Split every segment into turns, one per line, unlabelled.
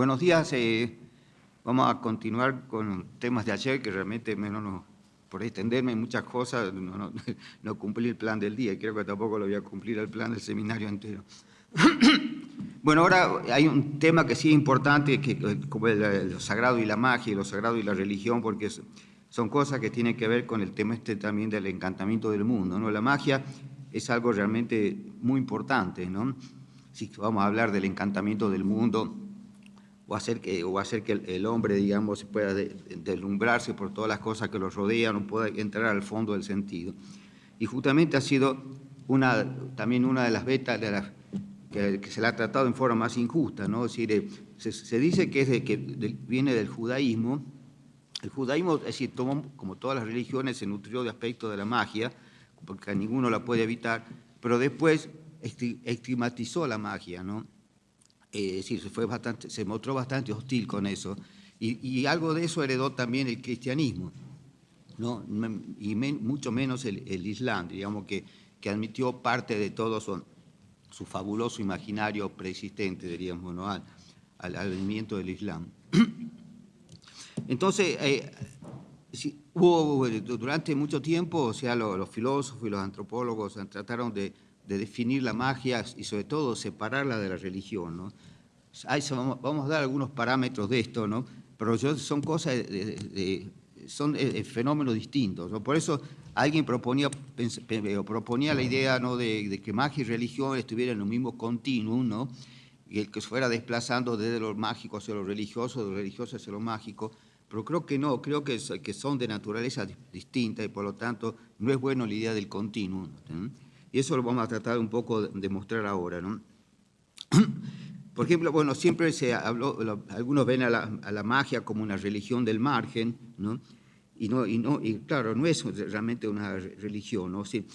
Buenos días. Vamos a continuar con temas de ayer, que realmente por extenderme en muchas cosas no cumplí el plan del día y creo que tampoco lo voy a cumplir el plan del seminario entero. Bueno, ahora hay un tema que sí es importante, como lo sagrado y la magia, y lo sagrado y la religión, porque son cosas que tienen que ver con el tema también del encantamiento del mundo, ¿no? La magia es algo realmente muy importante, ¿no? Si vamos a hablar del encantamiento del mundo, o hacer que el hombre, digamos, pueda deslumbrarse por todas las cosas que lo rodean, o pueda entrar al fondo del sentido. Y justamente ha sido también una de las vetas que se la ha tratado en forma más injusta, ¿no? Es decir, se dice que viene del judaísmo. El judaísmo, es decir, como todas las religiones, se nutrió de aspectos de la magia, porque ninguno la puede evitar, pero después estigmatizó la magia, ¿no? Es decir, se mostró bastante hostil con eso, y algo de eso heredó también el cristianismo, ¿no? Y mucho menos el Islam, digamos, que admitió parte de todo su fabuloso imaginario preexistente, diríamos, ¿no? al movimiento del Islam. Entonces, hubo durante mucho tiempo, o sea, los filósofos y los antropólogos trataron de definir la magia y sobre todo separarla de la religión, ¿no? Vamos a dar algunos parámetros de esto, ¿no? Pero son cosas, son fenómenos distintos, ¿no? Por eso alguien proponía la idea, ¿no? de que magia y religión estuvieran en un mismo continuum, ¿no? Y el que se fuera desplazando desde lo mágico hacia lo religioso, de lo religioso hacia lo mágico. Pero creo que no, creo que son de naturaleza distinta y por lo tanto no es bueno la idea del continuum, ¿sí? Y eso lo vamos a tratar un poco de mostrar ahora, ¿no? Por ejemplo, bueno, siempre se habló, algunos ven a la magia como una religión del margen, ¿no? Y claro, no es realmente una religión, ¿no? Sí.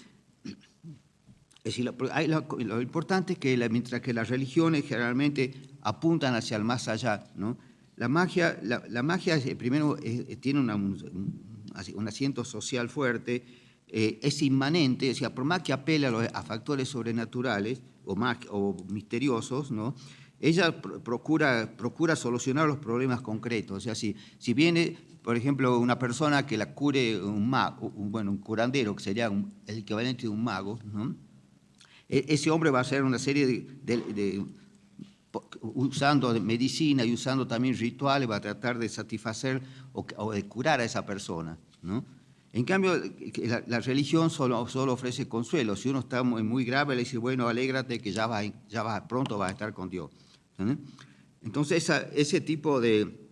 Es decir, lo importante es que mientras que las religiones generalmente apuntan hacia el más allá, ¿no? La magia primero tiene un asiento social fuerte, es inmanente, o sea, por más que apele a factores sobrenaturales o misteriosos, ¿no? Ella procura solucionar los problemas concretos. O sea, si viene, por ejemplo, una persona que la cure un curandero, que sería el equivalente de un mago, ¿no? Ese hombre va a hacer una serie usando medicina y usando también rituales, va a tratar de satisfacer o de curar a esa persona, ¿no? En cambio, la religión solo ofrece consuelo. Si uno está muy grave, le dice, bueno, alégrate que pronto vas a estar con Dios, ¿sí? Entonces, ese tipo de...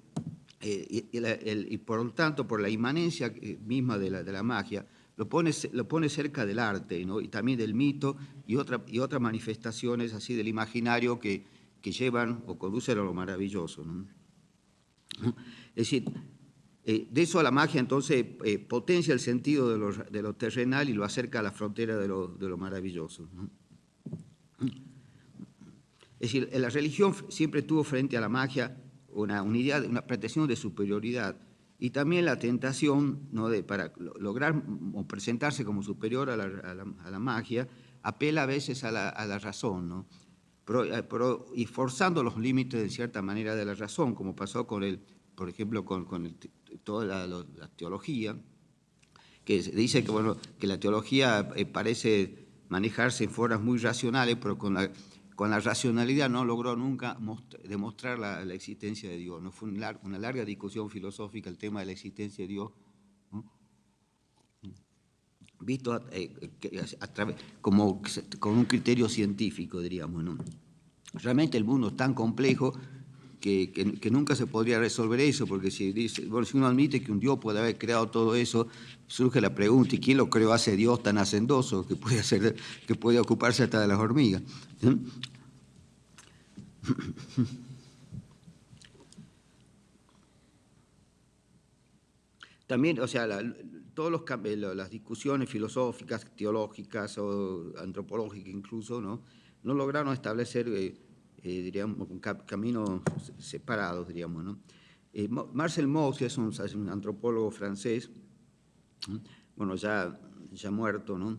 y por lo tanto, por la inmanencia misma de la magia, lo pone cerca del arte, ¿no? Y también del mito y otras manifestaciones así del imaginario que llevan o conducen a lo maravilloso, ¿no? Es decir, de eso a la magia entonces potencia el sentido de lo terrenal y lo acerca a la frontera de lo maravilloso, ¿no? Es decir, la religión siempre tuvo frente a la magia una pretensión de superioridad y también la tentación, ¿no? Para lograr o presentarse como superior a la magia, apela a veces a la razón, ¿no? Y forzando los límites de cierta manera de la razón, como pasó por ejemplo, con toda la teología, que dice que, bueno, que la teología parece manejarse en formas muy racionales, pero con la racionalidad no logró nunca demostrar la existencia de Dios. No fue una larga discusión filosófica el tema de la existencia de Dios, ¿no? Visto como con un criterio científico, diríamos, ¿no? Realmente el mundo es tan complejo que nunca se podría resolver eso, porque si uno admite que un Dios puede haber creado todo eso, surge la pregunta, ¿y quién lo creó a ese Dios tan hacendoso que puede ocuparse hasta de las hormigas? ¿Sí? También, o sea, todas las discusiones filosóficas, teológicas o antropológicas incluso, no lograron establecer, diríamos, caminos separados, diríamos, ¿no? Marcel Mauss, que es un antropólogo francés, bueno, ya muerto, ¿no?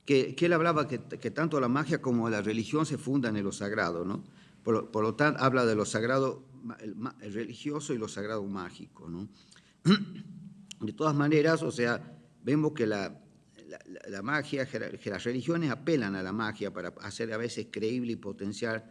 Que él hablaba que tanto la magia como la religión se fundan en lo sagrado, ¿no? Por lo tanto, habla de lo sagrado el religioso y lo sagrado mágico, ¿no? De todas maneras, o sea, vemos que la magia, que las religiones apelan a la magia para hacer a veces creíble y potenciar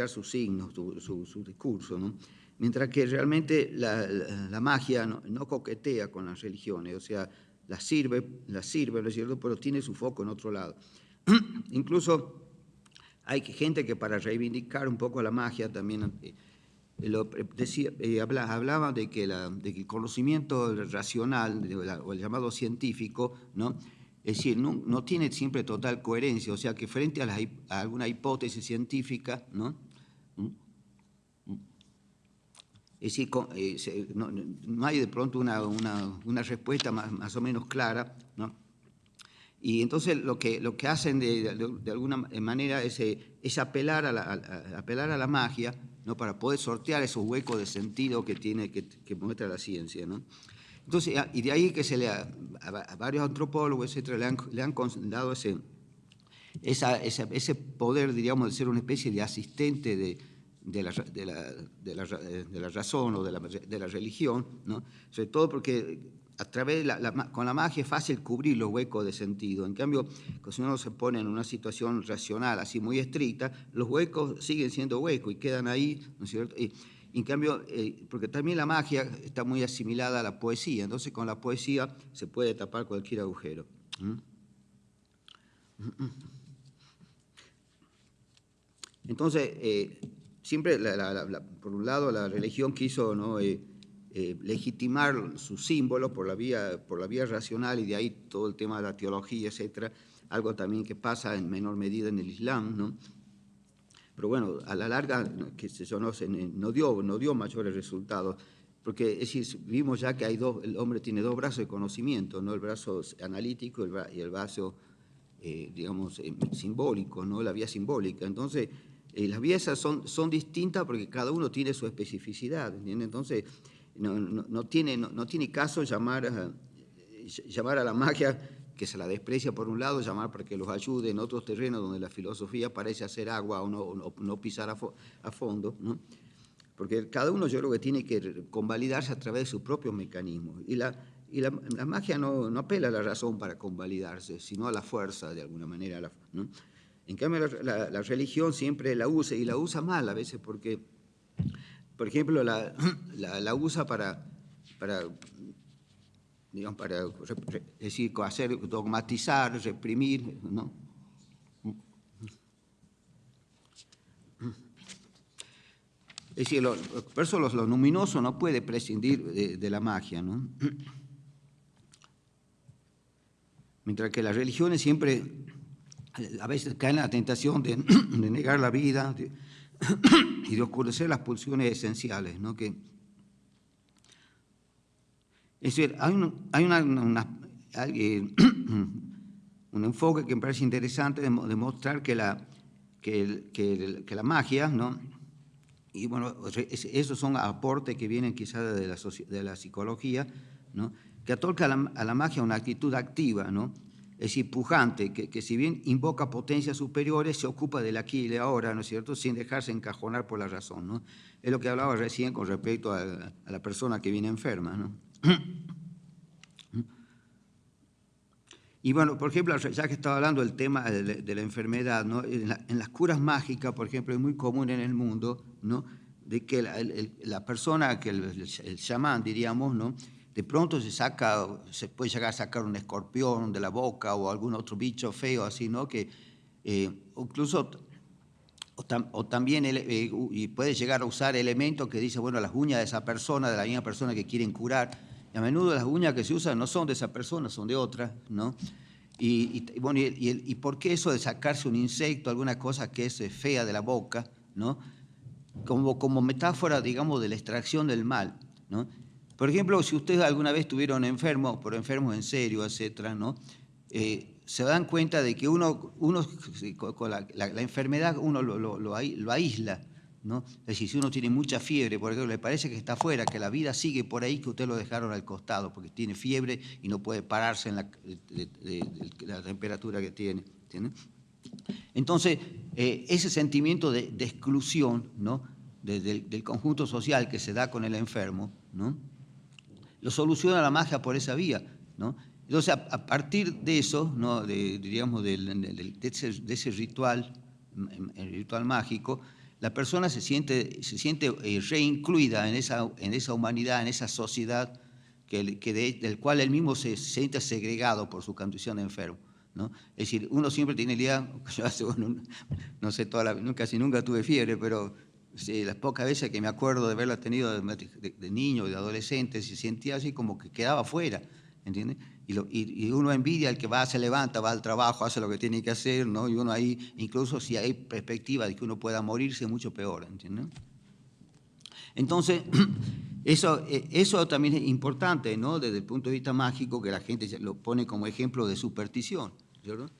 sus signos, su discurso, ¿no? Mientras que realmente la magia no coquetea con las religiones, o sea, las sirve, ¿no es cierto?, pero tiene su foco en otro lado. Incluso hay gente que para reivindicar un poco la magia también hablaba de que el conocimiento racional o el llamado científico, ¿no?, es decir, no tiene siempre total coherencia, o sea que frente a alguna hipótesis científica, ¿no?, es decir, no hay de pronto una respuesta más o menos clara, ¿no? Y entonces lo que hacen de alguna manera es apelar a la magia, ¿no?, para poder sortear esos huecos de sentido que muestra la ciencia, ¿no? Entonces, y de ahí que a varios antropólogos, etcétera, le han dado ese poder, diríamos, de ser una especie de asistente de la razón o de la religión, ¿no? Sobre todo porque con la magia es fácil cubrir los huecos de sentido. En cambio, si uno se pone en una situación racional así muy estricta, los huecos siguen siendo huecos y quedan ahí, ¿no es cierto? Y en cambio, porque también la magia está muy asimilada a la poesía, entonces con la poesía se puede tapar cualquier agujero. Entonces, siempre, por un lado, la religión quiso, ¿no?, legitimar sus símbolos por la vía racional, y de ahí todo el tema de la teología, etcétera, algo también que pasa en menor medida en el Islam, ¿no? Pero bueno, a la larga, qué sé yo, no dio mayores resultados, porque es decir, vimos ya que el hombre tiene dos brazos de conocimiento, ¿no?, el brazo analítico y el brazo, digamos, simbólico, ¿no?, la vía simbólica. Entonces, las vías son distintas porque cada uno tiene su especificidad, ¿entiendes? Entonces, no tiene caso llamar a la magia, que se la desprecia por un lado, llamar para que los ayude en otros terrenos donde la filosofía parece hacer agua o no pisar a fondo, ¿no? Porque cada uno, yo creo que tiene que convalidarse a través de sus propios mecanismos. Y la magia no apela a la razón para convalidarse, sino a la fuerza, de alguna manera, ¿no? En cambio, la religión siempre la usa, y la usa mal a veces, porque, por ejemplo, la usa para digamos, decir, dogmatizar, reprimir, ¿no? Es decir, por eso lo luminoso no puede prescindir de la magia, ¿no? Mientras que las religiones siempre, a veces caen en la tentación de negar la vida y de oscurecer las pulsiones esenciales, ¿no? Es decir, hay un enfoque que me parece interesante de mostrar que la magia, ¿no?, y bueno, esos son aportes que vienen quizás de la psicología, ¿no?, que otorga a la magia una actitud activa, ¿no?, es decir, pujante, que si bien invoca potencias superiores, se ocupa del aquí y de ahora, ¿no es cierto?, sin dejarse encajonar por la razón, ¿no? Es lo que hablaba recién con respecto a la persona que viene enferma, ¿no? Y bueno, por ejemplo, ya que estaba hablando del tema de la enfermedad, ¿no?, en las curas mágicas, por ejemplo, es muy común en el mundo, ¿no?, de que la persona, que el chamán, diríamos, ¿no?, de pronto se puede llegar a sacar un escorpión de la boca o algún otro bicho feo así, ¿no?, que incluso, o también, y puede llegar a usar elementos que dice, bueno, las uñas de esa persona, de la misma persona que quieren curar. Y a menudo las uñas que se usan no son de esa persona, son de otra, ¿no? Bueno, ¿y por qué eso de sacarse un insecto, alguna cosa que es fea de la boca, ¿no?, como metáfora, digamos, de la extracción del mal, ¿no? Por ejemplo, si ustedes alguna vez estuvieron enfermos, pero enfermos en serio, etcétera, ¿no?, se dan cuenta de que uno con la enfermedad uno lo aísla, ¿no? Es decir, si uno tiene mucha fiebre, por ejemplo, le parece que está afuera, que la vida sigue por ahí, que usted lo dejaron al costado, porque tiene fiebre y no puede pararse en la temperatura que tiene, ¿entiende? Entonces, ese sentimiento de exclusión, ¿no?, del conjunto social que se da con el enfermo, ¿no? Lo soluciona la magia por esa vía, ¿no? Entonces, a partir de eso, ¿no? Diríamos, de ese ritual, el ritual mágico, la persona se siente reincluida en esa humanidad, en esa sociedad del cual él mismo se siente segregado por su condición de enfermo, ¿no? Es decir, uno siempre tiene la idea, no sé, casi nunca tuve fiebre, pero sí, las pocas veces que me acuerdo de haberla tenido de niño, de adolescente, se sentía así como que quedaba fuera, ¿entiendes? Y uno envidia al que va, se levanta, va al trabajo, hace lo que tiene que hacer, ¿no? Y uno ahí, incluso si hay perspectiva de que uno pueda morirse, mucho peor, ¿entiendes? Entonces, eso también es importante, ¿no? Desde el punto de vista mágico, que la gente lo pone como ejemplo de superstición, ¿cierto?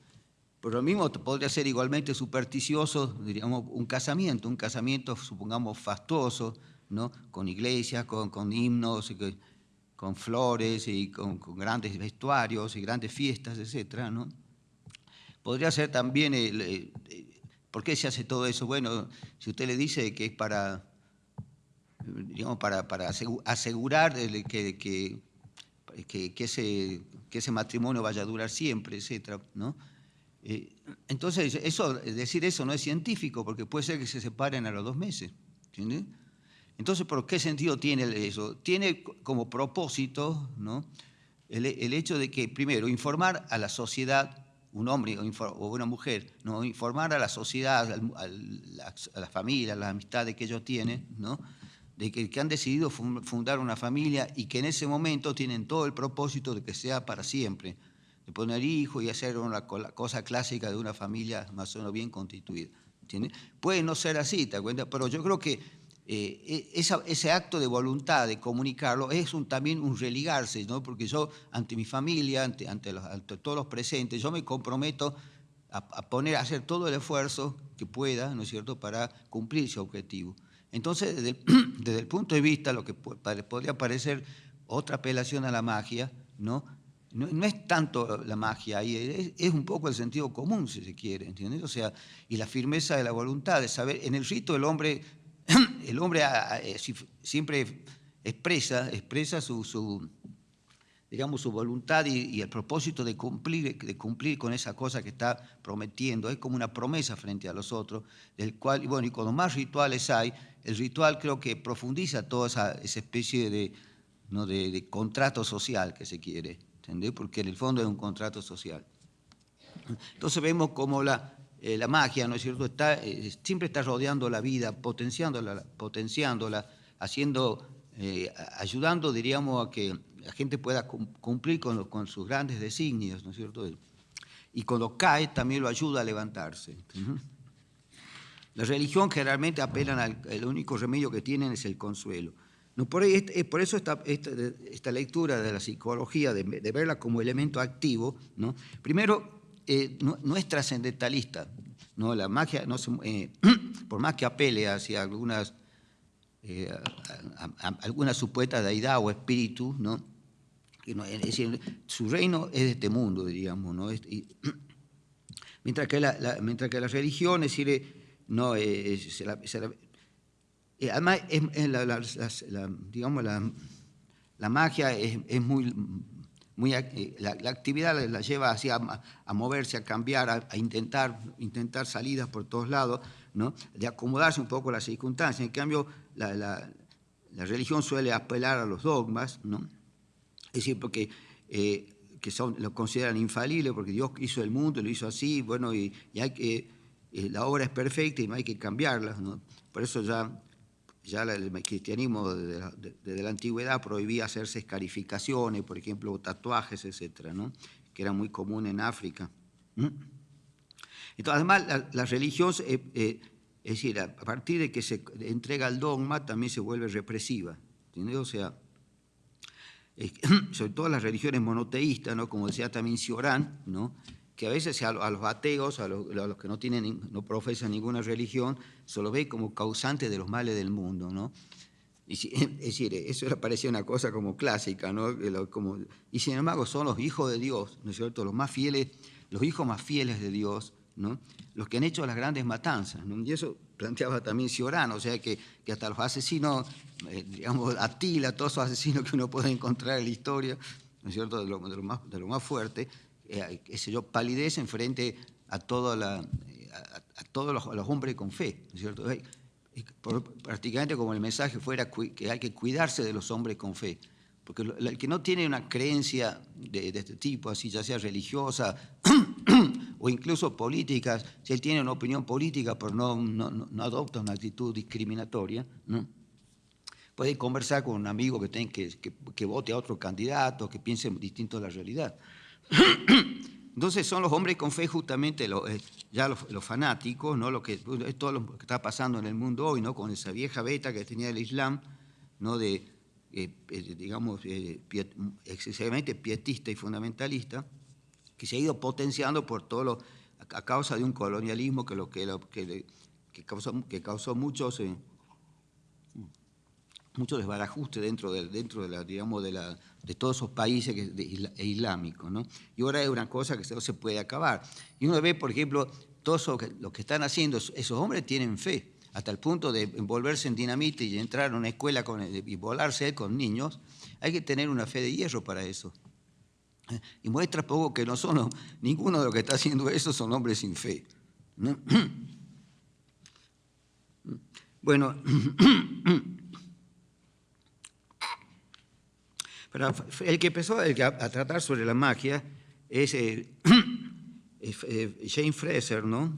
Pero lo mismo podría ser igualmente supersticioso, diríamos, un casamiento, supongamos, fastuoso, ¿no? Con iglesias, con himnos, con flores y con grandes vestuarios y grandes fiestas, etcétera, ¿no? Podría ser también, ¿por qué se hace todo eso? Bueno, si usted le dice que es para, digamos, para asegurar que ese matrimonio vaya a durar siempre, etcétera, ¿no? Entonces, decir eso no es científico, porque puede ser que se separen a los 2 meses, ¿entiendes? Entonces, ¿por qué sentido tiene eso? Tiene como propósito, ¿no? el hecho de que, primero, informar a la sociedad, un hombre o una mujer, ¿no? Informar a la sociedad, a la familia, a las amistades que ellos tienen, ¿no? De que han decidido fundar una familia y que en ese momento tienen todo el propósito de que sea para siempre, de poner hijos y hacer la cosa clásica de una familia más o menos bien constituida, ¿entiendes? Puede no ser así, ¿te das cuenta? Pero yo creo que ese acto de voluntad de comunicarlo es también un religarse, ¿no? Porque yo, ante mi familia, ante todos los presentes, yo me comprometo a hacer todo el esfuerzo que pueda, ¿no es cierto?, para cumplir ese objetivo. Entonces, desde el punto de vista, lo que podría parecer otra apelación a la magia, ¿no? No es tanto la magia, es un poco el sentido común, si se quiere, ¿entiendes? O sea, y la firmeza de la voluntad, de saber, en el rito el hombre siempre expresa digamos, su voluntad y el propósito de cumplir con esa cosa que está prometiendo. Es como una promesa frente a los otros, del cual, bueno, y cuando más rituales hay, el ritual creo que profundiza toda esa especie de contrato social que se quiere, ¿entendés? Porque en el fondo es un contrato social. Entonces vemos como la magia, ¿no es cierto?, siempre está rodeando la vida, potenciándola, ayudando, diríamos, a que la gente pueda cumplir con sus grandes designios, ¿no es cierto? Y cuando cae también lo ayuda a levantarse. La religión generalmente apelan el único remedio que tienen es el consuelo. No, por eso esta lectura de la psicología, de verla como elemento activo, ¿no? Primero, no es trascendentalista, ¿no? La magia, por más que apele hacia algunas supuestas deidad o espíritu, ¿no? Es decir, su reino es de este mundo, diríamos, ¿no? Mientras que la religión, es decir, no, además, digamos, la magia es muy la actividad la lleva hacia a moverse, a cambiar, a intentar salidas por todos lados, ¿no? De acomodarse un poco a las circunstancias. En cambio, la religión suele apelar a los dogmas, ¿no? Es decir, porque lo consideran infalible, porque Dios hizo el mundo, lo hizo así, bueno, y la obra es perfecta y no hay que cambiarla, ¿no? Por eso ya el cristianismo desde la antigüedad prohibía hacerse escarificaciones, por ejemplo, tatuajes, etcétera, ¿no? Que era muy común en África. Entonces, además, la religión, es decir, a partir de que se entrega el dogma, también se vuelve represiva, ¿entiendes? O sea, sobre todo las religiones monoteístas, ¿no? Como decía también Cioran, ¿no? Que a veces a los ateos, a los que no profesan ninguna religión, se los ve como causantes de los males del mundo, ¿no? Es decir, eso le parecía una cosa como clásica, ¿no? Y sin embargo son los hijos de Dios, ¿no es cierto?, los hijos más fieles de Dios, ¿no? Los que han hecho las grandes matanzas, ¿no? Y eso planteaba también Ciorano, o sea que hasta los asesinos, digamos, Atila, todos esos asesinos que uno puede encontrar en la historia, ¿no es cierto?, de lo más fuerte, palidecen frente a, todos los hombres con fe, ¿no es cierto? Prácticamente como el mensaje fuera que hay que cuidarse de los hombres con fe, porque el que no tiene una creencia de este tipo, así ya sea religiosa o incluso política, si él tiene una opinión política pero no adopta una actitud discriminatoria, ¿no?, puede conversar con un amigo que vote a otro candidato, que piense distinto de la realidad. Entonces son los hombres con fe justamente ya los fanáticos, ¿no?, es todo lo que está pasando en el mundo hoy, ¿no?, con esa vieja beta que tenía el Islam, ¿no?, digamos, excesivamente pietista y fundamentalista, que se ha ido potenciando por a causa de un colonialismo que causó muchos desbarajuste dentro de todos esos países islámicos, ¿no? Y ahora es una cosa que no se puede acabar. Y uno ve, por ejemplo, todo lo que están haciendo, esos hombres tienen fe, hasta el punto de envolverse en dinamita y entrar a una escuela y volarse con niños. Hay que tener una fe de hierro para eso. Y muestra poco que ninguno de los que está haciendo eso son hombres sin fe, ¿no? Bueno, pero el que empezó a tratar sobre la magia es James Fraser, ¿no?,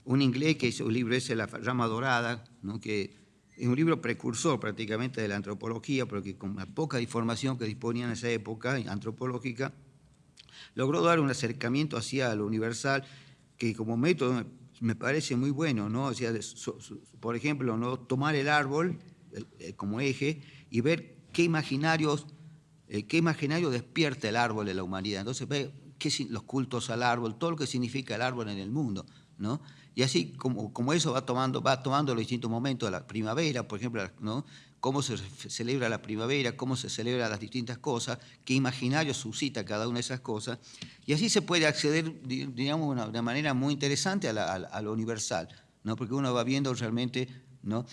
un inglés que hizo un libro ese, La Rama Dorada, ¿no?, que es un libro precursor prácticamente de la antropología, porque con la poca información que disponía en esa época antropológica, logró dar un acercamiento hacia lo universal que como método me parece muy bueno, ¿no? O sea, por ejemplo, ¿no?, tomar el árbol como eje y ver qué imaginario despierta el árbol en la humanidad. Entonces ve los cultos al árbol, todo lo que significa el árbol en el mundo, ¿no? Y así como eso va tomando los distintos momentos de la primavera, por ejemplo, ¿no?, cómo se celebra la primavera, cómo se celebran las distintas cosas, qué imaginario suscita cada una de esas cosas, y así se puede acceder, digamos, de una manera muy interesante a lo universal, ¿no?, porque uno va viendo realmente, ¿no?,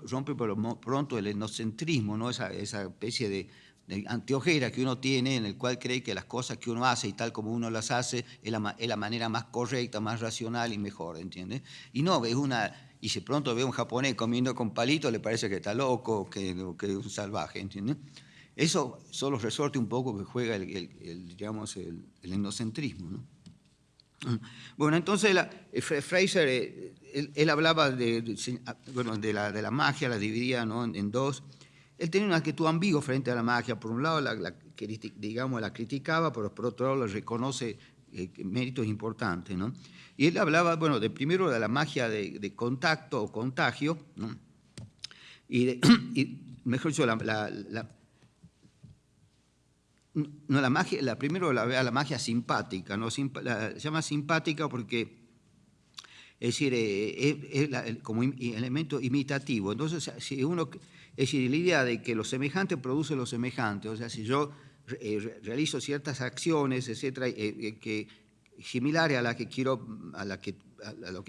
rompe pronto el etnocentrismo, ¿no?, esa especie de anteojera que uno tiene, en el cual cree que las cosas que uno hace y tal como uno las hace es la manera más correcta, más racional y mejor, ¿entiendes? Y no, y si pronto ve a un japonés comiendo con palitos, le parece que está loco, que es un salvaje, ¿entiendes? Eso solo resorte un poco que juega digamos, el etnocentrismo, ¿no? Bueno, entonces Fraser, él hablaba de la magia, la dividía, ¿no?, en dos. Él tenía una actitud ambigua frente a la magia. Por un lado, la criticaba, pero por otro lado le reconoce méritos importantes, ¿no? Y él hablaba, bueno, primero de la magia de contacto o contagio, ¿no?, y mejor dicho, primero la magia simpática, ¿no? Se llama simpática porque, es decir, como elemento imitativo. Entonces, es decir, la idea de que lo semejante produce lo semejante, o sea, si yo realizo ciertas acciones, etcétera, similares a lo que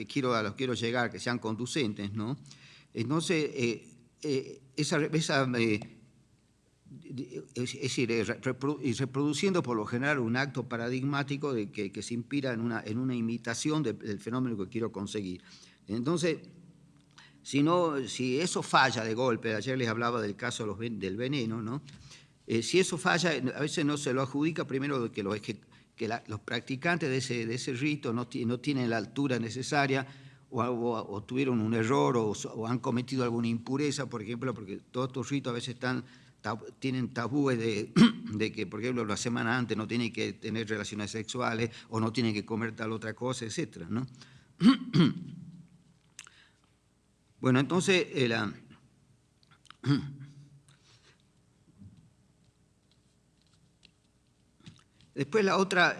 quiero llegar, que sean conducentes, ¿no? Entonces, es decir, reproduciendo por lo general un acto paradigmático que se inspira en una imitación del fenómeno que quiero conseguir. Entonces, si eso falla de golpe, ayer les hablaba del caso del veneno, ¿no? Si eso falla, a veces no se lo adjudica primero de que los practicantes de ese rito no tienen la altura necesaria o tuvieron un error o han cometido alguna impureza, por ejemplo, porque todos estos ritos a veces tienen tabúes de que, por ejemplo, la semana antes no tienen que tener relaciones sexuales o no tienen que comer tal otra cosa, etcétera, ¿no? Bueno, entonces, después la otra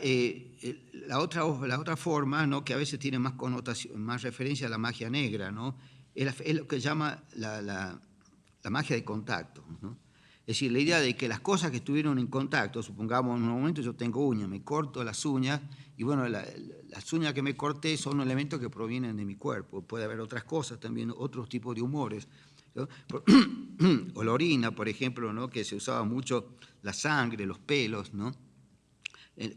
forma, ¿no?, que a veces tiene más connotación, más referencia a la magia negra, ¿no?, es lo que llama la magia de contacto, ¿no? Es decir, la idea de que las cosas que estuvieron en contacto, supongamos en un momento yo tengo uñas, me corto las uñas, y bueno, las uñas que me corté son elementos que provienen de mi cuerpo. Puede haber otras cosas también, otros tipos de humores, ¿no? O la orina, por ejemplo, ¿no? Que se usaba mucho la sangre, los pelos, ¿no?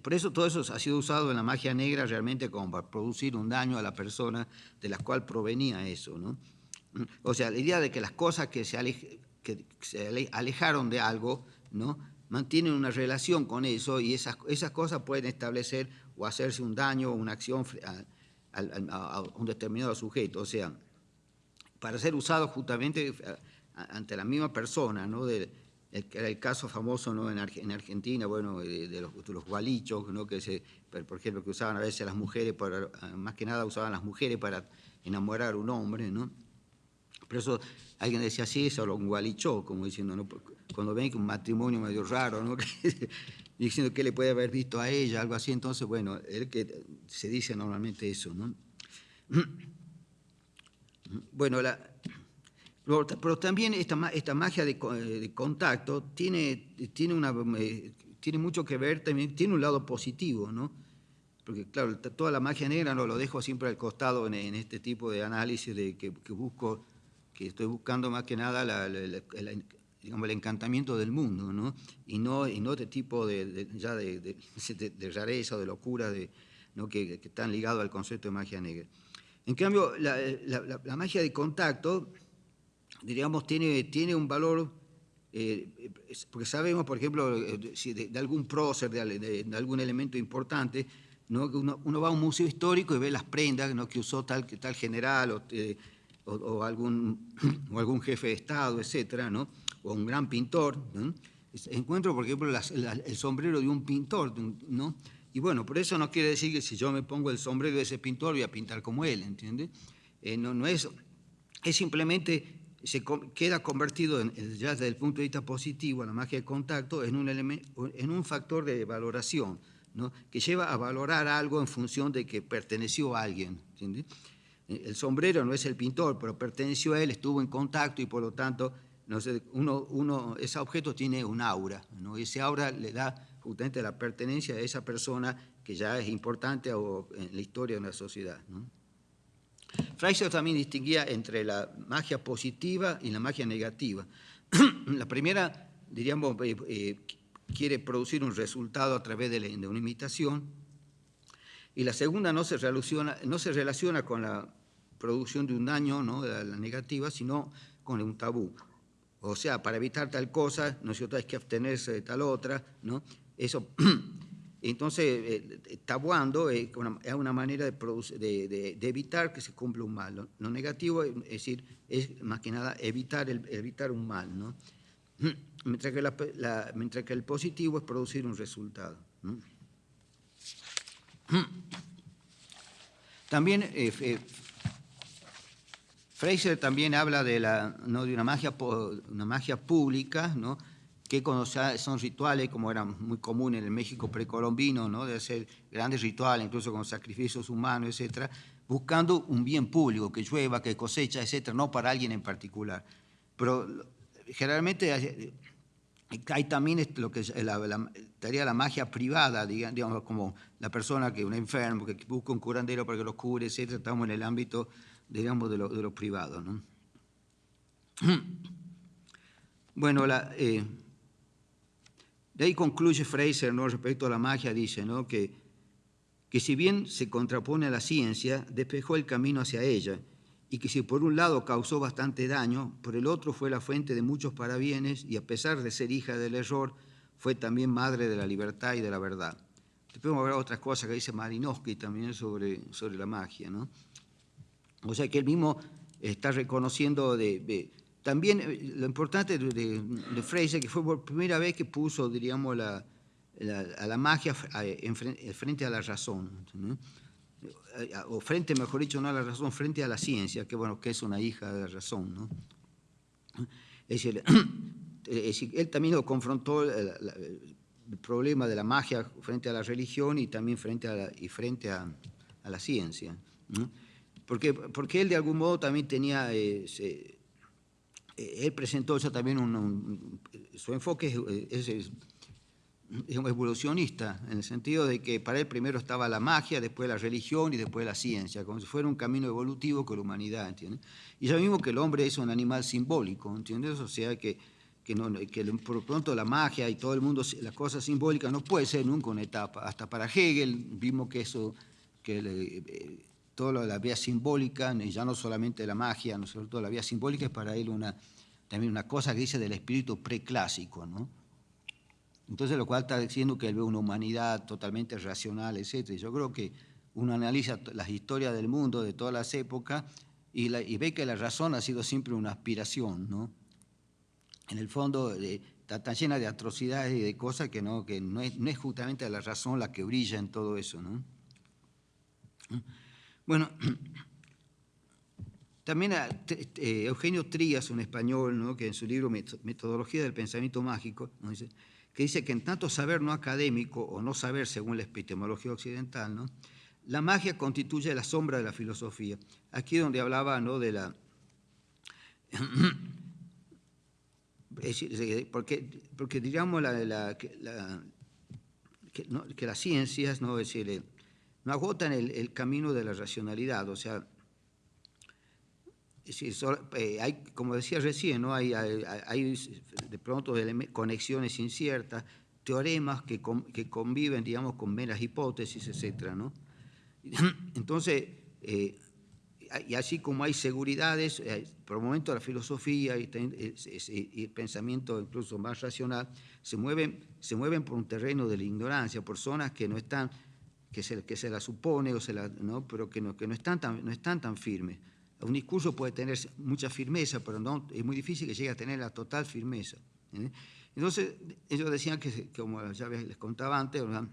Por eso todo eso ha sido usado en la magia negra realmente como para producir un daño a la persona de la cual provenía eso, ¿no? O sea, la idea de que las cosas que se alejaron de algo, ¿no? Mantienen una relación con eso y esas cosas pueden establecer o hacerse un daño o una acción a un determinado sujeto. O sea, para ser usado justamente ante la misma persona, ¿no? Era el caso famoso, ¿no? en Argentina, bueno, de los gualichos, ¿no? Por ejemplo, que usaban a veces las mujeres, más que nada usaban las mujeres para enamorar a un hombre, ¿no? Por eso alguien decía así, es solo un gualichó, como diciendo, ¿no? Cuando ven que un matrimonio medio raro, ¿no? Diciendo que le puede haber visto a ella, algo así, entonces, bueno, es que se dice normalmente eso, ¿no? Bueno, pero también esta magia de contacto tiene mucho que ver, también tiene un lado positivo, ¿no? Porque, claro, toda la magia negra no lo dejo siempre al costado en este tipo de análisis que estoy buscando más que nada digamos, el encantamiento del mundo, ¿no? Y no este tipo de rareza o de locura ¿no? que están ligados al concepto de magia negra. En cambio, la magia de contacto, diríamos, tiene un valor, porque sabemos, por ejemplo, de algún prócer, de algún elemento importante, ¿no? Que uno va a un museo histórico y ve las prendas, ¿no? Que usó tal general o algún jefe de Estado, etcétera, ¿no? O un gran pintor, ¿no? Encuentro, por ejemplo, el sombrero de un pintor, ¿no? Y bueno, por eso no quiere decir que si yo me pongo el sombrero de ese pintor voy a pintar como él, ¿entiende? No es simplemente queda convertido ya desde el punto de vista positivo, la magia de contacto, en un factor de valoración, ¿no? Que lleva a valorar algo en función de que perteneció a alguien, ¿entiende? El sombrero no es el pintor, pero perteneció a él, estuvo en contacto y por lo tanto ese objeto tiene un aura, ¿no? Y ese aura le da justamente la pertenencia de esa persona que ya es importante en la historia de una sociedad, ¿no? Fraser también distinguía entre la magia positiva y la magia negativa. La primera, diríamos, quiere producir un resultado a través de una imitación, y la segunda no se relaciona con la producción de un daño, ¿no? De la negativa, sino con un tabú. O sea, para evitar tal cosa, ¿no es cierto?, hay que abstenerse de tal otra, ¿no? Eso, entonces, tabuando es una manera de evitar que se cumpla un mal. Lo negativo, es decir, es más que nada evitar un mal, ¿no? Mientras que el positivo es producir un resultado, ¿no? También Fraser también habla ¿no? de una magia pública, ¿no? Que cuando son rituales, como eran muy comunes en el México precolombino, ¿no? De hacer grandes rituales, incluso con sacrificios humanos, etcétera, buscando un bien público, que llueva, que cosecha, etcétera, no para alguien en particular. Pero generalmente hay también lo que sería la magia privada, digamos, como la persona un enfermo, que busca un curandero para que lo cure, etcétera. Estamos en el ámbito, digamos, de lo privado, ¿no? Bueno, de ahí concluye Fraser, ¿no? Respecto a la magia, dice, ¿no? que si bien se contrapone a la ciencia, despejó el camino hacia ella, y que si por un lado causó bastante daño, por el otro fue la fuente de muchos parabienes y a pesar de ser hija del error, fue también madre de la libertad y de la verdad. Después vamos a ver otras cosas que dice Malinowski también sobre la magia, ¿no? O sea que él mismo está reconociendo también lo importante de Fraser, que fue por primera vez que puso, diríamos, a la magia frente a la razón, ¿no? O frente, mejor dicho, no a la razón, frente a la ciencia, que bueno, que es una hija de la razón, ¿no? Es decir, él también lo confrontó el problema de la magia frente a la religión y también frente a la ciencia, ¿no? Porque él de algún modo también tenía, él presentó ya también su enfoque es evolucionista, en el sentido de que para él primero estaba la magia, después la religión y después la ciencia, como si fuera un camino evolutivo con la humanidad, ¿entiendes? Y ya mismo que el hombre es un animal simbólico, ¿entiendes? O sea que por pronto la magia y todo el mundo, las cosas simbólicas no puede ser nunca una etapa. Hasta para Hegel vimos que eso, toda la vía simbólica, y ya no solamente la magia, no sobre todo la vía simbólica, es para él también una cosa que dice del espíritu preclásico, ¿no? Entonces, lo cual está diciendo que él ve una humanidad totalmente racional, etc. Yo creo que uno analiza las historias del mundo de todas las épocas y ve que la razón ha sido siempre una aspiración, ¿no? En el fondo está tan llena de atrocidades y de cosas que no es justamente la razón la que brilla en todo eso, ¿no? Bueno, también Eugenio Trías, un español, ¿no?, que en su libro Metodología del Pensamiento Mágico, ¿no?, que dice que en tanto saber no académico o no saber según la epistemología occidental, ¿no?, la magia constituye la sombra de la filosofía. Aquí donde hablaba, ¿no?, de la... porque digamos que las ciencias, ¿no?, es decir, no agotan el camino de la racionalidad, o sea, es decir, hay, como decía recién, ¿no?, hay de pronto conexiones inciertas, teoremas que conviven, digamos, con meras hipótesis, etcétera, ¿no? Entonces, y así como hay seguridades, por el momento la filosofía y el pensamiento incluso más racional se mueven por un terreno de la ignorancia, por zonas que no están, que se la supone, ¿no?, pero que no están tan firmes. Un discurso puede tener mucha firmeza, pero no, es muy difícil que llegue a tener la total firmeza, ¿eh? Entonces, ellos decían que, como ya les contaba antes, ¿verdad?,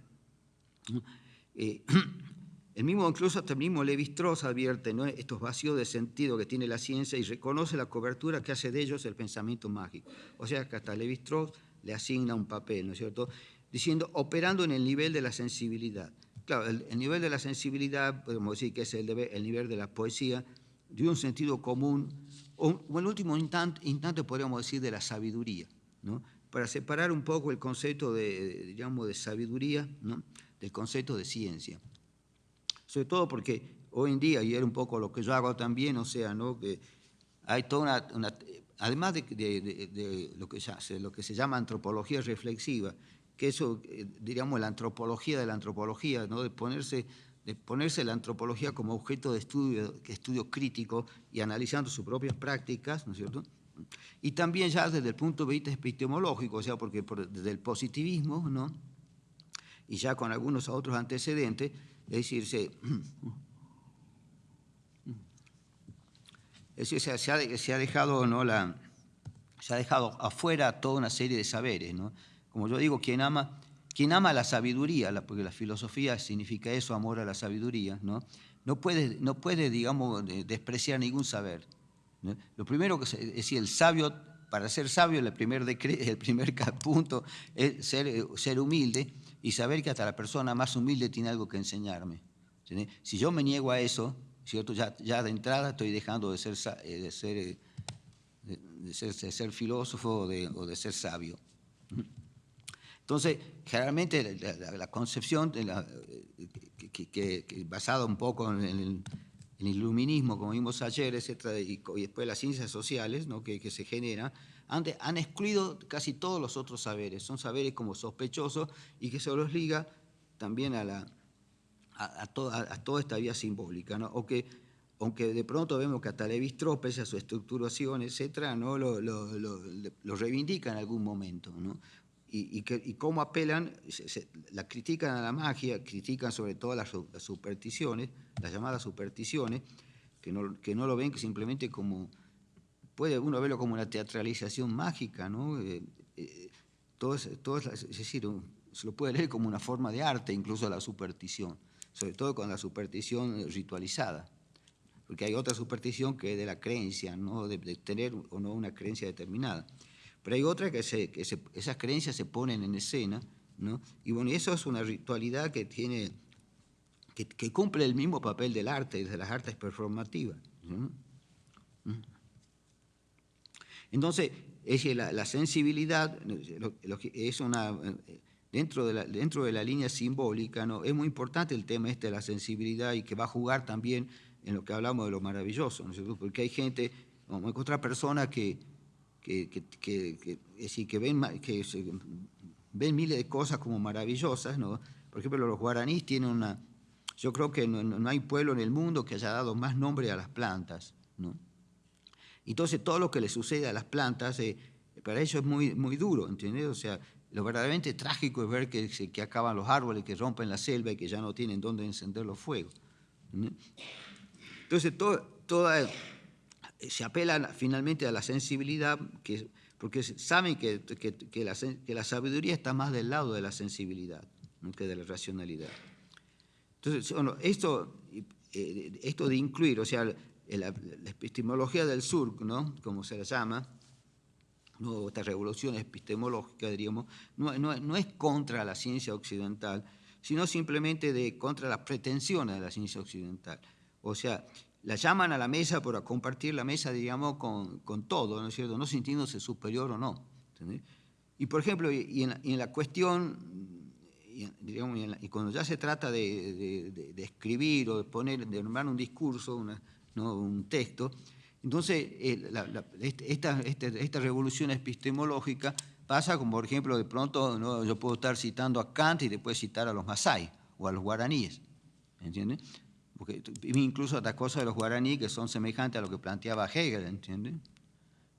incluso hasta el mismo Lévi-Strauss advierte, ¿no?, estos vacíos de sentido que tiene la ciencia y reconoce la cobertura que hace de ellos el pensamiento mágico. O sea que hasta Lévi-Strauss le asigna un papel, ¿no es cierto?, diciendo, operando en el nivel de la sensibilidad. Claro, el nivel de la sensibilidad, podemos decir que es el nivel de la poesía, de un sentido común, o en último instante podríamos decir de la sabiduría, ¿no?, para separar un poco el concepto digamos, de sabiduría, ¿no?, del concepto de ciencia. Sobre todo porque hoy en día, y era un poco lo que yo hago también, o sea, ¿no?, que hay toda además de lo que se llama antropología reflexiva, que eso, diríamos, la antropología de la antropología, ¿no?, de ponerse la antropología como objeto de estudio crítico y analizando sus propias prácticas, ¿no es cierto? Y también ya desde el punto de vista epistemológico, o sea, porque desde el positivismo, ¿no?, y ya con algunos otros antecedentes, es decir, se ha dejado, ¿no?, se ha dejado afuera toda una serie de saberes, ¿no? Como yo digo, quien ama la sabiduría, porque la filosofía significa eso, amor a la sabiduría, ¿no?, no puede, digamos, despreciar ningún saber, ¿no? Lo primero que es decir, el sabio, para ser sabio, el primer punto es ser humilde y saber que hasta la persona más humilde tiene algo que enseñarme, ¿sí? Si yo me niego a eso, ¿cierto?, ya de entrada estoy dejando de ser filósofo o de ser sabio. Entonces, generalmente la concepción basada un poco en el iluminismo, como vimos ayer, etcétera, y después las ciencias sociales, ¿no?, que se generan, han excluido casi todos los otros saberes. Son saberes como sospechosos y que se los liga también a toda esta vía simbólica, ¿no? Aunque de pronto vemos que hasta Lévi-Strauss, pese a su estructuración, etcétera, ¿no?, lo reivindica en algún momento, ¿no? Y cómo apelan, la critican a la magia, critican sobre todo las supersticiones, las llamadas supersticiones, que no lo ven simplemente como, puede uno verlo como una teatralización mágica, ¿no? Es decir, se lo puede leer como una forma de arte, incluso la superstición, sobre todo con la superstición ritualizada, porque hay otra superstición que es de la creencia, ¿no?, de tener o no una creencia determinada. Pero hay otra que esas creencias se ponen en escena, ¿no? Y bueno, eso es una ritualidad que cumple el mismo papel del arte, de las artes performativas, ¿no? Entonces, es que la sensibilidad es dentro de la línea simbólica, ¿no? Es muy importante el tema de la sensibilidad y que va a jugar también en lo que hablamos de lo maravilloso, ¿no es cierto? Porque hay gente, como hay otras personas que ven miles de cosas como maravillosas, ¿no? Por ejemplo, los guaraníes tienen yo creo que no hay pueblo en el mundo que haya dado más nombre a las plantas, ¿no? Entonces, todo lo que le sucede a las plantas, para ellos es muy, muy duro, ¿entiendes? O sea, lo verdaderamente trágico es ver que acaban los árboles, que rompen la selva y que ya no tienen dónde encender los fuegos, ¿no? Entonces, se apela finalmente a la sensibilidad, porque saben que la sabiduría está más del lado de la sensibilidad, ¿no?, que de la racionalidad. Entonces, bueno, esto de incluir, o sea, la epistemología del sur, ¿no?, como se la llama, ¿no?, esta revolución epistemológica, diríamos, no es contra la ciencia occidental, sino simplemente contra las pretensiones de la ciencia occidental. O sea, la llaman a la mesa para compartir la mesa, digamos, con todo, ¿no es cierto?, no sintiéndose superior o no, ¿entendés? Y, por ejemplo, y en la cuestión, digamos, y cuando ya se trata de escribir o de armar un discurso, ¿no?, un texto, entonces esta revolución epistemológica pasa como, por ejemplo, de pronto, ¿no?, yo puedo estar citando a Kant y después citar a los masái o a los guaraníes, ¿entiendes? Porque incluso otras cosas de los guaraníes que son semejantes a lo que planteaba Hegel, ¿entiendes?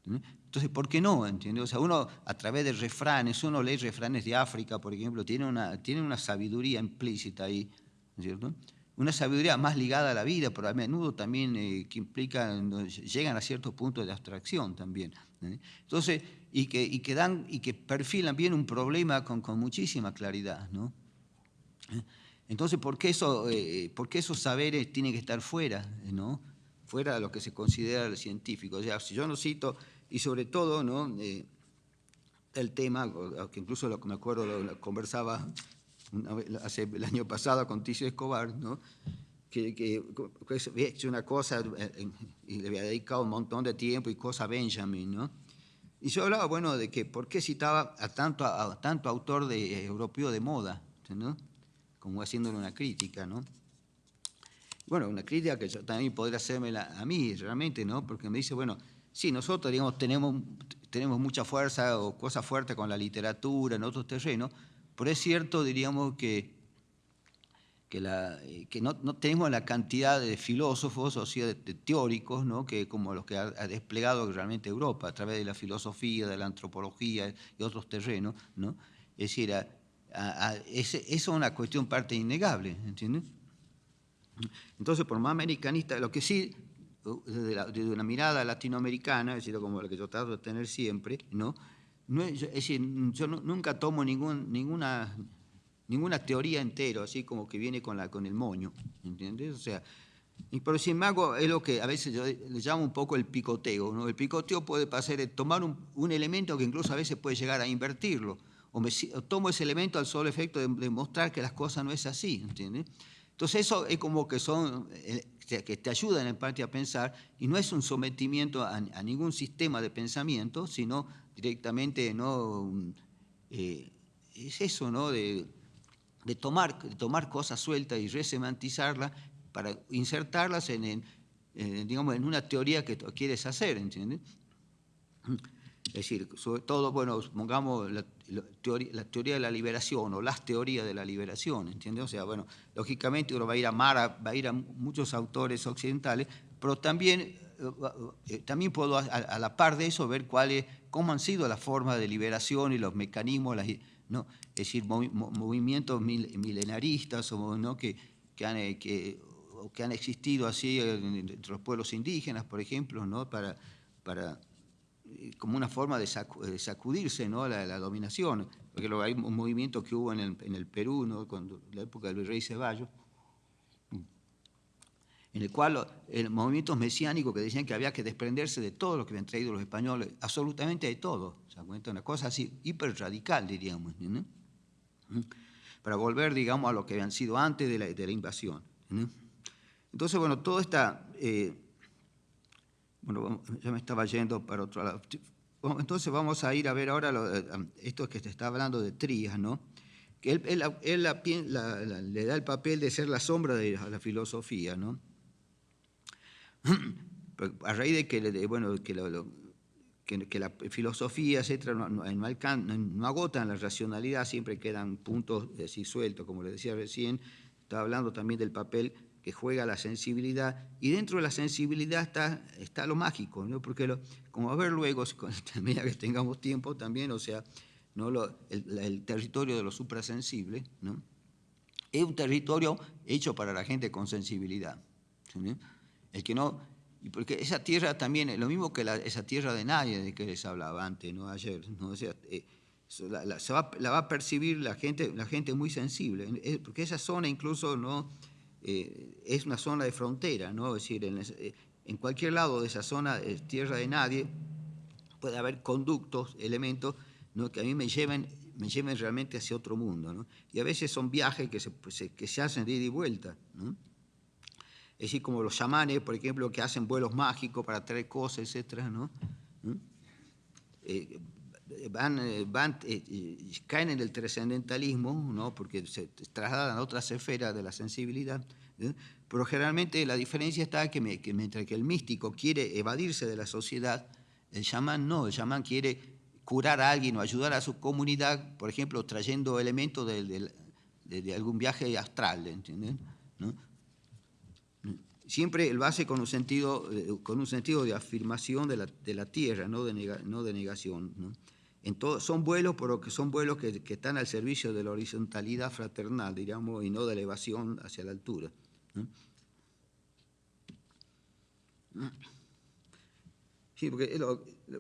Entonces, ¿por qué no? ¿Entiendes? O sea, uno a través de refranes, uno lee refranes de África, por ejemplo, tiene una sabiduría implícita ahí, ¿no es cierto? Una sabiduría más ligada a la vida, pero a menudo también que llegan a ciertos puntos de abstracción también, ¿eh? Entonces, y que perfilan bien un problema con muchísima claridad, ¿no? Entonces, ¿por qué esos saberes tienen que estar fuera, ¿no?, fuera de lo que se considera el científico? O sea, si yo no cito, y sobre todo, ¿no?, el tema, que incluso lo que me acuerdo lo conversaba el año pasado con Ticio Escobar, ¿no?, que había hecho una cosa y le había dedicado un montón de tiempo y cosa a Benjamin, ¿no? Y yo hablaba, bueno, de que por qué citaba a tanto autor europeo de moda, ¿no?, como haciéndole una crítica, ¿no? Bueno, una crítica que yo también podría hacérmela a mí, realmente, ¿no? Porque me dice, bueno, sí, nosotros, digamos, tenemos mucha fuerza o cosas fuertes con la literatura en otros terrenos, pero es cierto, diríamos, que no tenemos la cantidad de filósofos, o sea, de teóricos, ¿no?, como los que ha desplegado realmente Europa a través de la filosofía, de la antropología y otros terrenos, ¿no? Es decir, eso es una cuestión parte innegable, ¿entiendes? Entonces, por más americanista, lo que sí, desde una mirada latinoamericana, es decir, como la que yo trato de tener siempre, ¿no? Es decir, yo nunca tomo ninguna teoría entera, así como que viene con el moño, ¿entiendes? O sea, pero sin embargo, es lo que a veces yo le llamo un poco el picoteo, ¿no? El picoteo puede pasar tomar un elemento que incluso a veces puede llegar a invertirlo, o tomo ese elemento al solo efecto de mostrar que las cosas no es así, ¿entiendes? Entonces eso es como que que te ayudan en parte a pensar, y no es un sometimiento a ningún sistema de pensamiento, sino directamente, ¿no?, es eso, ¿no?, de tomar cosas sueltas y resemantizarlas para insertarlas digamos, en una teoría que quieres hacer, ¿entiendes? Es decir, sobre todo, bueno, pongamos la teoría de la liberación o las teorías de la liberación, ¿entiendes? O sea, bueno, lógicamente uno va a ir a muchos autores occidentales, pero también puedo a la par de eso ver cómo han sido las formas de liberación y los mecanismos, ¿no? Es decir, movimientos milenaristas, ¿no?, que han existido así entre los pueblos indígenas, por ejemplo, ¿no?, como una forma de sacudirse, ¿no?, la dominación. Porque hay un movimiento que hubo en el Perú, ¿no?, en la época del virrey Ceballos, en el cual movimientos mesiánicos que decían que había que desprenderse de todo lo que habían traído los españoles, absolutamente de todo. ¿Se da cuenta? Una cosa así hiper radical, diríamos, ¿no?, para volver, digamos, a lo que habían sido antes de la invasión, ¿no? Entonces, bueno, todo está... bueno, ya me estaba yendo para otro lado. entonces vamos a ir a ver ahora esto que te está hablando de Trías, ¿no? Que él le da el papel de ser la sombra de la filosofía, ¿no? A raíz de que la filosofía, etcétera, no agotan la racionalidad, siempre quedan puntos así sueltos, como le decía recién. Estaba hablando también del papel que juega la sensibilidad, y dentro de la sensibilidad está lo mágico, ¿no? Porque como va a ver luego, a medida que tengamos tiempo también, o sea, ¿no? el territorio de lo suprasensible, ¿no? Es un territorio hecho para la gente con sensibilidad, ¿sí? El que no, y porque esa tierra también es lo mismo que esa tierra de nadie de que les hablaba antes, ¿no? Ayer, ¿no? O sea, la va a percibir la gente muy sensible, porque esa zona incluso, ¿no? Es una zona de frontera, ¿no? Es decir, en cualquier lado de esa zona es tierra de nadie, puede haber conductos, elementos, ¿no? Que a mí me lleven realmente hacia otro mundo, ¿no? Y a veces son viajes que se hacen de ida y vuelta, ¿no? Es decir, como los chamanes, por ejemplo, que hacen vuelos mágicos para traer cosas, etcétera, ¿no? Caen en el trascendentalismo, ¿no? Porque se trasladan a otras esferas de la sensibilidad, ¿eh? Pero generalmente la diferencia está que mientras que el místico quiere evadirse de la sociedad, el chamán no, el chamán quiere curar a alguien o ayudar a su comunidad, por ejemplo, trayendo elementos de algún viaje astral, ¿entienden? ¿No? Siempre lo hace con un sentido de afirmación de la tierra, no de negación, ¿no? Son vuelos, pero que son vuelos que están al servicio de la horizontalidad fraternal, diríamos, y no de elevación hacia la altura, ¿no? Sí, porque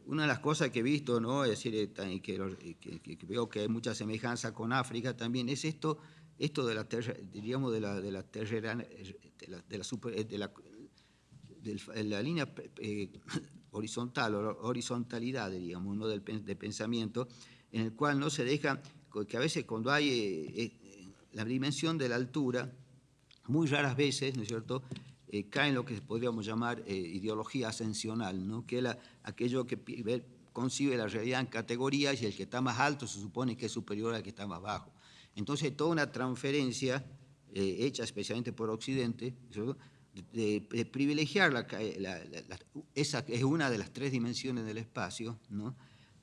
una de las cosas que he visto, ¿no? Es decir, que veo que hay mucha semejanza con África también, es esto de la terra, diríamos, de la línea horizontal, horizontalidad, diríamos, ¿no? de pensamiento, en el cual no se deja, que a veces cuando hay la dimensión de la altura, muy raras veces, ¿no es cierto?, cae en lo que podríamos llamar ideología ascensional, ¿no? Que es aquello que concibe la realidad en categorías, y el que está más alto se supone que es superior al que está más bajo. Entonces, toda una transferencia hecha especialmente por Occidente, ¿no? de privilegiar esa es una de las tres dimensiones del espacio, ¿no?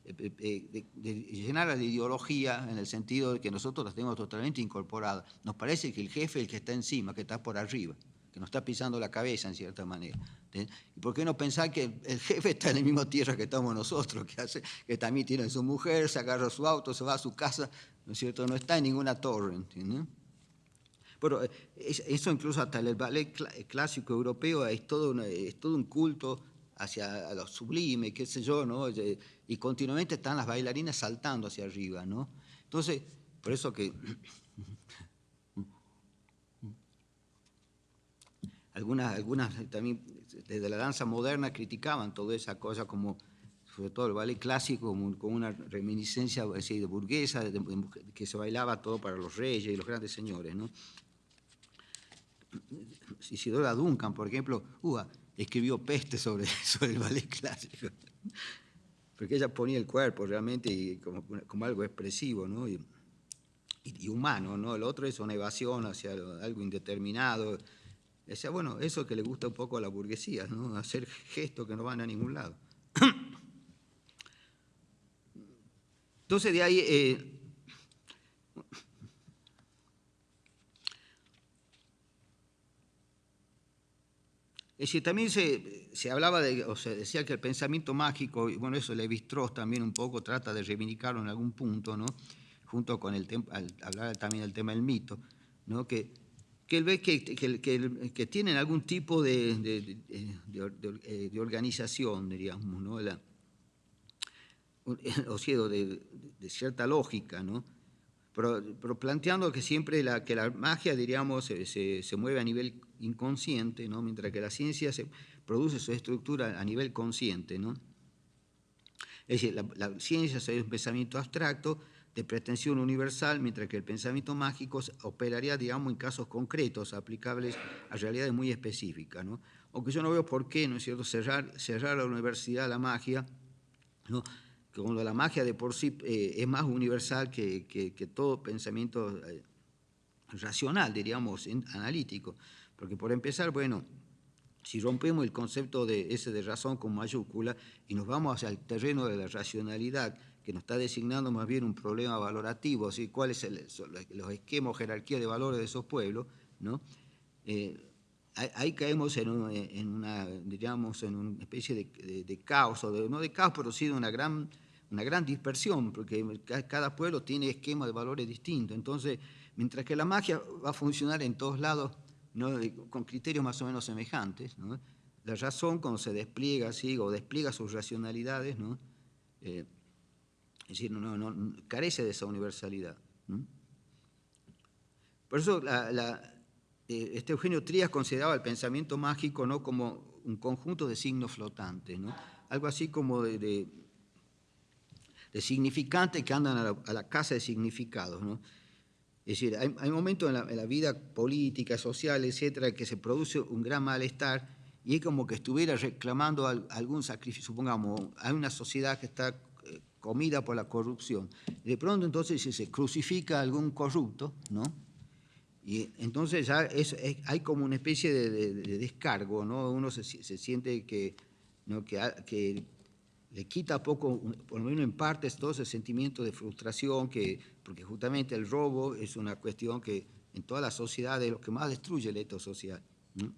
De llenarla de ideología, en el sentido de que nosotros las tenemos totalmente incorporadas. Nos parece que el jefe es el que está encima, que está por arriba, que nos está pisando la cabeza en cierta manera. ¿Y por qué no pensar que el jefe está en la misma tierra que estamos nosotros, que también tiene su mujer, se agarra su auto, se va a su casa, ¿no es cierto? No está en ninguna torre, ¿entiendes? Pero eso incluso hasta el ballet clásico europeo es todo un culto hacia lo sublime, qué sé yo, ¿no? Y continuamente están las bailarinas saltando hacia arriba, ¿no? Entonces, por eso que algunas también desde la danza moderna criticaban toda esa cosa, como sobre todo el ballet clásico, como una reminiscencia así, de burguesa, que se bailaba todo para los reyes y los grandes señores, ¿no? Isidora Duncan, por ejemplo, escribió peste sobre el ballet clásico, porque ella ponía el cuerpo realmente como algo expresivo, ¿no? y humano, ¿no? El otro es una evasión hacia algo indeterminado. Decía, bueno, eso que le gusta un poco a la burguesía, ¿no? Hacer gestos que no van a ningún lado. Entonces, de ahí... Es decir, también se hablaba o se decía que el pensamiento mágico, y bueno, eso Lévi-Strauss también un poco trata de reivindicarlo en algún punto, ¿no? Junto con al hablar también del tema del mito, ¿no? Que él ve que tienen algún tipo de organización, diríamos, ¿no? O sea, de cierta lógica, ¿no? Pero planteando que siempre que la magia, diríamos, se mueve a nivel inconsciente, ¿no? Mientras que la ciencia produce su estructura a nivel consciente, ¿no? Es decir, la ciencia es un pensamiento abstracto de pretensión universal, mientras que el pensamiento mágico operaría, digamos, en casos concretos, aplicables a realidades muy específicas, ¿no? Aunque yo no veo por qué, ¿no es cierto?, cerrar la universidad a la magia, ¿no? cuando la magia de por sí es más universal que todo pensamiento racional, diríamos, analítico. Porque por empezar, bueno, si rompemos el concepto de razón con mayúscula y nos vamos hacia el terreno de la racionalidad, que nos está designando más bien un problema valorativo, ¿sí? ¿Cuáles son los esquemas o jerarquía de valores de esos pueblos? ¿No? Ahí caemos en una, diríamos, en una especie de caos, no de caos, pero sí de una gran dispersión, porque cada pueblo tiene esquemas de valores distintos. Entonces, mientras que la magia va a funcionar en todos lados, ¿no? Con criterios más o menos semejantes, ¿no? La razón, cuando se despliega así, o despliega sus racionalidades, ¿no? Es decir, no carece de esa universalidad, ¿no? Por eso este Eugenio Trías consideraba el pensamiento mágico, ¿no?, como un conjunto de signos flotantes, ¿no? Algo así como de significantes que andan a la casa de significados, ¿no? Es decir, hay momentos en la vida política, social, etcétera, que se produce un gran malestar y es como que estuviera reclamando algún sacrificio. Supongamos, hay una sociedad que está comida por la corrupción. Y de pronto entonces se crucifica a algún corrupto, ¿no? Y entonces ya hay como una especie de descargo, ¿no? Uno se siente que, ¿no?, que le quita poco, por lo menos en parte, todo ese sentimiento de frustración, porque justamente el robo es una cuestión que en todas las sociedades es lo que más destruye el etos social, ¿no?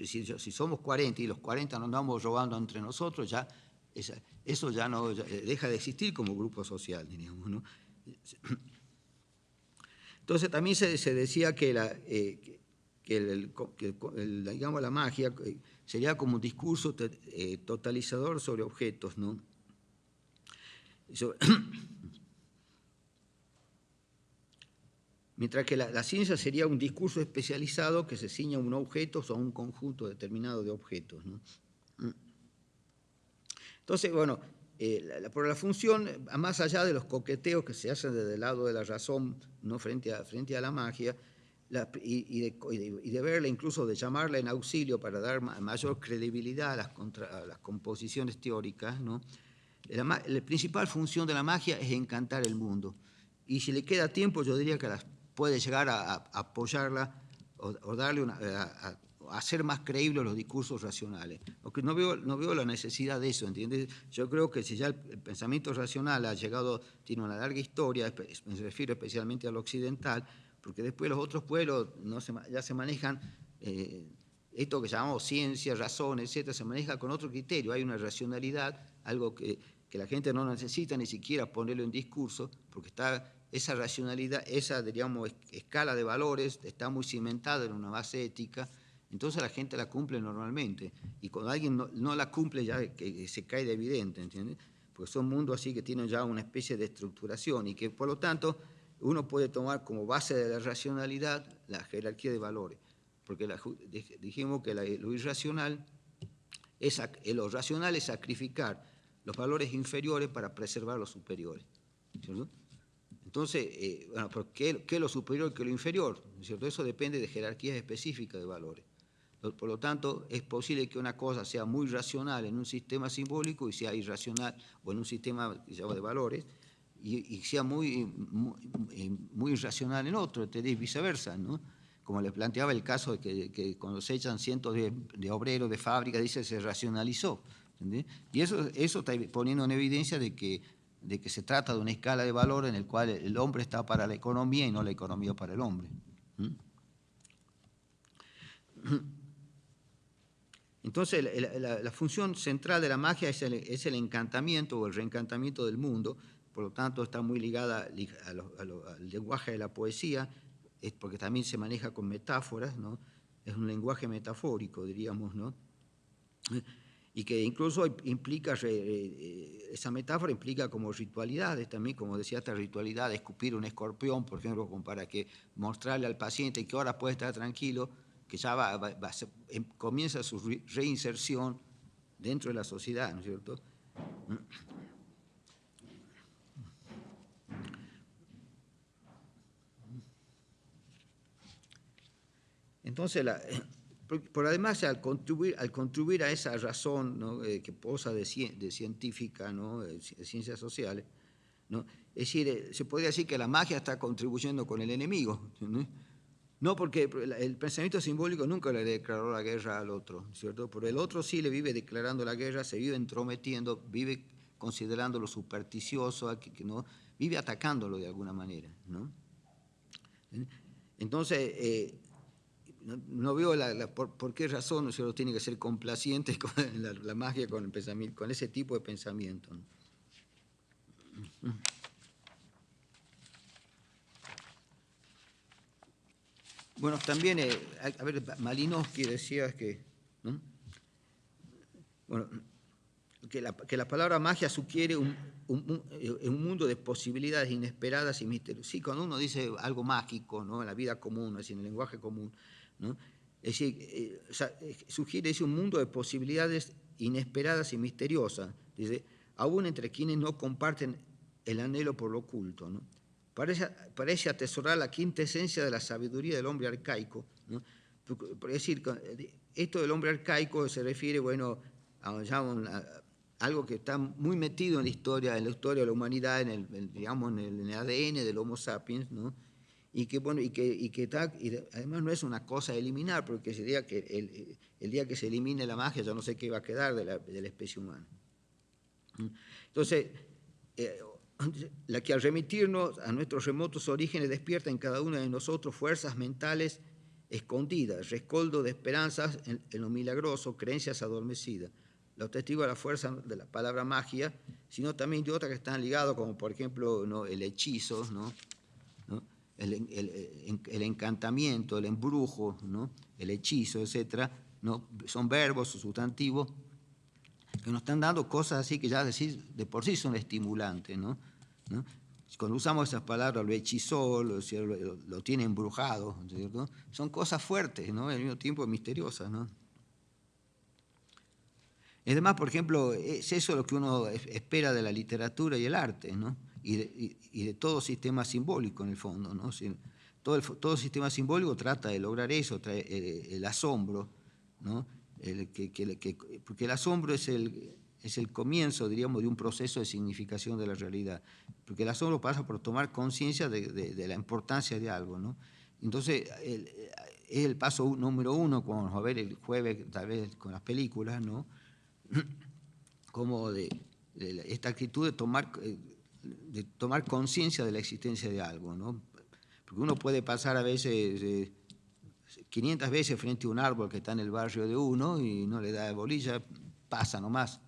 Si somos 40 y los 40 nos andamos robando entre nosotros, ya eso ya no deja de existir como grupo social, diríamos, ¿no? Entonces también se decía que digamos, la magia sería como un discurso totalizador sobre objetos, ¿no? Mientras que la ciencia sería un discurso especializado que se ciña a un objeto o a un conjunto determinado de objetos, ¿no? Entonces, bueno, por la función, más allá de los coqueteos que se hacen desde el lado de la razón, ¿no?, frente a la magia, y de verla, incluso de llamarla en auxilio para dar mayor credibilidad a las composiciones teóricas, ¿no? La principal función de la magia es encantar el mundo. Y si le queda tiempo, yo diría que puede llegar a apoyarla o darle a hacer más creíbles los discursos racionales. Porque no veo la necesidad de eso, ¿entiendes? Yo creo que si ya el pensamiento racional tiene una larga historia, me refiero especialmente al occidental, porque después los otros pueblos ya se manejan, esto que llamamos ciencia, razón, etcétera, se maneja con otro criterio. Hay una racionalidad, algo que la gente no necesita ni siquiera ponerlo en discurso, porque está esa racionalidad, esa, diríamos, escala de valores está muy cimentada en una base ética. Entonces la gente la cumple normalmente, y cuando alguien no la cumple ya que se cae de evidente, ¿entiendes? Porque son mundos así que tienen ya una especie de estructuración y que por lo tanto uno puede tomar como base de la racionalidad la jerarquía de valores, porque dijimos que lo irracional, lo racional es sacrificar los valores inferiores para preservar los superiores, ¿cierto? Entonces, bueno, ¿qué es lo superior que lo inferior? ¿Cierto? Eso depende de jerarquías específicas de valores. Por lo tanto, es posible que una cosa sea muy racional en un sistema simbólico y sea irracional, o en un sistema de valores, y sea muy irracional en otro, y viceversa, ¿no? Como les planteaba el caso de que cuando se echan cientos de obreros de fábrica, dice, se racionalizó, ¿entendés? Y eso está poniendo en evidencia de que se trata de una escala de valor en el cual el hombre está para la economía y no la economía para el hombre. Entonces, la función central de la magia es el encantamiento o el reencantamiento del mundo, por lo tanto está muy ligada al lenguaje de la poesía, porque también se maneja con metáforas, ¿no? Es un lenguaje metafórico, diríamos, ¿no? Y que incluso implica, esa metáfora implica como ritualidades también, como decía, esta ritualidad de escupir un escorpión, por ejemplo, como para que mostrarle al paciente que ahora puede estar tranquilo, que ya comienza su reinserción dentro de la sociedad, ¿no es cierto? Entonces, por además al contribuir a esa razón, ¿no? Que posa de científica, ¿no? De ciencias sociales, ¿no? Es decir, se podría decir que la magia está contribuyendo con el enemigo, ¿no? No, porque el pensamiento simbólico nunca le declaró la guerra al otro, ¿cierto? Pero el otro sí le vive declarando la guerra, se vive entrometiendo, vive considerándolo supersticioso, ¿no? Vive atacándolo de alguna manera, ¿no? Entonces, no veo por qué razón, ¿no? Solo tiene que ser complaciente con la magia, con el pensamiento, con ese tipo de pensamiento, ¿no? Bueno, también, a ver, Malinowski decía que, ¿no? Bueno, que la palabra magia sugiere un mundo de posibilidades inesperadas y misteriosas. Sí, cuando uno dice algo mágico, ¿no? En la vida común, es decir, en el lenguaje común, ¿no? Es decir, sugiere un mundo de posibilidades inesperadas y misteriosas, dice, aún entre quienes no comparten el anhelo por lo oculto, ¿no? Parece atesorar la quinta esencia de la sabiduría del hombre arcaico, ¿no? Es decir, esto del hombre arcaico se refiere, bueno, a algo que está muy metido en la historia de la humanidad, digamos, en el ADN del Homo sapiens, ¿no? Y que, bueno, además no es una cosa a eliminar, porque sería que el día que se elimine la magia, ya no sé qué va a quedar de la especie humana. Entonces, la que al remitirnos a nuestros remotos orígenes despierta en cada uno de nosotros fuerzas mentales escondidas, rescoldo de esperanzas en lo milagroso, creencias adormecidas. Los testigos de la fuerza de la palabra magia, sino también de otras que están ligados, como por ejemplo, ¿no? El hechizo, ¿no? El encantamiento, el embrujo, ¿no? El hechizo, etc., ¿no? Son verbos o sustantivos que nos están dando cosas así que ya de por sí son estimulantes, ¿no? Cuando usamos esas palabras, lo hechizó, lo tiene embrujado, ¿cierto? Son cosas fuertes, ¿no? Al mismo tiempo misteriosas, ¿no? Y además, por ejemplo, es eso lo que uno espera de la literatura y el arte, ¿no? Y de todo sistema simbólico, en el fondo, ¿no? Todo sistema simbólico trata de lograr eso, el asombro, ¿no? Porque el asombro es el comienzo, diríamos, de un proceso de significación de la realidad. Porque el asombro pasa por tomar conciencia de la importancia de algo, ¿no? Entonces, es el paso número uno, como vamos a ver el jueves, tal vez con las películas, ¿no? Como de esta actitud de tomar conciencia de la existencia de algo, ¿no? Porque uno puede pasar a veces 500 veces frente a un árbol que está en el barrio de uno y no le da bolilla, pasa nomás,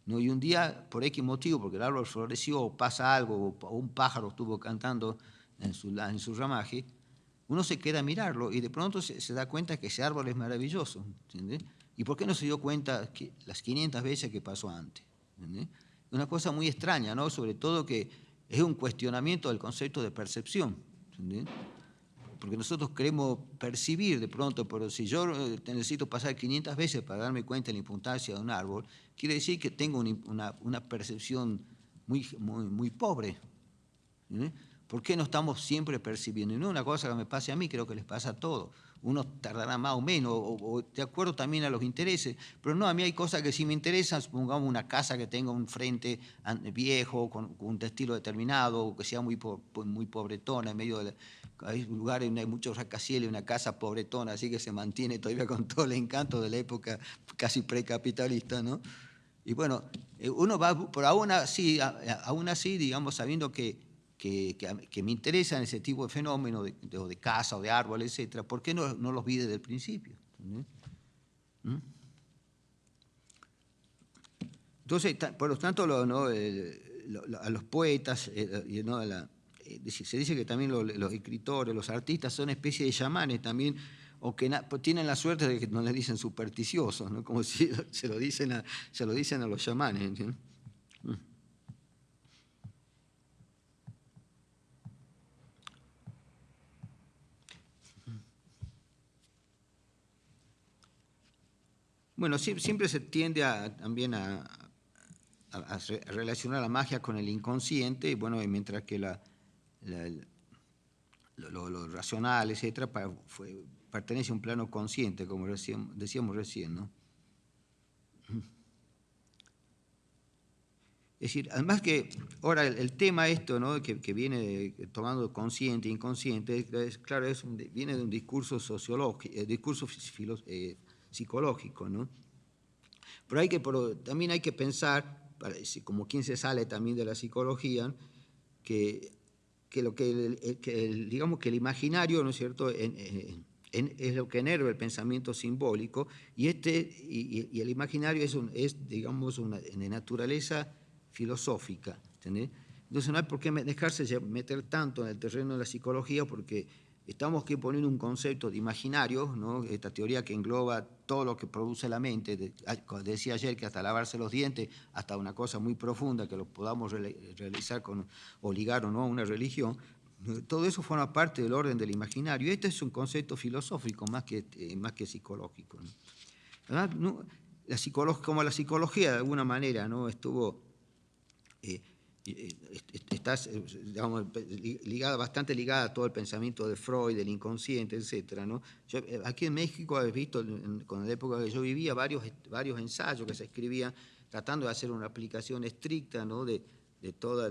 ¿no? Y un día, por X motivo, porque el árbol floreció o pasa algo, o un pájaro estuvo cantando en su ramaje, uno se queda a mirarlo y de pronto se da cuenta que ese árbol es maravilloso, ¿entiendes? ¿Y por qué no se dio cuenta las 500 veces que pasó antes? ¿Entiendes? Una cosa muy extraña, ¿no? Sobre todo que es un cuestionamiento del concepto de percepción, ¿entiendes? Porque nosotros queremos percibir de pronto, pero si yo necesito pasar 500 veces para darme cuenta de la importancia de un árbol, quiere decir que tengo una percepción muy pobre, ¿entiendes? ¿Por qué no estamos siempre percibiendo? Y no es una cosa que me pase a mí, creo que les pasa a todos. Uno tardará más o menos, o de acuerdo también a los intereses, pero no, a mí hay cosas que sí me interesan, supongamos una casa que tenga un frente viejo, con un estilo determinado, o que sea muy pobretona, en medio de hay lugares donde hay muchos rascacielos, una casa pobretona, así que se mantiene todavía con todo el encanto de la época casi precapitalista, ¿no? Y bueno, uno va, por aún así, digamos, sabiendo que me interesan ese tipo de fenómenos de casa o de árbol, etcétera, ¿por qué no los vi desde el principio? ¿Mm? Entonces, por lo tanto, a los poetas, ¿no? Se dice que también los escritores, los artistas son especies de chamanes también, o que pues tienen la suerte de que no les dicen supersticiosos, ¿no? Como si se lo dicen a los chamanes, ¿entiendes? Bueno, siempre se tiende también a relacionar la magia con el inconsciente, y bueno, mientras que lo racional, etcétera, pertenece a un plano consciente, como decíamos recién, ¿no? Es decir, además que ahora el tema esto, ¿no?, que viene tomando consciente, inconsciente, claro, viene de un discurso sociológico, discurso psicológico, ¿no? Pero también hay que pensar, como quien se sale también de la psicología, que digamos que el imaginario, ¿no es cierto?, es lo que enerva el pensamiento simbólico, y el imaginario es digamos, de naturaleza filosófica, ¿entendés? Entonces no hay por qué dejarse meter tanto en el terreno de la psicología, porque estamos aquí poniendo un concepto de imaginario, ¿no?, esta teoría que engloba todo lo que produce la mente, decía ayer que hasta lavarse los dientes, hasta una cosa muy profunda que lo podamos realizar o ligar o no a una religión. Todo eso forma parte del orden del imaginario. Este es un concepto filosófico más que psicológico, ¿no? ¿Verdad? No, como la psicología de alguna manera, ¿no?, estuvo estás, digamos, bastante ligada a todo el pensamiento de Freud, del inconsciente, etcétera, ¿no? Aquí en México he visto, con la época que yo vivía, varios ensayos que se escribían tratando de hacer una aplicación estricta, ¿no?, de toda,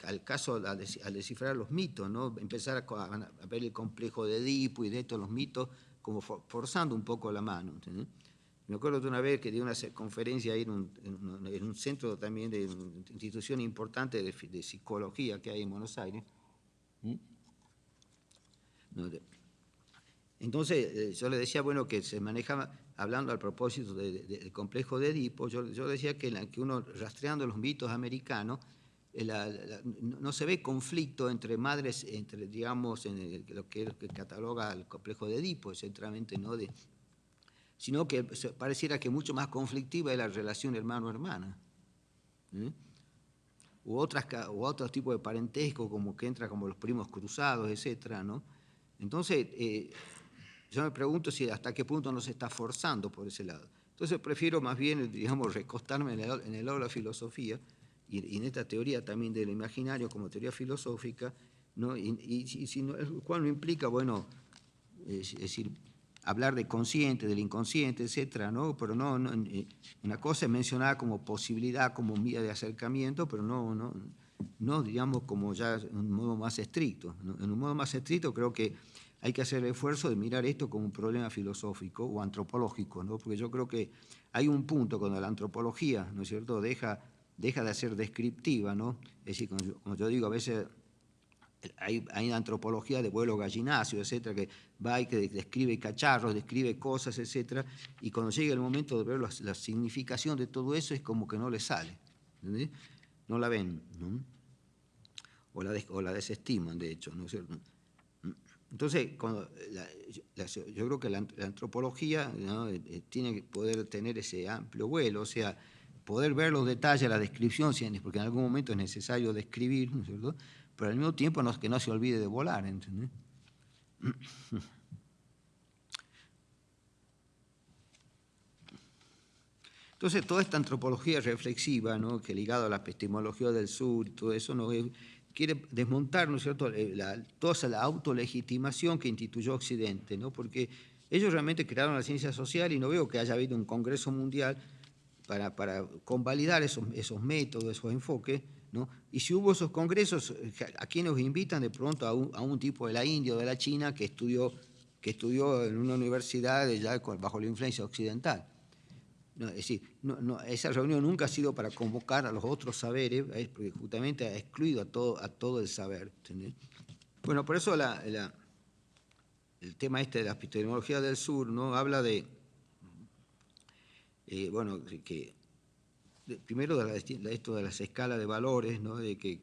al caso, al descifrar los mitos, ¿no? Empezar a ver el complejo de Edipo y de estos los mitos, como forzando un poco la mano, ¿entendés? Me acuerdo de una vez que di una conferencia ahí en un centro también de una institución importante de psicología que hay en Buenos Aires. Entonces yo le decía, bueno, que se manejaba, hablando al propósito del complejo de Edipo, yo decía que uno, rastreando los mitos americanos, no se ve conflicto entre madres, digamos, en lo que cataloga el complejo de Edipo, centralmente, ¿no?, sino que pareciera que mucho más conflictiva es la relación hermano-hermana. U otros tipos de parentesco, como que entra como los primos cruzados, etcétera, ¿no? Entonces, yo me pregunto si hasta qué punto no se está forzando por ese lado. Entonces prefiero más bien, digamos, recostarme en el lado de la filosofía y en esta teoría también del imaginario como teoría filosófica, ¿no? El cual no implica, bueno, es decir, hablar de consciente, del inconsciente, etcétera, ¿no? Pero una cosa es mencionada como posibilidad, como vía de acercamiento, pero no digamos como ya en un modo más estricto, ¿no? En un modo más estricto creo que hay que hacer el esfuerzo de mirar esto como un problema filosófico o antropológico, ¿no? Porque yo creo que hay un punto cuando la antropología, ¿no es cierto?, deja de ser descriptiva, ¿no? Es decir, como yo digo, a veces hay una antropología de vuelo gallinacio, etcétera, que va y que describe cacharros, describe cosas, etcétera, y cuando llega el momento de ver la significación de todo eso es como que no le sale, ¿entendés? No la ven, ¿no? O la desestiman, de hecho, ¿no es cierto? Entonces, yo creo que la antropología, ¿no?, tiene que poder tener ese amplio vuelo, o sea, poder ver los detalles, la descripción, porque en algún momento es necesario describir, ¿no es cierto?, pero al mismo tiempo que no se olvide de volar, ¿entendés? Entonces, toda esta antropología reflexiva, ¿no?, que ligada a la epistemología del sur y todo eso, ¿no?, quiere desmontar, ¿no es cierto?, toda la autolegitimación que instituyó Occidente, ¿no?, porque ellos realmente crearon la ciencia social y no veo que haya habido un congreso mundial para convalidar esos métodos, esos enfoques, ¿no? Y si hubo esos congresos, ¿a quién nos invitan de pronto? A un tipo de la India o de la China que estudió en una universidad ya bajo la influencia occidental. No, es decir, esa reunión nunca ha sido para convocar a los otros saberes, porque justamente ha excluido a todo el saber, ¿entendés? Bueno, por eso el tema de la epistemología del sur, ¿no?, habla de, bueno, primero esto de las escalas de valores, ¿no?, que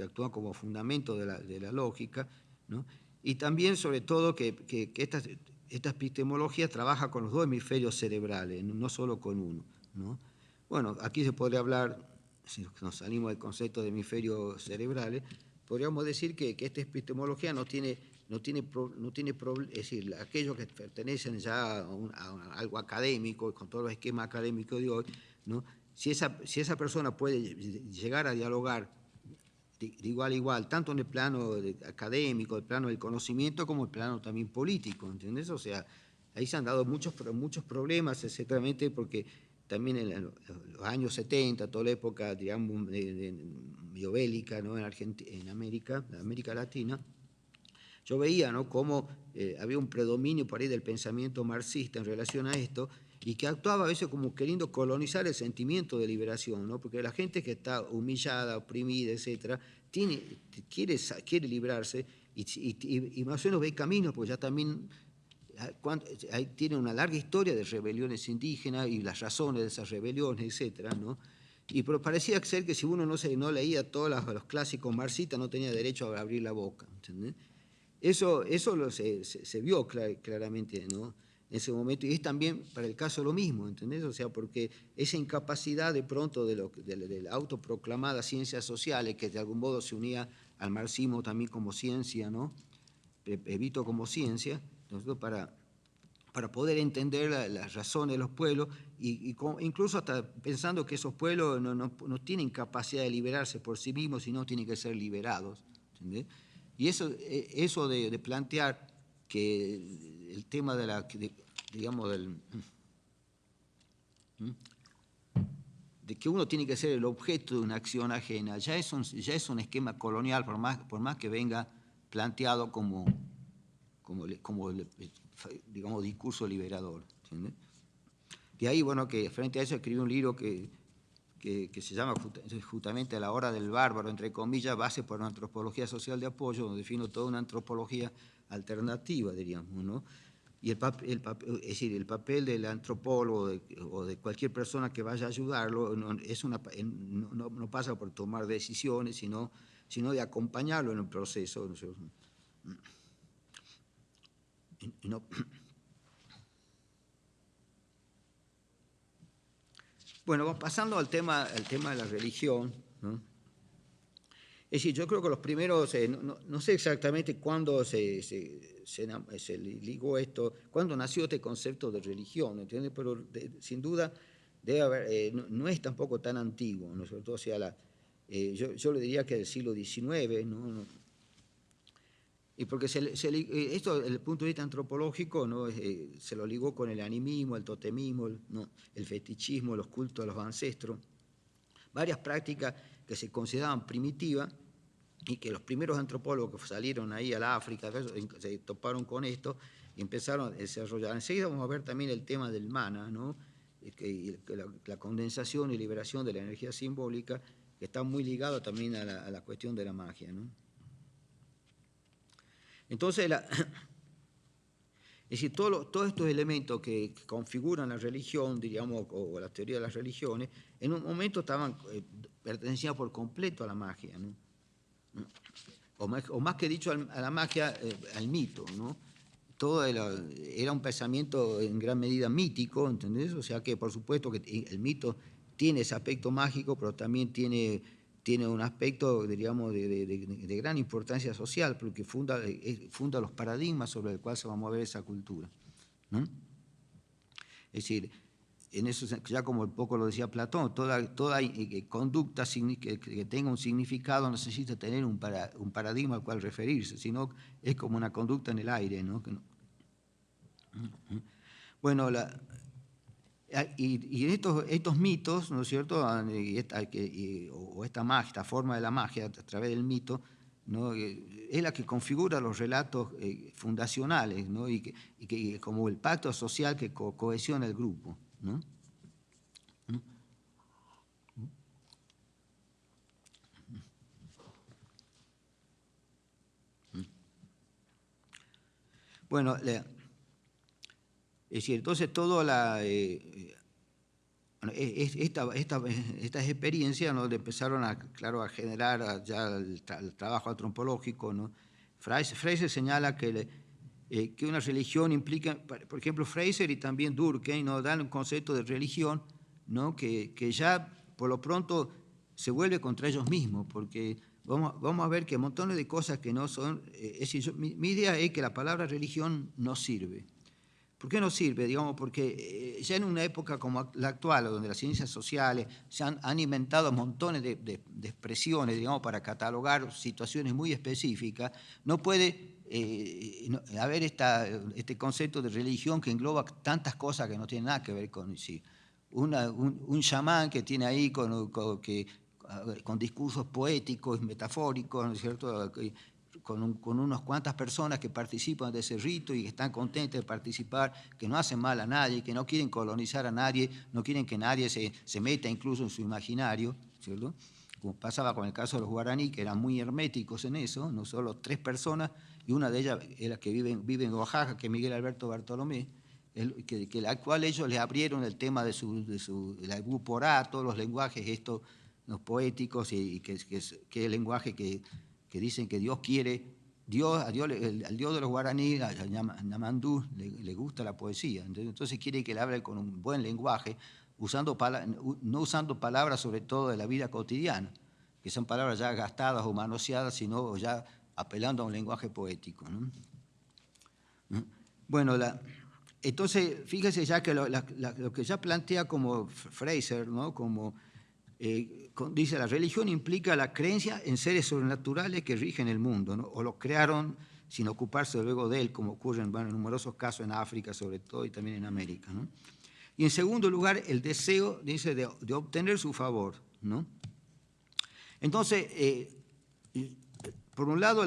actúan como fundamento de la lógica, ¿no?, y también sobre todo que esta epistemología trabaja con los dos hemisferios cerebrales, no solo con uno, ¿no? Bueno, aquí se podría hablar, si nos salimos del concepto de hemisferios cerebrales, podríamos decir que esta epistemología es decir, aquellos que pertenecen ya a algo académico, con todos los esquemas académicos de hoy, ¿no?, si esa persona puede llegar a dialogar de igual a igual, tanto en el plano académico, el plano del conocimiento, como el plano también político, ¿entendés? O sea, ahí se han dado muchos problemas, exactamente porque también en los años 70, toda la época, digamos, medio bélica, ¿no? En América Latina, yo veía, ¿no?, cómo había un predominio por ahí del pensamiento marxista en relación a esto, y que actuaba a veces como queriendo colonizar el sentimiento de liberación, ¿no? Porque la gente que está humillada, oprimida, etcétera, quiere librarse y más o menos ve caminos, porque ya también ahí tiene una larga historia de rebeliones indígenas y las razones de esas rebeliones, etcétera, ¿no? Pero parecía ser que si uno no leía todos los clásicos marxistas no tenía derecho a abrir la boca, ¿entendés? Eso se vio claramente, ¿no?, en ese momento, y es también para el caso lo mismo, ¿entendés? O sea, porque esa incapacidad de pronto de la autoproclamada ciencias sociales, que de algún modo se unía al marxismo también como ciencia, ¿no?, visto como ciencia, nosotros para poder entender las razones de los pueblos, incluso hasta pensando que esos pueblos no tienen capacidad de liberarse por sí mismos, sino tienen que ser liberados, ¿entendés? Y eso de plantear que el tema digamos, de que uno tiene que ser el objeto de una acción ajena, ya es un esquema colonial, por más que venga planteado como digamos, discurso liberador, ¿entiendes? De ahí, bueno, que frente a eso escribí un libro que se llama justamente La hora del bárbaro, entre comillas, base por una antropología social de apoyo, donde defino toda una antropología alternativa, diríamos, ¿no? Y es decir, el papel del antropólogo o de cualquier persona que vaya a ayudarlo no pasa por tomar decisiones, sino de acompañarlo en el proceso. No. Bueno, pasando al tema de la religión, ¿no? Es decir, yo creo que los primeros, no sé exactamente cuándo se ligó esto, cuándo nació este concepto de religión, ¿entiendes? Pero sin duda debe haber, no es tampoco tan antiguo, ¿no? Sobre todo, o sea, yo le diría que del siglo XIX, ¿no? Y porque esto, desde el punto de vista antropológico, ¿no?, se lo ligó con el animismo, el totemismo, ¿no?, el fetichismo, los cultos a los ancestros, varias prácticas que se consideraban primitivas y que los primeros antropólogos que salieron ahí a la África se toparon con esto y empezaron a desarrollar. Enseguida vamos a ver también el tema del mana, ¿no?, la condensación y liberación de la energía simbólica, que está muy ligado también a la cuestión de la magia, ¿no? Entonces, es decir, todos estos elementos que configuran la religión, diríamos, o la teoría de las religiones, en un momento pertenecían por completo a la magia, ¿no? O más que dicho a la magia, al mito, ¿no? Todo era un pensamiento en gran medida mítico, ¿entendés? O sea que, por supuesto, que el mito tiene ese aspecto mágico, pero también tiene un aspecto, diríamos, de gran importancia social, porque funda los paradigmas sobre el cual se va a mover esa cultura, ¿no? Es decir, en eso, ya como un poco lo decía Platón, toda conducta que tenga un significado necesita tener un paradigma al cual referirse, sino es como una conducta en el aire, ¿no? Bueno, y estos mitos, ¿no es cierto?, o esta magia, esta forma de la magia a través del mito, ¿no?, es la que configura los relatos fundacionales, ¿no?, y que como el pacto social que cohesiona el grupo, ¿no? Bueno, es decir, entonces estas experiencias, ¿no?, empezaron claro, a generar ya el trabajo antropológico, ¿no? Fraser señala que una religión implica, por ejemplo, Fraser y también Durkheim, ¿no?, dan un concepto de religión, ¿no?, que ya por lo pronto se vuelve contra ellos mismos, porque vamos a ver que montones de cosas que no son, es decir, mi idea es que la palabra religión no sirve, ¿Por qué no sirve? Digamos, porque ya en una época como la actual, donde las ciencias sociales se han inventado montones de expresiones, digamos, para catalogar situaciones muy específicas, no puede haber este concepto de religión que engloba tantas cosas que no tienen nada que ver con sí. Un chamán que tiene ahí con discursos poéticos, metafóricos, ¿no es cierto?, con unas cuantas personas que participan de ese rito y que están contentas de participar, que no hacen mal a nadie, que no quieren colonizar a nadie, no quieren que nadie se meta incluso en su imaginario, ¿cierto? Como pasaba con el caso de los guaraní, que eran muy herméticos en eso, no solo 3 personas, y una de ellas era que vive en Oaxaca, que es Miguel Alberto Bartolomé, al cual ellos le abrieron el tema de la Guporá, todos los lenguajes estos, los poéticos, y que es el lenguaje que dicen que Dios quiere, al Dios de los guaraníes, a Ñamandú, le gusta la poesía, entonces quiere que le hable con un buen lenguaje, no usando palabras sobre todo de la vida cotidiana, que son palabras ya gastadas o manoseadas, sino ya apelando a un lenguaje poético, ¿no? Bueno, entonces fíjese ya que lo que ya plantea como Fraser, ¿no?, como dice, la religión implica la creencia en seres sobrenaturales que rigen el mundo, ¿no?, o lo crearon sin ocuparse luego de él, como ocurre en numerosos casos en África sobre todo y también en América, ¿no? Y en segundo lugar, el deseo, dice, de obtener su favor, ¿no? Entonces, por un lado,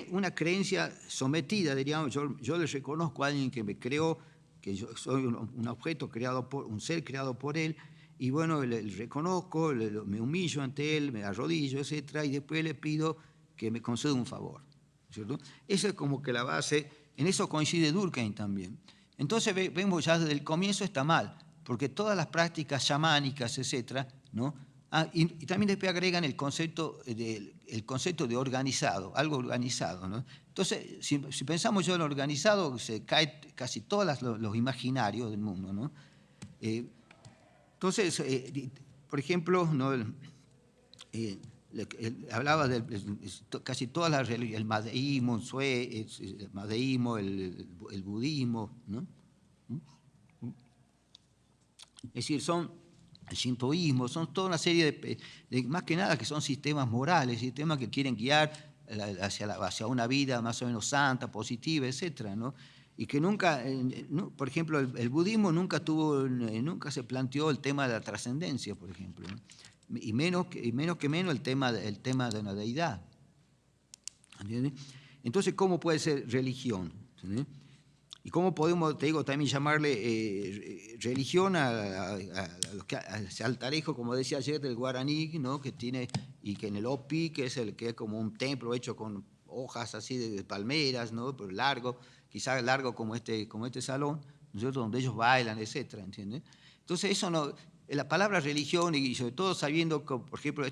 una creencia sometida, diríamos, yo les reconozco a alguien que me creó, que yo soy un objeto creado un ser creado por él, y bueno, le reconozco, me humillo ante él, me arrodillo, etcétera, y después le pido que me conceda un favor, ¿cierto? Esa es como que la base, en eso coincide Durkheim también. Entonces vemos ya desde el comienzo está mal, porque todas las prácticas chamánicas, etcétera, ¿no? Y también después agregan el concepto de organizado, algo organizado, ¿no? Entonces, si pensamos yo en organizado, se cae casi todos los imaginarios del mundo, ¿no? Entonces, por ejemplo, ¿no?, hablaba de casi todas las religiones, el madeísmo, el budismo, ¿no? Es decir, el shintoísmo, son toda una serie más que nada que son sistemas morales, sistemas que quieren guiar hacia una vida más o menos santa, positiva, etcétera, ¿no? Y que nunca, por ejemplo, el budismo nunca se planteó el tema de la trascendencia, por ejemplo, ¿no? Y menos el tema de una deidad, ¿entiendes? Entonces, ¿cómo puede ser religión? ¿Entiendes? ¿Y cómo podemos, te digo, también llamarle religión ese altarejo, como decía ayer, del guaraní, ¿no?, que tiene, y que en el Opi, que es como un templo hecho con hojas así de palmeras, ¿no?, pero largo, quizás largo como este salón, ¿no es cierto?, donde ellos bailan, etcétera, ¿entiendes? Entonces, eso no, la palabra religión, y sobre todo sabiendo que, por ejemplo,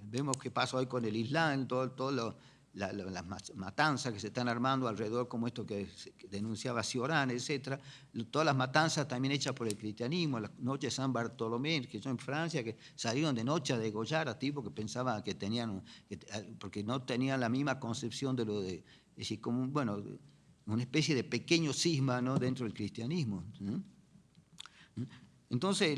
vemos qué pasa hoy con el Islam, las matanzas que se están armando alrededor, como esto que denunciaba Cioran, etcétera, todas las matanzas también hechas por el cristianismo, las noches de San Bartolomé, que son en Francia, que salieron de noche a degollar a tipos que pensaban que tenían, porque no tenían la misma concepción de lo de, es decir, como, bueno, una especie de pequeño cisma, ¿no?, dentro del cristianismo, ¿no? Entonces,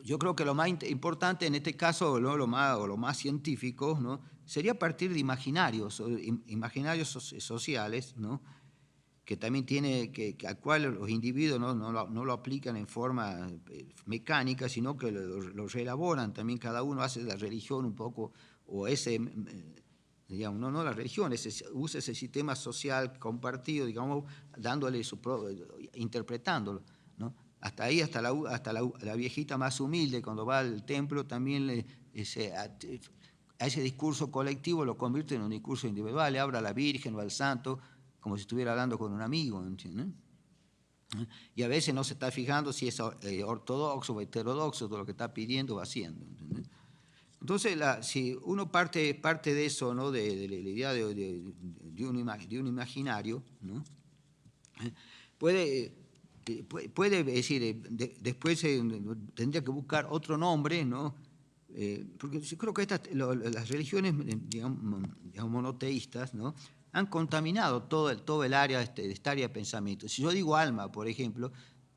yo creo que lo más importante en este caso, ¿no?, lo más científico, ¿no?, sería partir de imaginarios sociales, ¿no?, que también al cual los individuos no lo aplican en forma mecánica, sino que lo reelaboran. También cada uno hace la religión un poco, o digamos, no la religión, usa ese sistema social compartido, digamos, interpretándolo, ¿no? Hasta ahí, hasta la viejita más humilde, cuando va al templo, también a ese discurso colectivo lo convierte en un discurso individual, le habla a la Virgen o al Santo como si estuviera hablando con un amigo, ¿entiendes? Y a veces no se está fijando si es ortodoxo o heterodoxo todo lo que está pidiendo o haciendo, ¿entiendes? Entonces, si uno parte de eso, ¿no?, de la idea de un imaginario, ¿no?, puede decir, después tendría que buscar otro nombre, ¿no?, porque yo creo que las religiones, digamos, monoteístas, ¿no?, han contaminado todo el área, esta área de pensamiento. Si yo digo alma, por ejemplo,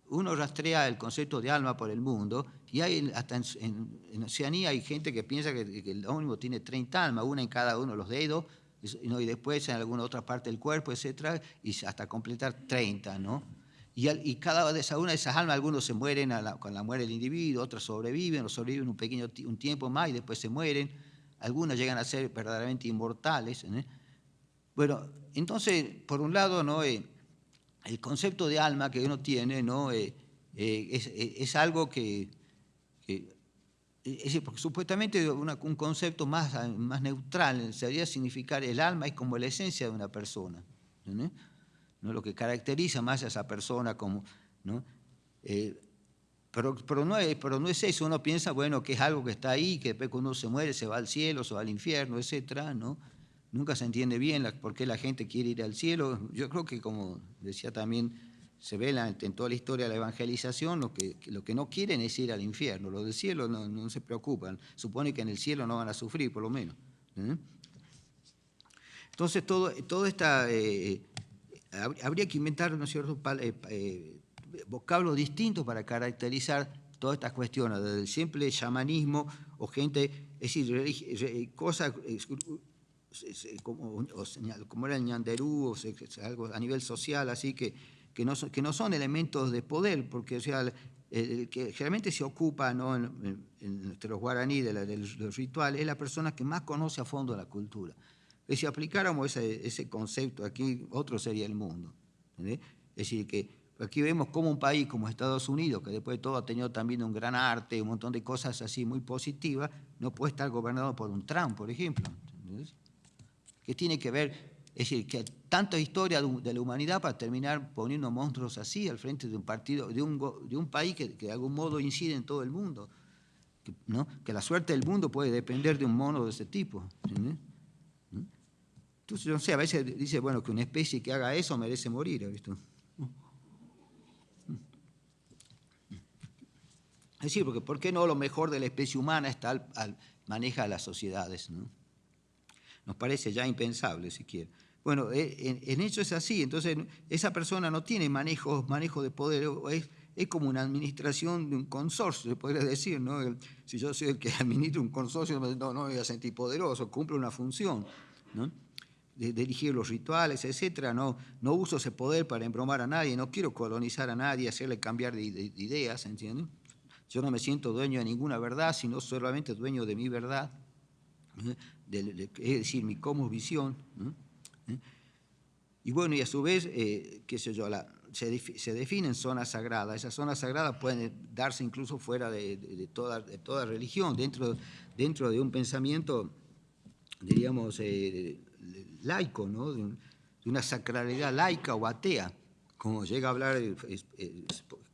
uno rastrea el concepto de alma por el mundo y hay, hasta en Oceanía hay gente que piensa que el ómnimo tiene 30 almas, una en cada uno de los dedos, y después en alguna otra parte del cuerpo, etcétera, y hasta completar 30, ¿no? Y cada una de esas almas, algunos se mueren con la muerte del individuo, otros sobreviven, o sobreviven un tiempo más y después se mueren, algunos llegan a ser verdaderamente inmortales, ¿eh? Bueno, entonces, por un lado, ¿no? El concepto de alma que uno tiene, ¿no? Es algo que porque supuestamente un concepto más neutral debería significar el alma es como la esencia de una persona, ¿no? ¿No? Lo que caracteriza más a esa persona como, ¿no? Pero no es eso, uno piensa, bueno, que es algo que está ahí, que después cuando uno se muere se va al cielo, se va al infierno, etcétera, ¿no? Nunca se entiende bien por qué la gente quiere ir al cielo. Yo creo que, como decía también, se ve en toda la historia de la evangelización, lo que no quieren es ir al infierno. Los del cielo no se preocupan. Supone que en el cielo no van a sufrir, por lo menos. Entonces, todo esta... habría que inventar, ¿no es cierto?, vocablos distintos para caracterizar todas estas cuestiones, desde el simple chamanismo o gente, es decir, cosas como era el ñanderú, o algo a nivel social, así que no son elementos de poder, porque o sea, el que generalmente se ocupa, ¿no?, entre los guaraní de los rituales es la persona que más conoce a fondo la cultura. Que si aplicáramos ese concepto aquí, otro sería el mundo. ¿Entendés? Es decir, que aquí vemos como un país como Estados Unidos, que después de todo ha tenido también un gran arte, un montón de cosas así muy positivas, no puede estar gobernado por un Trump, por ejemplo. ¿Entendés? ¿Qué tiene que ver? Es decir, que tanta historia de la humanidad para terminar poniendo monstruos así al frente de un partido, de un país que de algún modo incide en todo el mundo, ¿no? Que la suerte del mundo puede depender de un mono de ese tipo. ¿Entendés? Entonces, no sé, a veces dice, bueno, que una especie que haga eso merece morir, ¿has visto? Es decir, porque ¿por qué no lo mejor de la especie humana está maneja las sociedades, ¿no? Nos parece ya impensable, si quiere. Bueno, en hecho es así, entonces esa persona no tiene manejo de poder, es como una administración de un consorcio, se podría decir, ¿no? Si yo soy el que administra un consorcio, no me voy a sentir poderoso, cumple una función, ¿no? De dirigir los rituales, etcétera. No uso ese poder para embromar a nadie, no quiero colonizar a nadie, hacerle cambiar de ideas, ¿entienden? Yo no me siento dueño de ninguna verdad, sino solamente dueño de mi verdad, es decir, mi cosmovisión. Y bueno, y a su vez, qué sé yo, se definen zonas sagradas. Esas zonas sagradas pueden darse incluso fuera de toda religión, dentro de un pensamiento, diríamos, laico, ¿no? De una sacralidad laica o atea, como llega a hablar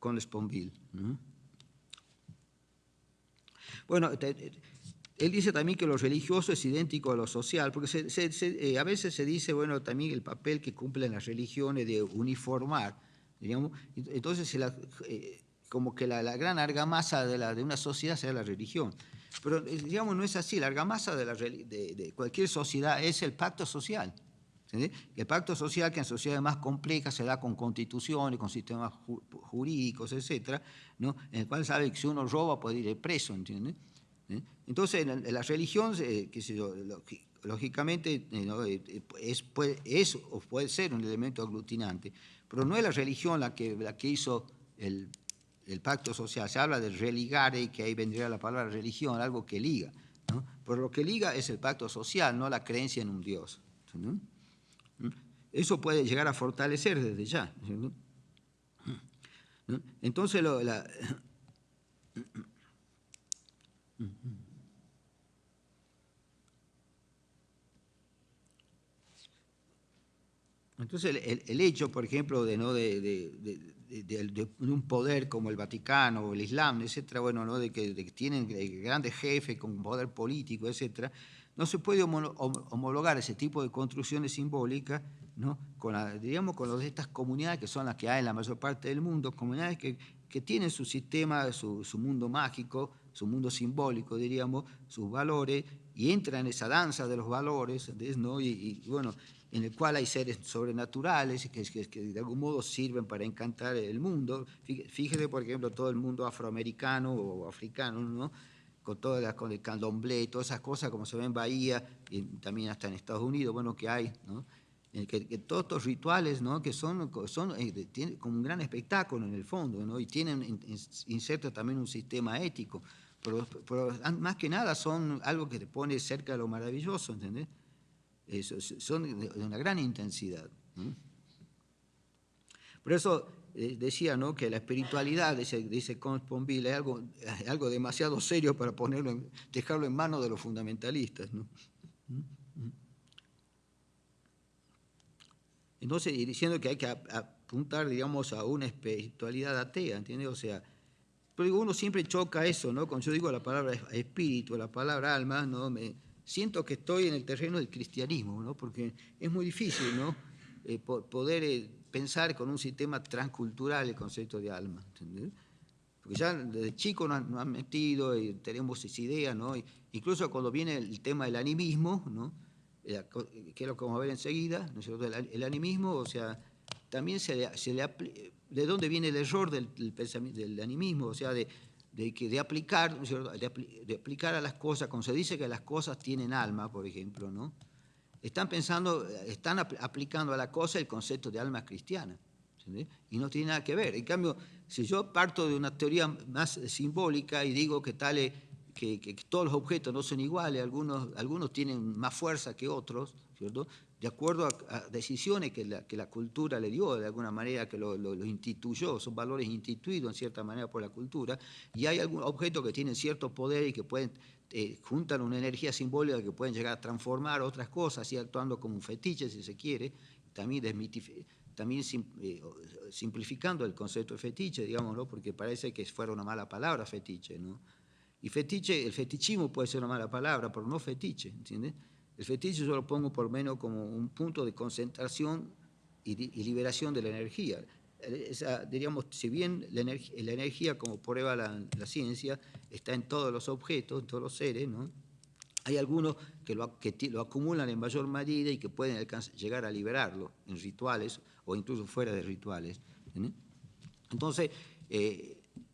con Sponville. Bueno, él dice también que lo religioso es idéntico a lo social, porque a veces se dice, bueno, también el papel que cumplen las religiones de uniformar, digamos, entonces como que la gran argamasa de una sociedad sea la religión. Pero, digamos, no es así. La argamasa de cualquier sociedad es el pacto social. ¿Entendés? El pacto social, que en sociedades más complejas se da con constituciones, con sistemas jurídicos, etcétera, ¿no? En el cual sabe que si uno roba puede ir preso, ¿entiendes? Entonces, la religión, qué sé yo, lógicamente, ¿no? es o puede ser un elemento aglutinante, pero no es la religión la que hizo el pacto social. Se habla de religare, que ahí vendría la palabra religión, algo que liga, ¿no? Pero lo que liga es el pacto social, no la creencia en un Dios, ¿no? Eso puede llegar a fortalecer desde ya, ¿no? Entonces, entonces el hecho, por ejemplo, de un poder como el Vaticano o el Islam, etcétera, bueno, ¿no? de que tienen grandes jefes con poder político, etcétera, no se puede homologar ese tipo de construcciones simbólicas, ¿no? Diríamos, con de estas comunidades que son las que hay en la mayor parte del mundo, comunidades que tienen su sistema, su mundo mágico, su mundo simbólico, diríamos, sus valores, y entra en esa danza de los valores, ¿entendés? ¿No? Bueno, en el cual hay seres sobrenaturales que de algún modo sirven para encantar el mundo. Fíjese, por ejemplo, todo el mundo afroamericano o africano, ¿no? Con el candomblé, todas esas cosas como se ve en Bahía y también hasta en Estados Unidos, bueno, que hay, ¿no? Que todos estos rituales, ¿no? Que tienen como un gran espectáculo en el fondo, ¿no? Y tienen inserto también un sistema ético, pero más que nada son algo que te pone cerca de lo maravilloso, ¿entendés? Son de una gran intensidad, ¿no? Por eso decía, ¿no? Que la espiritualidad, dice Comte-Sponville, es algo demasiado serio para dejarlo en manos de los fundamentalistas, ¿no? Entonces, y diciendo que hay que apuntar, digamos, a una espiritualidad atea, ¿entiendes? O sea, pero uno siempre choca eso, ¿no? Cuando yo digo la palabra espíritu, la palabra alma, ¿no? Siento que estoy en el terreno del cristianismo, ¿no? Porque es muy difícil, ¿no? Poder pensar con un sistema transcultural el concepto de alma, ¿entendés? Porque ya desde chico nos han metido y tenemos esa idea, ¿no? Incluso cuando viene el tema del animismo, ¿no? Que es lo que vamos a ver enseguida, ¿no es cierto? El animismo, o sea, también ¿de dónde viene el error del pensamiento, del animismo? O sea, de aplicar, ¿no es cierto? De aplicar a las cosas, cuando se dice que las cosas tienen alma, por ejemplo, ¿no? Están aplicando a la cosa el concepto de alma cristiana, ¿entendés? Y no tiene nada que ver. En cambio, si yo parto de una teoría más simbólica y digo que todos los objetos no son iguales, algunos tienen más fuerza que otros, ¿cierto? De acuerdo a decisiones que la cultura le dio, de alguna manera que lo instituyó, son valores instituidos en cierta manera por la cultura, y hay algunos objetos que tienen cierto poder y que juntan una energía simbólica que pueden llegar a transformar otras cosas, así actuando como un fetiche, si se quiere, también simplificando el concepto de fetiche, digamos, ¿no? Porque parece que fuera una mala palabra fetiche, ¿no? Y el fetichismo puede ser una mala palabra, pero no fetiche, ¿entiendes? El fetiche yo lo pongo por lo menos como un punto de concentración y liberación de la energía. Diríamos, si bien la energía, como prueba la ciencia, está en todos los objetos, en todos los seres, ¿no? Hay algunos que lo acumulan en mayor medida y que pueden llegar a liberarlo en rituales o incluso fuera de rituales, ¿sí? Entonces,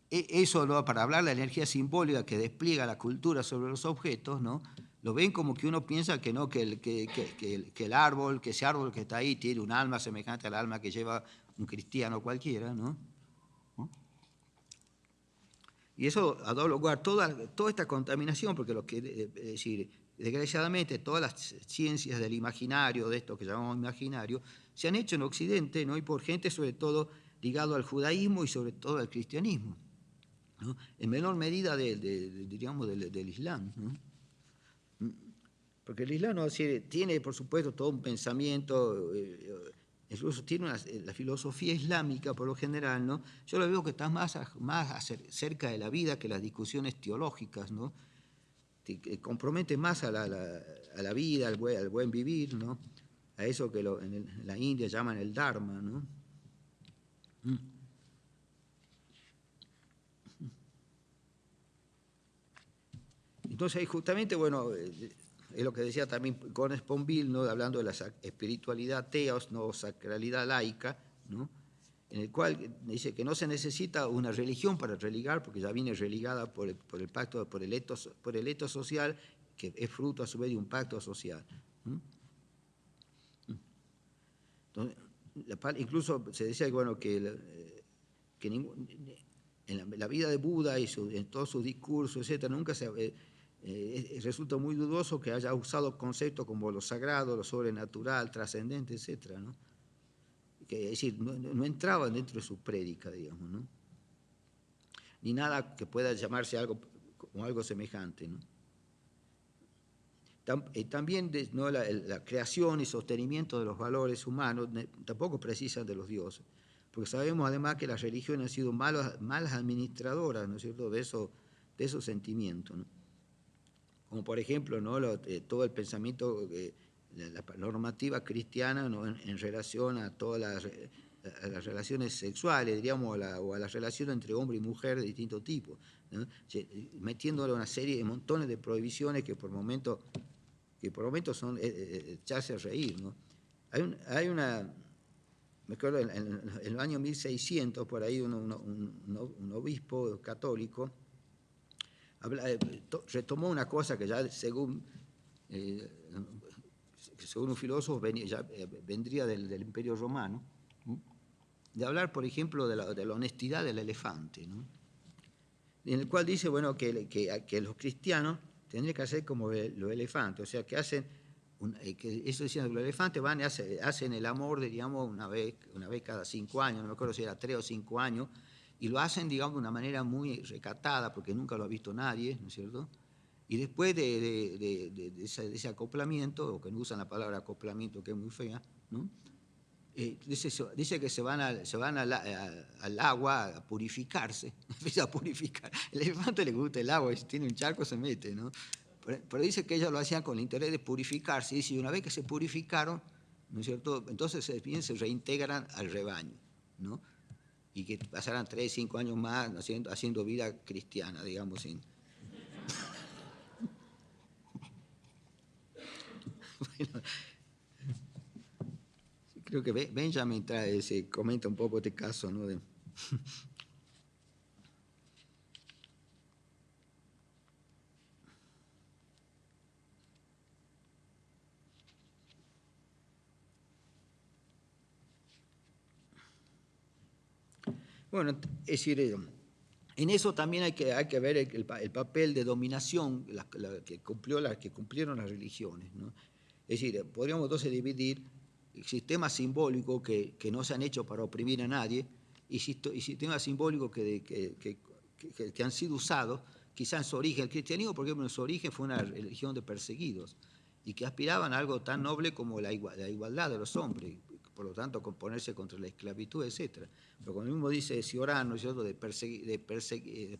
eso, ¿no? Para hablar de la energía simbólica que despliega la cultura sobre los objetos, ¿no? Lo ven como que uno piensa que no, que ese árbol que está ahí tiene un alma semejante al alma que lleva un cristiano cualquiera, ¿no? Y eso ha dado lugar a toda esta contaminación, porque es decir, desgraciadamente todas las ciencias del imaginario, de esto que llamamos imaginario, se han hecho en Occidente, ¿no? Y por gente sobre todo ligado al judaísmo y sobre todo al cristianismo, ¿no? En menor medida diríamos del Islam, ¿no? Porque el Islam, ¿no? Tiene, por supuesto, todo un pensamiento, incluso tiene la filosofía islámica, por lo general, ¿no? Yo lo veo que está más cerca de la vida que las discusiones teológicas, ¿no? Que compromete más a la vida, al buen vivir, ¿no? A eso que en la India llaman el Dharma, ¿no? Entonces, justamente, bueno, es lo que decía también Comte-Sponville, ¿no? Hablando de la espiritualidad teos, ¿no? Sacralidad laica, ¿no? En el cual dice que no se necesita una religión para religar, porque ya viene religada por el pacto, por el etos social, que es fruto a su vez de un pacto social. Entonces, incluso se decía que, bueno, en la vida de Buda y en todos sus discursos, etc., nunca resulta muy dudoso que haya usado conceptos como lo sagrado, lo sobrenatural, trascendente, etc., ¿no? Es decir, no entraban dentro de su prédica, digamos, ¿no? Ni nada que pueda llamarse como algo semejante, ¿no? También, ¿no? la creación y sostenimiento de los valores humanos tampoco precisan de los dioses, porque sabemos además que las religiones han sido malas administradoras, ¿no es cierto?, de esos sentimientos, ¿no? Como por ejemplo, ¿no? Todo el pensamiento, la normativa cristiana, ¿no? en relación a todas las a las relaciones sexuales, diríamos, o a las relaciones entre hombre y mujer de distinto tipo, ¿no? Metiéndole una serie de montones de prohibiciones que por momentos son echarse a reír, ¿no? Hay una, me acuerdo, en el año 1600, por ahí un obispo católico retomó una cosa que ya según un filósofo vendría del Imperio Romano, de hablar, por ejemplo, de la honestidad del elefante, ¿no? En el cual dice, bueno, que los cristianos tendrían que hacer como los elefantes, o sea, que hacen, que eso decían, los elefantes van y hacen el amor, digamos, una vez cada 5 años, no me acuerdo si era 3 o 5 años, y lo hacen, digamos, de una manera muy recatada, porque nunca lo ha visto nadie, ¿no es cierto? Y después de ese acoplamiento, o que no usan la palabra acoplamiento, que es muy fea, ¿no? Dice que se van al agua a purificarse, empieza a purificar. El elefante le gusta el agua, y si tiene un charco se mete, ¿no? Pero dice que ellos lo hacían con el interés de purificarse, y dice, una vez que se purificaron, ¿no es cierto?, entonces se reintegran al rebaño, ¿no? Y que pasarán 3, 5 años más haciendo vida cristiana, digamos, sin... Bueno, creo que Benjamin comenta un poco este caso, ¿no? Bueno, es decir, en eso también hay que ver el papel de dominación que cumplieron las religiones, ¿no? Es decir, podríamos entonces dividir sistemas simbólicos que no se han hecho para oprimir a nadie y sistemas simbólicos que han sido usados, quizás en su origen. El cristianismo, por ejemplo, en su origen fue una religión de perseguidos y que aspiraban a algo tan noble como la igualdad de los hombres, por lo tanto, componerse contra la esclavitud, etc. Pero como mismo dice Ciorán, ¿no es cierto?, de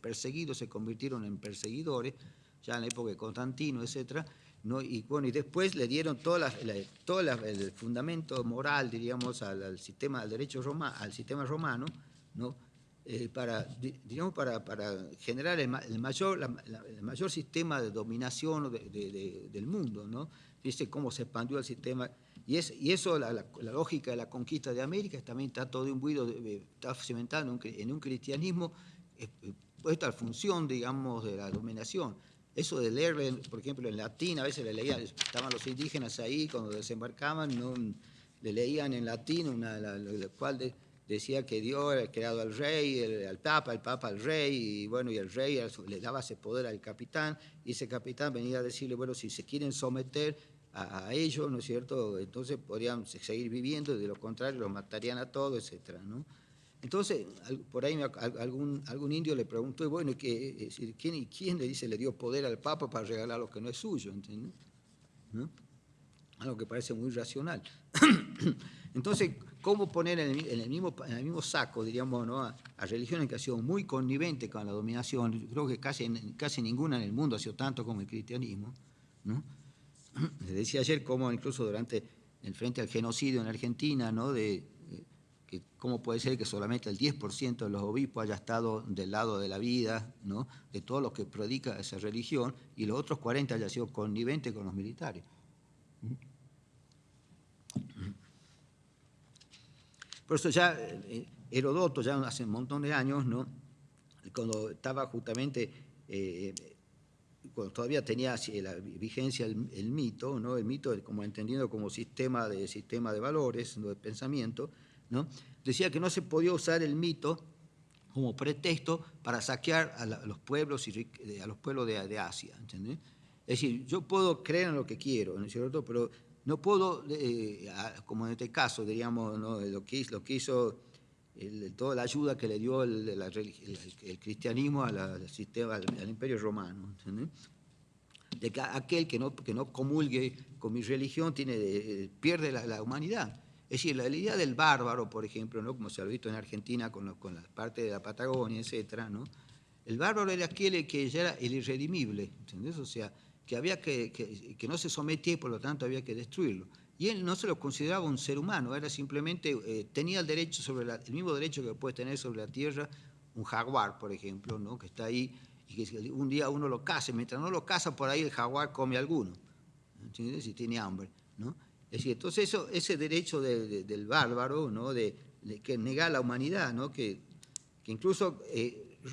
perseguidos se convirtieron en perseguidores, ya en la época de Constantino, etc., ¿no? Y bueno, y después le dieron todo el fundamento moral, diríamos, al sistema romano, ¿no? Para generar el mayor sistema de dominación del mundo, ¿no? Fíjese cómo se expandió el sistema. Y eso, la lógica de la conquista de América, también está todo imbuido, está cimentado en un cristianismo puesto a función, digamos, de la dominación. Eso de leerle, por ejemplo, en latín, a veces le leían, estaban los indígenas ahí, cuando desembarcaban, ¿no? Le leían en latín, la cual decía que Dios había creado al rey, al papa, el papa al rey, y bueno, y el rey le daba ese poder al capitán, y ese capitán venía a decirle, bueno, si se quieren someter a ellos, ¿no es cierto?, entonces podrían seguir viviendo, y de lo contrario los matarían a todos, etcétera, ¿no? Entonces, por ahí algún indio le preguntó, bueno, ¿quién le dio poder al Papa para regalar lo que no es suyo? ¿Entiendes? ¿No? Algo que parece muy racional. Entonces, ¿cómo poner en el mismo saco, diríamos, ¿no?, a religiones que han sido muy conniventes con la dominación? Yo creo que casi ninguna en el mundo ha sido tanto como el cristianismo, ¿no? Les decía ayer cómo incluso frente al genocidio en Argentina, ¿no?, que cómo puede ser que solamente el 10% de los obispos haya estado del lado de la vida, ¿no?, de todos los que predica esa religión, y los otros 40 haya sido conniventes con los militares. Por eso ya Herodoto, ya hace un montón de años, ¿no?, cuando estaba justamente, cuando todavía tenía la vigencia el mito, ¿no?, el mito como entendido como sistema de valores, ¿no?, de pensamiento, ¿no?, decía que no se podía usar el mito como pretexto para saquear a los pueblos de Asia, ¿entendés? Es decir, yo puedo creer en lo que quiero, ¿no es cierto?, pero no puedo, como en este caso, diríamos, ¿no?, lo que hizo toda la ayuda que le dio el cristianismo al Imperio Romano, ¿entendés? De que aquel que no comulgue con mi religión pierde la humanidad. Es decir, la idea del bárbaro, por ejemplo, ¿no?, como se ha visto en Argentina con la parte de la Patagonia, etcétera, ¿no? El bárbaro era aquel que ya era el irredimible, ¿entendés? O sea, que no se sometía y por lo tanto había que destruirlo. y él no se lo consideraba un ser humano, era simplemente, tenía el derecho el mismo derecho que puede tener sobre la tierra un jaguar, por ejemplo, ¿no? Que está ahí y que un día uno lo caza, mientras no lo caza por ahí el jaguar come a alguno, ¿entiendes? Si tiene hambre, ¿no? Es decir, entonces ese derecho del bárbaro, ¿no? Que nega la humanidad, ¿no? Que incluso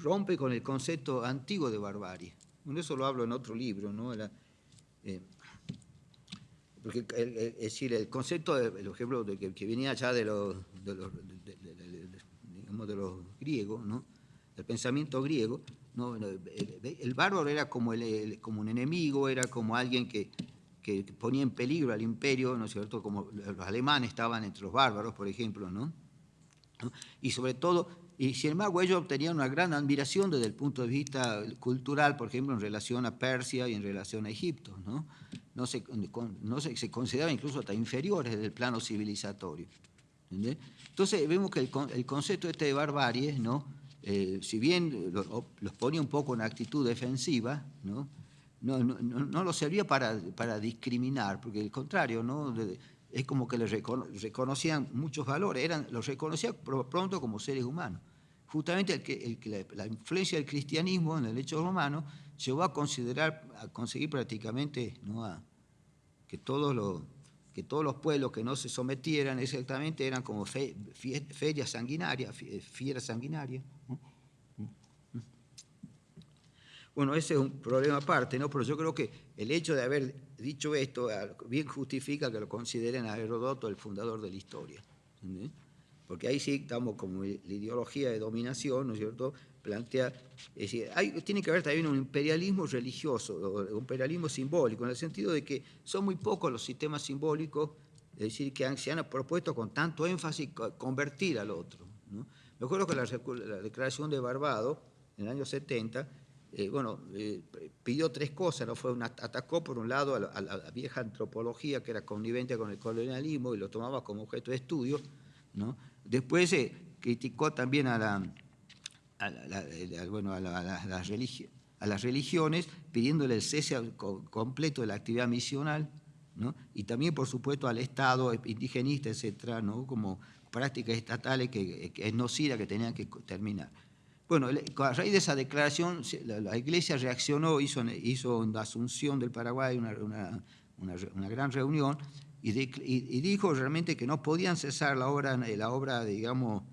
rompe con el concepto antiguo de barbarie. Bueno, eso lo hablo en otro libro, ¿no? Porque es decir, el concepto, por ejemplo, que venía ya de los griegos, ¿no? Del pensamiento griego, ¿no? El bárbaro era como un enemigo, era como alguien que ponía en peligro al imperio, ¿no es cierto? Como los alemanes estaban entre los bárbaros, por ejemplo, ¿no? Y sobre todo, y sin embargo ellos tenían una gran admiración desde el punto de vista cultural, por ejemplo, en relación a Persia y en relación a Egipto, ¿no? Se consideraban incluso hasta inferiores del plano civilizatorio. ¿Entendés? Entonces vemos que el concepto este de barbarie, ¿no? Si bien los ponía un poco en actitud defensiva, ¿no? No lo servía para discriminar, porque al contrario, ¿no? Es como que les reconocían muchos valores, los reconocían pronto como seres humanos. Justamente la influencia del cristianismo en el hecho romano llevó a conseguir prácticamente, ¿no? que todos los pueblos que no se sometieran exactamente eran como fieras sanguinarias. Bueno, ese es un problema aparte, ¿no? Pero yo creo que el hecho de haber dicho esto bien justifica que lo consideren a Heródoto el fundador de la historia. ¿Entendés? Porque ahí sí estamos como la ideología de dominación, ¿no es cierto? Plantea, es decir, tiene que haber también un imperialismo religioso, o un imperialismo simbólico, en el sentido de que son muy pocos los sistemas simbólicos, es decir, que se han propuesto con tanto énfasis convertir al otro, ¿no? Me acuerdo que la Declaración de Barbados, en el año 70, pidió tres cosas, ¿no? Atacó por un lado a la vieja antropología que era connivente con el colonialismo y lo tomaba como objeto de estudio, ¿no? Después criticó también a las religiones, pidiéndole el cese completo de la actividad misional, ¿no? Y también, por supuesto, al Estado indigenista, etcétera, ¿no? Como prácticas estatales que es nociva, que tenían que terminar. Bueno, a raíz de esa declaración, la Iglesia reaccionó, hizo en la Asunción del Paraguay una gran reunión y dijo realmente que no podían cesar la obra digamos,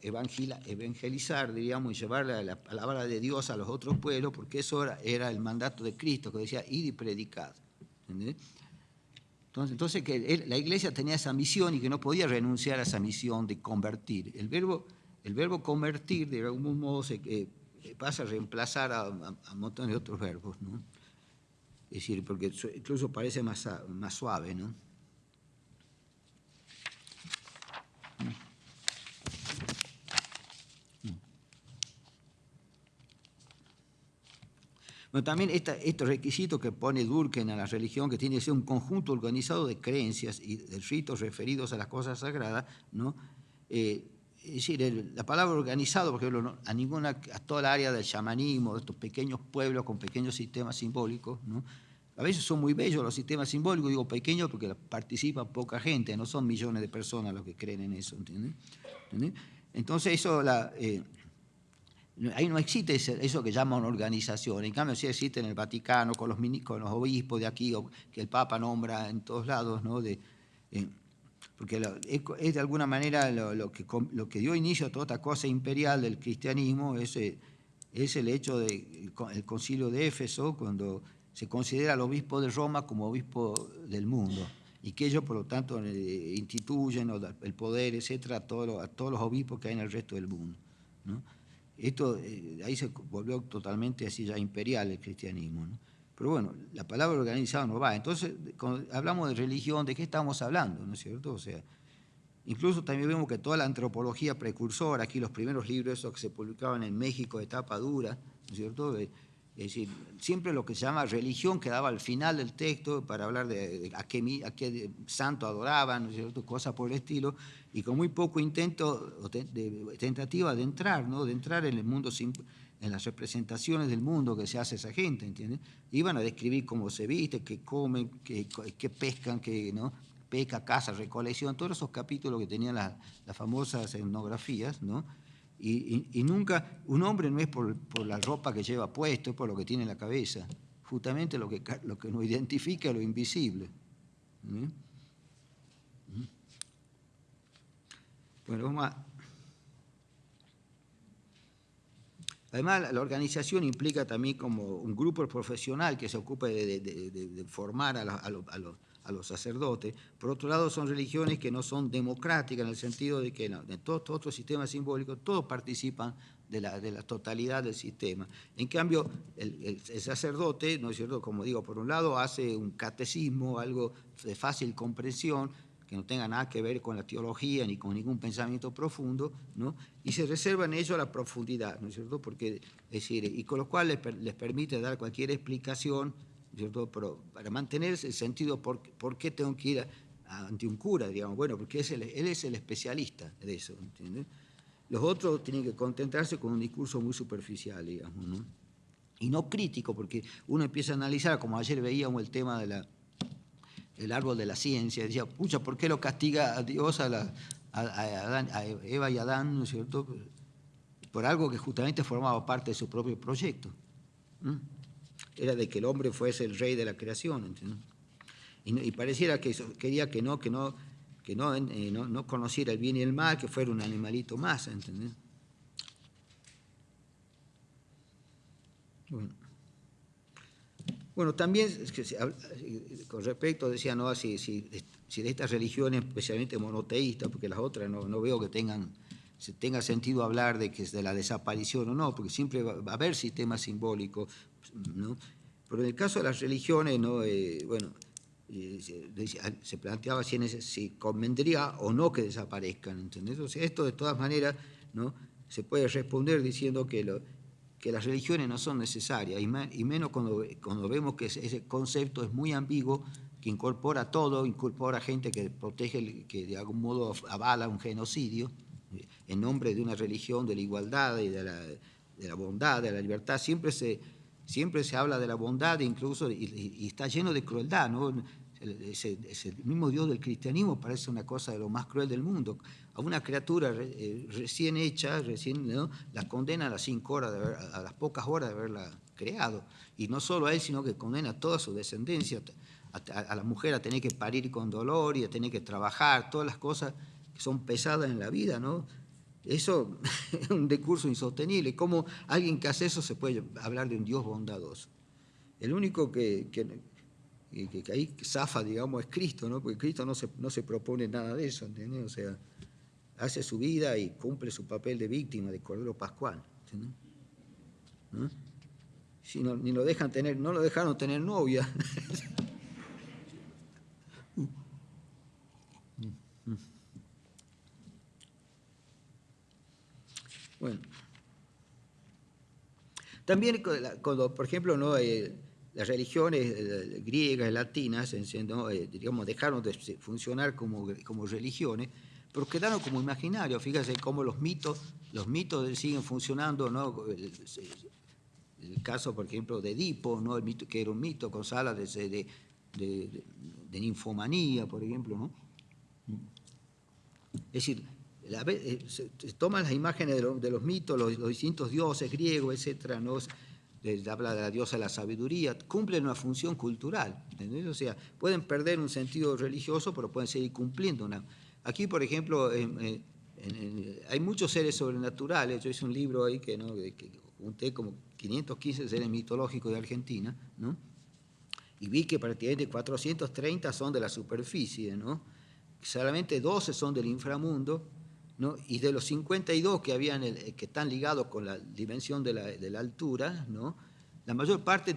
evangelizar, digamos, y llevar la palabra de Dios a los otros pueblos, porque eso era el mandato de Cristo, que decía, id y predicad. ¿Entendés? Entonces que la Iglesia tenía esa misión y que no podía renunciar a esa misión de convertir. El verbo convertir, de algún modo, pasa a reemplazar a montones de otros verbos, ¿no? Es decir, porque incluso parece más suave, ¿no? Bueno, también estos requisitos que pone Durkheim a la religión, que tiene que ser un conjunto organizado de creencias y de ritos referidos a las cosas sagradas, ¿no? Es decir, la palabra organizado, por ejemplo, a toda la área del chamanismo, de estos pequeños pueblos con pequeños sistemas simbólicos, ¿no? A veces son muy bellos los sistemas simbólicos, digo pequeños porque participa poca gente, no son millones de personas los que creen en eso, ¿entiendes? Entonces eso ahí no existe eso que llaman organización. En cambio, sí existe en el Vaticano, con los obispos de aquí, que el Papa nombra en todos lados, ¿no? Porque es de alguna manera lo que dio inicio a toda esta cosa imperial del cristianismo, es el hecho del concilio de Éfeso, cuando se considera al obispo de Roma como obispo del mundo, y que ellos, por lo tanto, instituyen el poder, etcétera, a todos los obispos que hay en el resto del mundo, ¿no? Esto, ahí se volvió totalmente así ya imperial el cristianismo, ¿no? Pero bueno, la palabra organizado no va. Entonces, cuando hablamos de religión, ¿de qué estamos hablando? ¿No es cierto? O sea, incluso también vemos que toda la antropología precursora, aquí los primeros libros esos que se publicaban en México de tapa dura, ¿no es cierto? Es decir, siempre lo que se llama religión quedaba al final del texto para hablar de a qué santo adoraban, ¿no es cierto? Cosas por el estilo, y con muy poco intento, tentativa de entrar, ¿no? De entrar en el mundo en las representaciones del mundo que se hace esa gente, ¿entiendes? Iban a describir cómo se viste, qué comen, qué pescan, ¿no? Pesca, caza, recolección, todos esos capítulos que tenían las famosas etnografías, ¿no? Y nunca, un hombre no es por la ropa que lleva puesto, es por lo que tiene en la cabeza. Justamente lo que nos identifica es lo invisible. ¿Sí? Bueno, vamos a... Además, la organización implica también como un grupo profesional que se ocupe de formar a los sacerdotes. Por otro lado, son religiones que no son democráticas en el sentido de que en todos otros sistemas simbólicos todos participan de la totalidad del sistema. En cambio, el sacerdote, ¿no es cierto?, como digo, por un lado hace un catecismo, algo de fácil comprensión, que no tenga nada que ver con la teología ni con ningún pensamiento profundo, ¿no? Y se reserva en ello la profundidad, ¿no es cierto? Porque, es decir, y con lo cual les permite dar cualquier explicación, ¿no es cierto? Pero para mantener el sentido, ¿por qué tengo que ir ante un cura? Digamos, bueno, porque él es el especialista de eso, ¿entiendes? Los otros tienen que contentarse con un discurso muy superficial, digamos, ¿no? Y no crítico, porque uno empieza a analizar, como ayer veíamos el tema el árbol de la ciencia, decía, pucha, ¿por qué lo castiga a Dios, a Eva y Adán, ¿no es cierto?, por algo que justamente formaba parte de su propio proyecto. Era de que el hombre fuese el rey de la creación, ¿entiendes? Y pareciera que quería que no conociera el bien y el mal, que fuera un animalito más, ¿entendés? Bueno, también con respecto, decía, ¿no?, si de estas religiones, especialmente monoteístas, porque las otras no veo que tenga sentido hablar de que es de la desaparición o no, porque siempre va a haber sistemas simbólicos, ¿no? Pero en el caso de las religiones, ¿no?, bueno, se planteaba si convendría o no que desaparezcan, ¿entendés? O sea, esto de todas maneras, ¿no?, se puede responder diciendo que las religiones no son necesarias, y menos cuando vemos que ese concepto es muy ambiguo, que incorpora todo, incorpora gente que protege, que de algún modo avala un genocidio, en nombre de una religión, de la igualdad y de la bondad, de la libertad. Siempre se habla de la bondad, incluso, y está lleno de crueldad, ¿no? Ese mismo Dios del cristianismo parece una cosa de lo más cruel del mundo. A una criatura recién hecha, ¿no?, la condena a las 5 horas, a las pocas horas de haberla creado. Y no solo a él, sino que condena a toda su descendencia, a la mujer a tener que parir con dolor y a tener que trabajar, todas las cosas que son pesadas en la vida, ¿no? Eso es un discurso insostenible. ¿Cómo alguien que hace eso se puede hablar de un Dios bondadoso? El único que ahí zafa, digamos, es Cristo, ¿no? Porque Cristo no se propone nada de eso, ¿entiendes? O sea, hace su vida y cumple su papel de víctima, de Cordero Pascual, ¿entiendes? ¿No? Si no lo dejaron tener novia. Bueno. También cuando, por ejemplo, ¿no?, las religiones griegas, latinas, ¿no?, digamos, dejaron de funcionar como religiones, pero quedaron como imaginarios. Fíjense cómo los mitos siguen funcionando, ¿no? El caso, por ejemplo, de Edipo, ¿no?, el mito, que era un mito, con salas de ninfomanía, por ejemplo, ¿no? Es decir, se toman las imágenes de los mitos, los distintos dioses griegos, etcétera, ¿no? Habla de la diosa de la sabiduría, cumplen una función cultural, ¿entendés? O sea, pueden perder un sentido religioso, pero pueden seguir cumpliendo una. Aquí, por ejemplo, hay muchos seres sobrenaturales. Yo hice un libro ahí que junté como 515 seres mitológicos de Argentina, ¿no? Y vi que prácticamente 430 son de la superficie, ¿no? Solamente 12 son del inframundo, ¿no? Y de los 52 que están ligados con la dimensión de la altura, ¿no?, la mayor parte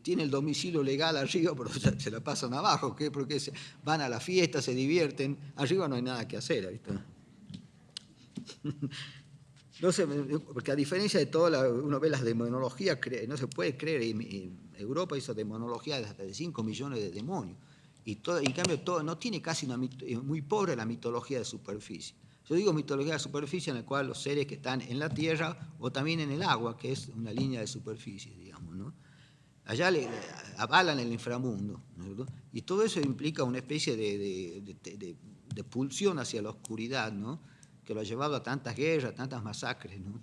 tiene el domicilio legal arriba, pero se la pasan abajo, ¿qué? Porque van a la fiesta, se divierten, arriba no hay nada que hacer, ¿viste? No sé, porque a diferencia de uno ve las demonologías, no se puede creer, Europa hizo demonología de hasta de 5 millones de demonios, y en cambio no tiene casi muy pobre la mitología de superficie. Yo digo mitología de superficie en la cual los seres que están en la tierra o también en el agua, que es una línea de superficie, digamos, ¿no? Allá le avalan el inframundo, ¿no es cierto? Y todo eso implica una especie de pulsión hacia la oscuridad, ¿no? Que lo ha llevado a tantas guerras, tantas masacres, ¿no?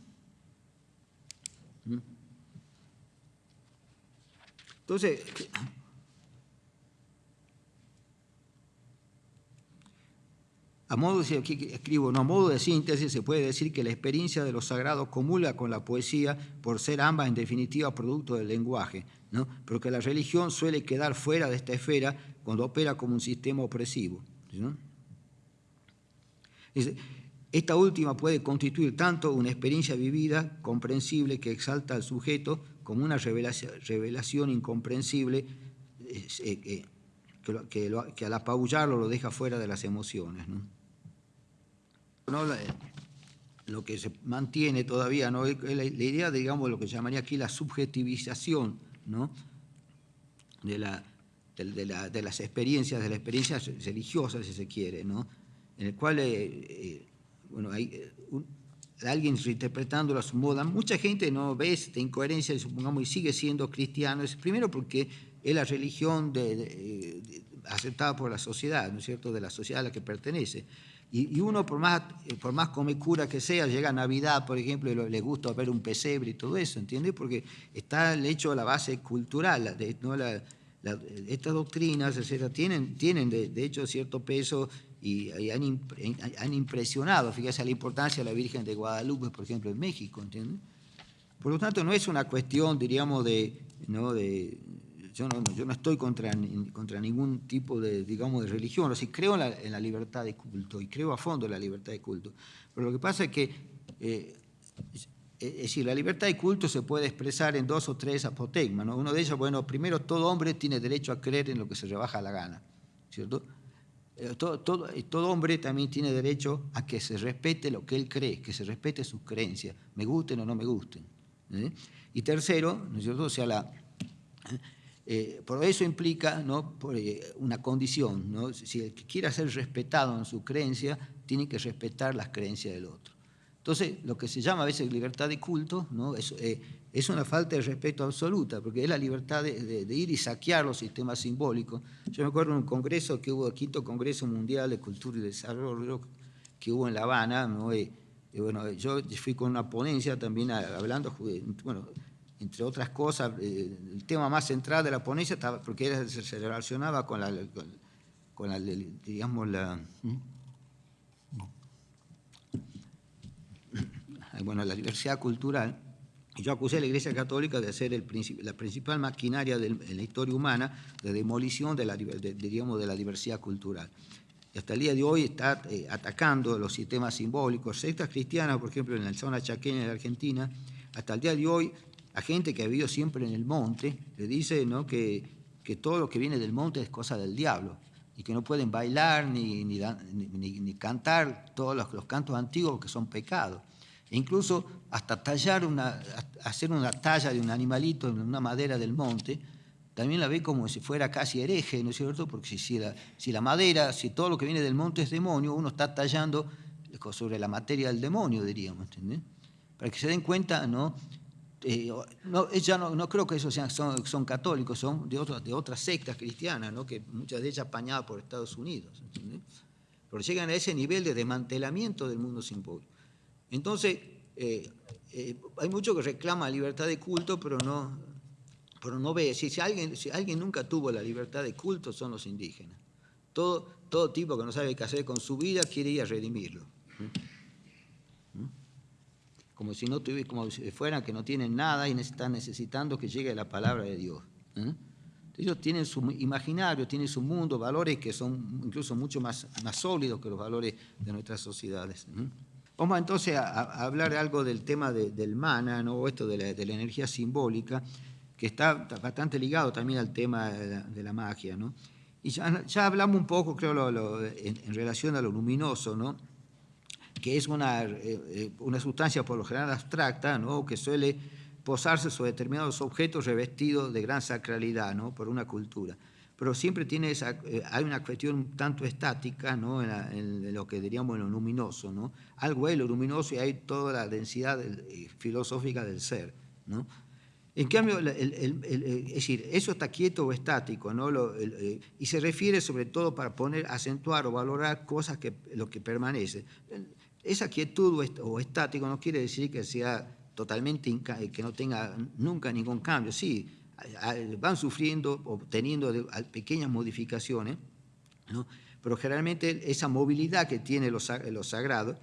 Entonces, aquí escribo, no, a modo de síntesis se puede decir que la experiencia de lo sagrado comulga con la poesía por ser ambas en definitiva producto del lenguaje, ¿no? Pero que la religión suele quedar fuera de esta esfera cuando opera como un sistema opresivo, ¿no? Dice, esta última puede constituir tanto una experiencia vivida, comprensible, que exalta al sujeto, como una revelación incomprensible que al apabullarlo lo deja fuera de las emociones, ¿no? ¿No? Lo que se mantiene todavía, ¿no? Es la idea, digamos, de lo que se llamaría aquí la subjetivización, ¿no? de las experiencias, de las experiencias religiosas, si se quiere, ¿no? En el cual bueno, hay alguien reinterpretándolo a su modo. Mucha gente no ve esta incoherencia, supongamos, y sigue siendo cristiano. Es primero porque es la religión aceptada por la sociedad, ¿no es cierto?, de la sociedad a la que pertenece. Y uno, por más come cura que sea, llega a Navidad, por ejemplo, y le gusta ver un pesebre y todo eso, ¿entiendes? Porque está el hecho de la base cultural, ¿no? Estas doctrinas, etcétera, tienen de hecho cierto peso y han impresionado, fíjese, la importancia de la Virgen de Guadalupe, por ejemplo, en México, ¿entiendes? Por lo tanto, no es una cuestión, diríamos, yo no estoy contra ningún tipo digamos, de religión, o sea, creo en la libertad de culto y creo a fondo en la libertad de culto. Pero lo que pasa es que, es decir, la libertad de culto se puede expresar en 2 o 3 apotegmas, ¿no? Uno de ellos, bueno, primero, todo hombre tiene derecho a creer en lo que se le baja la gana, ¿cierto? Todo hombre también tiene derecho a que se respete lo que él cree, que se respete sus creencias, me gusten o no me gusten, ¿eh? Y tercero, ¿no es cierto?, o sea, por eso implica, ¿no?, una condición, ¿no? Si el que quiera ser respetado en su creencia, tiene que respetar las creencias del otro. Entonces, lo que se llama a veces libertad de culto, ¿no?, es una falta de respeto absoluta, porque es la libertad de ir y saquear los sistemas simbólicos. Yo me acuerdo de un congreso que hubo, el 5º Congreso Mundial de Cultura y Desarrollo, que hubo en La Habana, ¿no? Bueno, yo fui con una ponencia también hablando, bueno, entre otras cosas, el tema más central de la ponencia, porque se relacionaba con digamos, bueno, la diversidad cultural. Y yo acusé a la Iglesia Católica de ser la principal maquinaria en la historia humana de demolición digamos, de la diversidad cultural. Y hasta el día de hoy está atacando los sistemas simbólicos. Sectas cristianas, por ejemplo, en la zona chaqueña de la Argentina, hasta el día de hoy, a gente que ha vivido siempre en el monte, le dice, ¿no?, que todo lo que viene del monte es cosa del diablo y que no pueden bailar ni cantar todos los cantos antiguos que son pecados. E incluso hasta hacer una talla de un animalito en una madera del monte, también la ve como si fuera casi hereje, ¿no es cierto? Porque si la madera, si todo lo que viene del monte es demonio, uno está tallando sobre la materia del demonio, diríamos, ¿entendés? Para que se den cuenta, ¿no? No creo que esos son católicos, son de otras sectas cristianas, ¿no?, que muchas de ellas apañadas por Estados Unidos, ¿entendés? Pero llegan a ese nivel de desmantelamiento del mundo simbólico. Entonces, hay mucho que reclama libertad de culto, pero no ve. Si alguien nunca tuvo la libertad de culto, son los indígenas. Todo tipo que no sabe qué hacer con su vida quiere ir a redimirlo. Como si fueran que no tienen nada y están necesitando que llegue la palabra de Dios. Ellos tienen su imaginario, tienen su mundo, valores que son incluso mucho más sólidos que los valores de nuestras sociedades. Vamos entonces a hablar algo del tema del mana, ¿no?, esto de la energía simbólica, que está bastante ligado también al tema de la magia, ¿no? Y ya hablamos un poco, creo, en relación a lo luminoso, ¿no?, que es una sustancia por lo general abstracta, ¿no?, que suele posarse sobre determinados objetos revestidos de gran sacralidad, ¿no? Por una cultura. Pero siempre tiene hay una cuestión un tanto estática, ¿no? En lo que diríamos en lo luminoso, ¿no? Algo es lo luminoso y hay toda la densidad filosófica del ser, ¿no? En cambio, es decir, eso está quieto o estático, ¿no? Y se refiere sobre todo para acentuar o valorar cosas lo que permanece. Esa quietud o estático no quiere decir que sea totalmente, que no tenga nunca ningún cambio. Sí, van sufriendo o teniendo pequeñas modificaciones, ¿no? Pero generalmente esa movilidad que tiene lo sagrado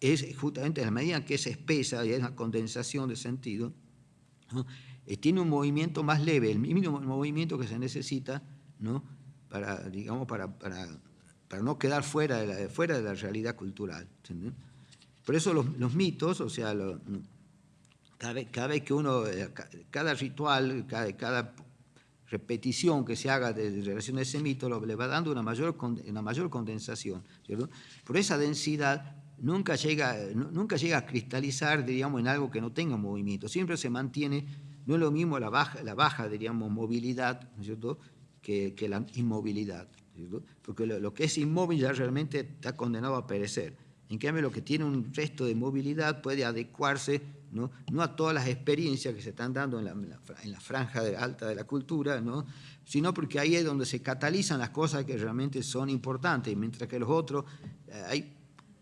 es justamente en la medida que es espesa y es una condensación de sentido, ¿no? Tiene un movimiento más leve, el mínimo movimiento que se necesita, ¿no? Para, digamos, para no quedar fuera de la realidad cultural, ¿entendés? Por eso los mitos, o sea, cada vez que uno, cada ritual, cada repetición que se haga de relación a ese mito, le va dando una mayor condensación, ¿cierto? Por esa densidad nunca llega a cristalizar, diríamos, en algo que no tenga movimiento. Siempre se mantiene, no es lo mismo la baja diríamos, movilidad, ¿no es cierto?, que la inmovilidad, ¿cierto? Porque lo que es inmóvil ya realmente está condenado a perecer. En cambio, lo que tiene un resto de movilidad puede adecuarse, ¿no? No a todas las experiencias que se están dando en la franja alta de la cultura, ¿no? Sino porque ahí es donde se catalizan las cosas que realmente son importantes, mientras que los otros,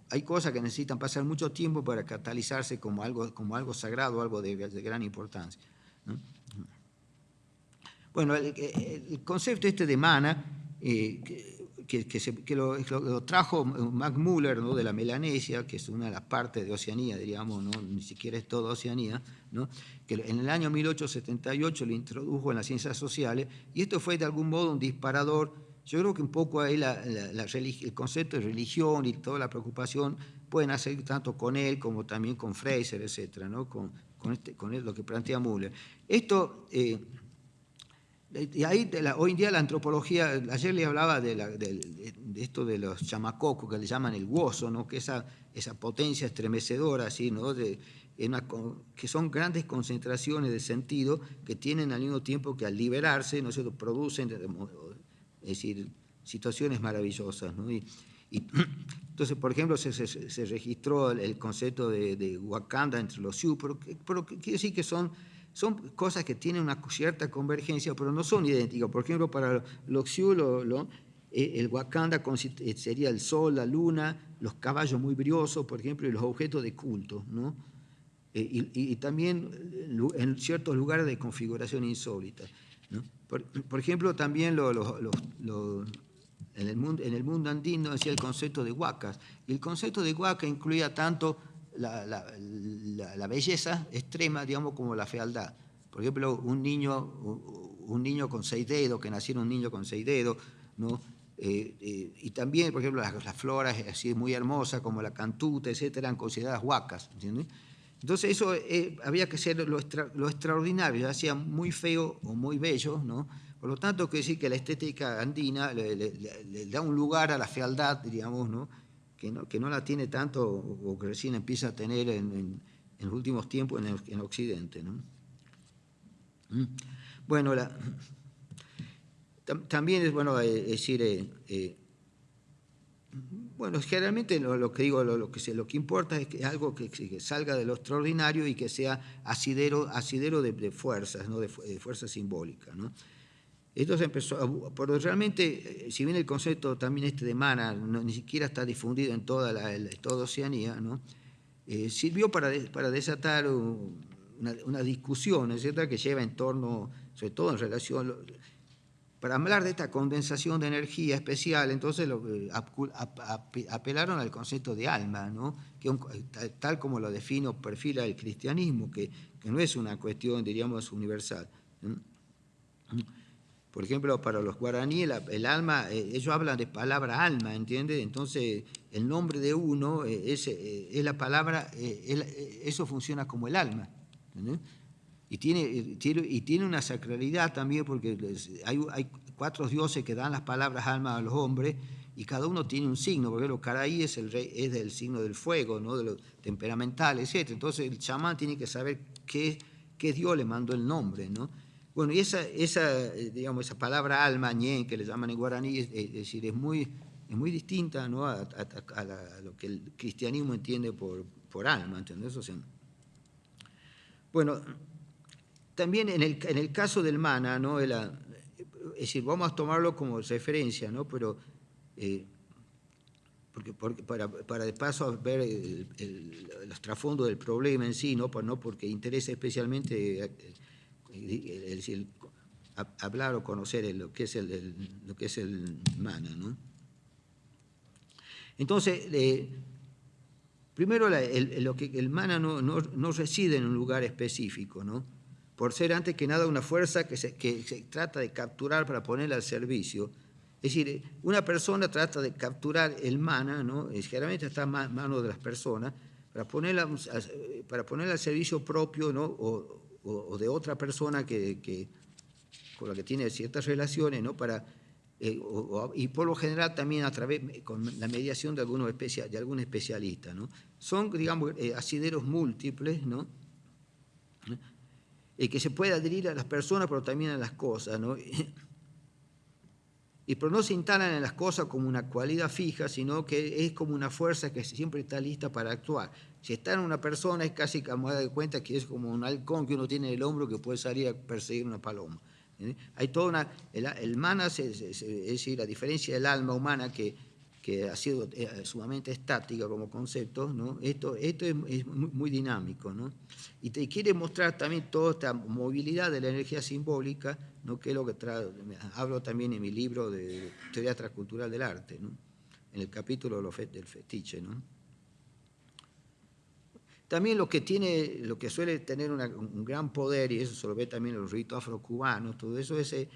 hay cosas que necesitan pasar mucho tiempo para catalizarse como algo sagrado, algo de gran importancia, ¿no? Bueno, el concepto de mana, que lo trajo Max Müller, ¿no?, de la Melanesia, que es una de las partes de Oceanía, diríamos, ¿no? Ni siquiera es toda Oceanía, ¿no? Que en el año 1878 lo introdujo en las ciencias sociales, y esto fue de algún modo un disparador. Yo creo que un poco ahí el concepto de religión y toda la preocupación pueden hacer tanto con él como también con Fraser, etcétera, ¿no? Con lo que plantea Müller. Esto... y ahí, hoy en día la antropología, ayer le hablaba de esto de los chamacocos, que le llaman el huoso, ¿no? Que esa potencia estremecedora, así, ¿no? Que son grandes concentraciones de sentido que tienen al mismo tiempo que al liberarse, ¿no es cierto?, producen, es decir, situaciones maravillosas, ¿no? Entonces, por ejemplo, se registró el concepto de Wakanda entre los Sioux, pero quiere decir que son cosas que tienen una cierta convergencia, pero no son idénticas. Por ejemplo, para los Sioux, el Wakanda sería el sol, la luna, los caballos muy briosos, por ejemplo, y los objetos de culto, ¿no? Y también en ciertos lugares de configuración insólita, ¿no? Por ejemplo, también en el mundo andino decía el concepto de huacas, y el concepto de huaca incluía tanto la belleza extrema, digamos, como la fealdad. Por ejemplo, un niño con 6 dedos, que naciera un niño con 6 dedos, ¿no? Y también, por ejemplo, las floras así muy hermosas, como la cantuta, etcétera, eran consideradas huacas, ¿entiendes? Entonces eso había que ser lo extraordinario, ya sea muy feo o muy bello, ¿no? Por lo tanto, quiere decir que la estética andina le da un lugar a la fealdad, diríamos, ¿no? Que no la tiene tanto o que recién empieza a tener en los últimos tiempos en Occidente, ¿no? Bueno, también es bueno decir, bueno, generalmente lo que digo, lo que importa es que algo que salga de lo extraordinario y que sea asidero de fuerzas, ¿no? De fuerza simbólica, ¿no? Esto se empezó, pero realmente, si bien el concepto también de mana ni siquiera está difundido en toda Oceanía, ¿no? Sirvió para desatar una discusión, ¿no es cierto?, que lleva en torno, sobre todo en relación, para hablar de esta condensación de energía especial, entonces apelaron al concepto de alma, ¿no? Que tal como lo define o perfila el cristianismo, que no es una cuestión, diríamos, universal, ¿no? Por ejemplo, para los guaraníes, el alma, ellos hablan de palabra alma, ¿entiendes? Entonces, el nombre de uno es la palabra, eso funciona como el alma, ¿entendés? Y tiene una sacralidad también, porque hay 4 dioses que dan las palabras alma a los hombres, y cada uno tiene un signo. Por ejemplo, Caraí es del signo del fuego, ¿no? De lo temperamental, etc. Entonces, el chamán tiene que saber qué que Dios le mandó el nombre, ¿no? Bueno, y digamos, esa palabra alma, ñe, que le llaman en guaraní, es decir, es muy distinta, ¿no? a lo que el cristianismo entiende por alma, ¿entendés? O sea, bueno, también en el caso del mana, ¿no? Es decir, vamos a tomarlo como referencia, ¿no? Pero para de paso ver los trasfondos del problema en sí, ¿no? Porque interesa especialmente hablar o conocer lo que es el mana, ¿no? Entonces, primero, el mana no reside en un lugar específico, ¿no? Por ser antes que nada una fuerza que se trata de capturar para ponerla al servicio. Es decir, una persona trata de capturar el mana, ¿no? Generalmente está en manos de las personas, para ponerla al servicio propio, ¿no? O de otra persona con la que tiene ciertas relaciones, ¿no? Y por lo general también con la mediación de algún especialista, ¿no? Son, digamos, asideros múltiples, ¿no? Que se puede adherir a las personas, pero también a las cosas, ¿no? Pero no se instalan en las cosas como una cualidad fija, sino que es como una fuerza que siempre está lista para actuar. Si está en una persona, es casi como dar cuenta que es como un halcón que uno tiene en el hombro que puede salir a perseguir una paloma. Hay toda el mana, es decir, a diferencia del alma humana que ha sido sumamente estática como concepto, ¿no? Esto es muy dinámico, ¿no? Y te quiere mostrar también toda esta movilidad de la energía simbólica, ¿no? Que es lo que hablo también en mi libro de Teoría Transcultural del Arte, ¿no? En el capítulo del fetiche, ¿no? También lo que suele tener un gran poder, y eso se lo ve también en los ritos afrocubanos, todo eso es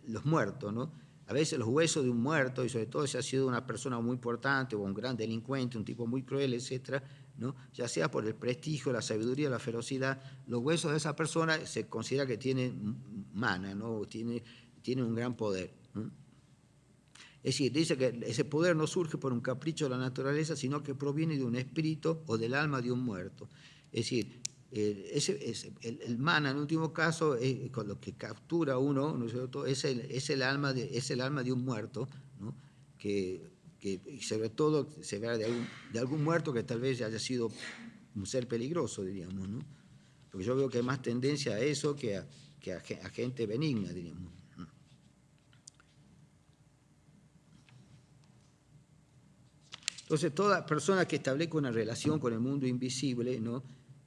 los muertos, ¿no? A veces los huesos de un muerto, y sobre todo si ha sido una persona muy importante o un gran delincuente, un tipo muy cruel, etcétera, ¿no? Ya sea por el prestigio, la sabiduría, la ferocidad, los huesos de esa persona se considera que tienen mana, ¿no? Tiene un gran poder, ¿no? Es decir, dice que ese poder no surge por un capricho de la naturaleza, sino que proviene de un espíritu o del alma de un muerto. Es decir, el mana, en último caso, con lo que captura uno, ¿no es cierto? Es el alma de un muerto, ¿no? que sobre todo se ve de algún muerto que tal vez haya sido un ser peligroso, diríamos, ¿no? Porque yo veo que hay más tendencia a eso que a gente benigna, diríamos. Entonces, toda persona que establezca una relación con el mundo invisible, ¿no?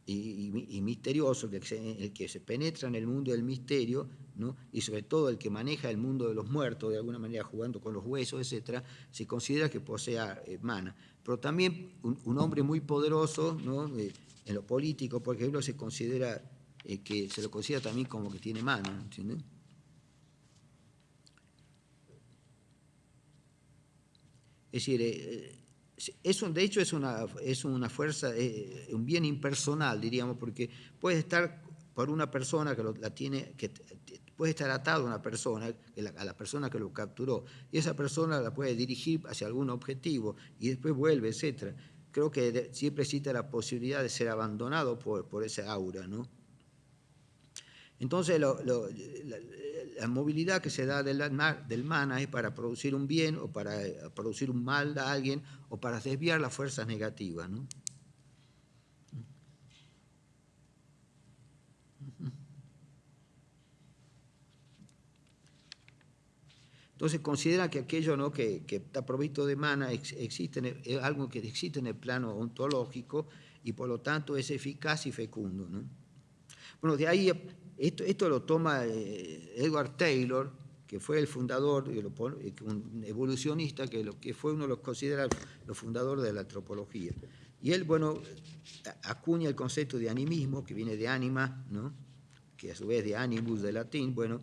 y misterioso, el que se penetra en el mundo del misterio, ¿no? Y sobre todo el que maneja el mundo de los muertos, de alguna manera jugando con los huesos, etcétera, se considera que posea mana. Pero también un hombre muy poderoso, ¿no? En lo político, por ejemplo, se lo considera también como que tiene mana, ¿entiendes? Es decir, de hecho es una fuerza, un bien impersonal, diríamos, porque puede estar por una persona puede estar atado a una persona, a la persona que lo capturó, y esa persona la puede dirigir hacia algún objetivo y después vuelve, etcétera. Creo que siempre existe la posibilidad de ser abandonado por esa aura, ¿no? Entonces, la movilidad que se da del mana es para producir un bien o para producir un mal a alguien o para desviar las fuerzas negativas, ¿no? Entonces considera que aquello, ¿no? que está provisto de mana es algo que existe en el plano ontológico y por lo tanto es eficaz y fecundo, ¿no? Bueno, de ahí esto lo toma Edward Taylor, que fue el fundador, un evolucionista, que fue uno de los considerados los fundadores de la antropología. Y él, bueno, acuña el concepto de animismo, que viene de anima, ¿no? Que a su vez de animus, de latín, bueno,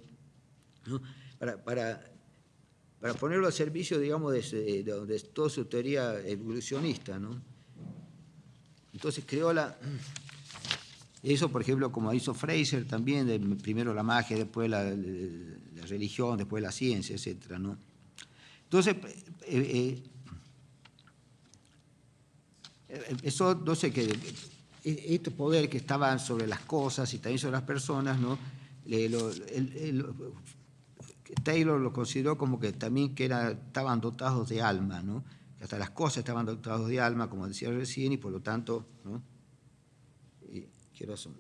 ¿no? para ponerlo al servicio, digamos, de toda su teoría evolucionista, ¿no? Entonces creó eso, por ejemplo, como hizo Fraser también, primero la magia, después la religión, después la ciencia, etcétera, ¿no? Entonces, eso, no sé qué, este poder que estaban sobre las cosas y también sobre las personas, ¿no? Taylor lo consideró como que también estaban dotados de alma, ¿no? Que hasta las cosas estaban dotados de alma, como decía recién, y por lo tanto, ¿no? ¿Qué razón?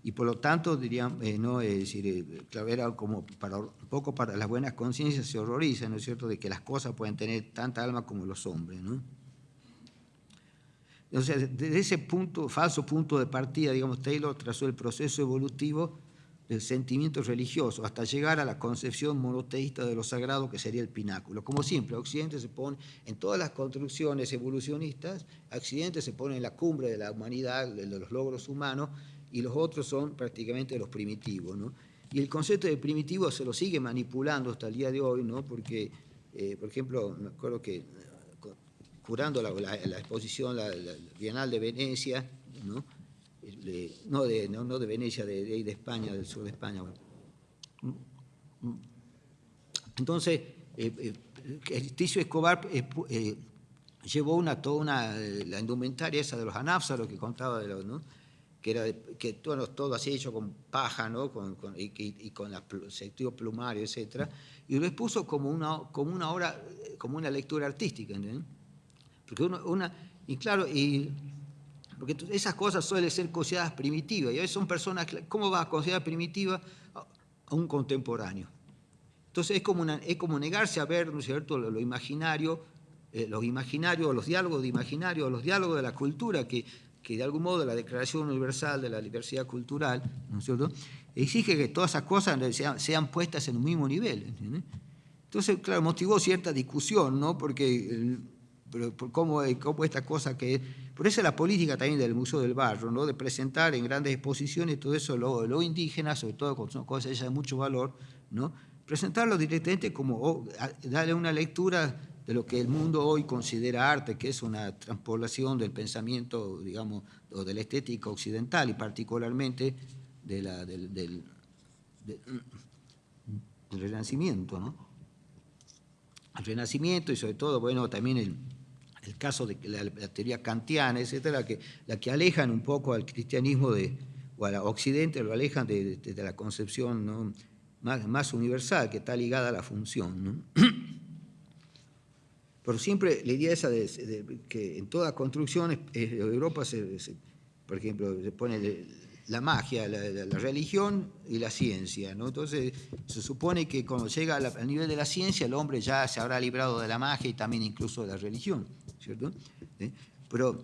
Y por lo tanto, dirían, ¿no? Es decir, claro, era como un poco para las buenas conciencias se horrorizan, ¿no es cierto?, de que las cosas pueden tener tanta alma como los hombres, ¿no? Entonces, desde ese punto, falso punto de partida, digamos, Taylor trazó el proceso evolutivo del sentimiento religioso hasta llegar a la concepción monoteísta de lo sagrado, que sería el pináculo. Como siempre, Occidente se pone, en todas las construcciones evolucionistas, Occidente se pone en la cumbre de la humanidad, de los logros humanos, y los otros son prácticamente los primitivos, ¿no? Y el concepto de primitivo se lo sigue manipulando hasta el día de hoy, ¿no? Porque, por ejemplo, me acuerdo que curando la exposición, la Bienal de Venecia, ¿no? No de Venecia, de España, del sur de España. Entonces, Ticio Escobar llevó la indumentaria esa de los anápsaros que contaba, ¿no? Que era todo así hecho con paja, ¿no? Y con el sentido plumario, etc. Y lo expuso como una obra, como una lectura artística, ¿entendés? Porque y claro, porque esas cosas suelen ser consideradas primitivas, y a veces son personas, ¿cómo vas a considerar primitiva a un contemporáneo? Entonces es como negarse a ver, ¿no es cierto?, lo imaginario, los diálogos de imaginario, los diálogos de la cultura, que de algún modo la Declaración Universal de la Diversidad Cultural, ¿no es cierto?, exige que todas esas cosas sean puestas en un mismo nivel, ¿entiendes? Entonces, claro, motivó cierta discusión, ¿no? Porque cómo esta cosa que es. Por eso la política también del Museo del Barro, ¿no? De presentar en grandes exposiciones todo eso, lo indígena, sobre todo cuando son cosas de mucho valor, ¿no? Presentarlo directamente como darle una lectura de lo que el mundo hoy considera arte, que es una transpolación del pensamiento, digamos, o de la estética occidental, y particularmente del Renacimiento, ¿no? El Renacimiento y sobre todo, bueno, también el caso de la teoría kantiana, etcétera, la que alejan un poco al cristianismo o al occidente, lo alejan de la concepción, ¿no?, más universal, que está ligada a la función, ¿no? Pero siempre la idea esa de que en todas construcciones de Europa, por ejemplo, se pone la magia, la religión y la ciencia, ¿no? Entonces se supone que cuando llega al nivel de la ciencia, el hombre ya se habrá librado de la magia y también incluso de la religión, ¿cierto? Pero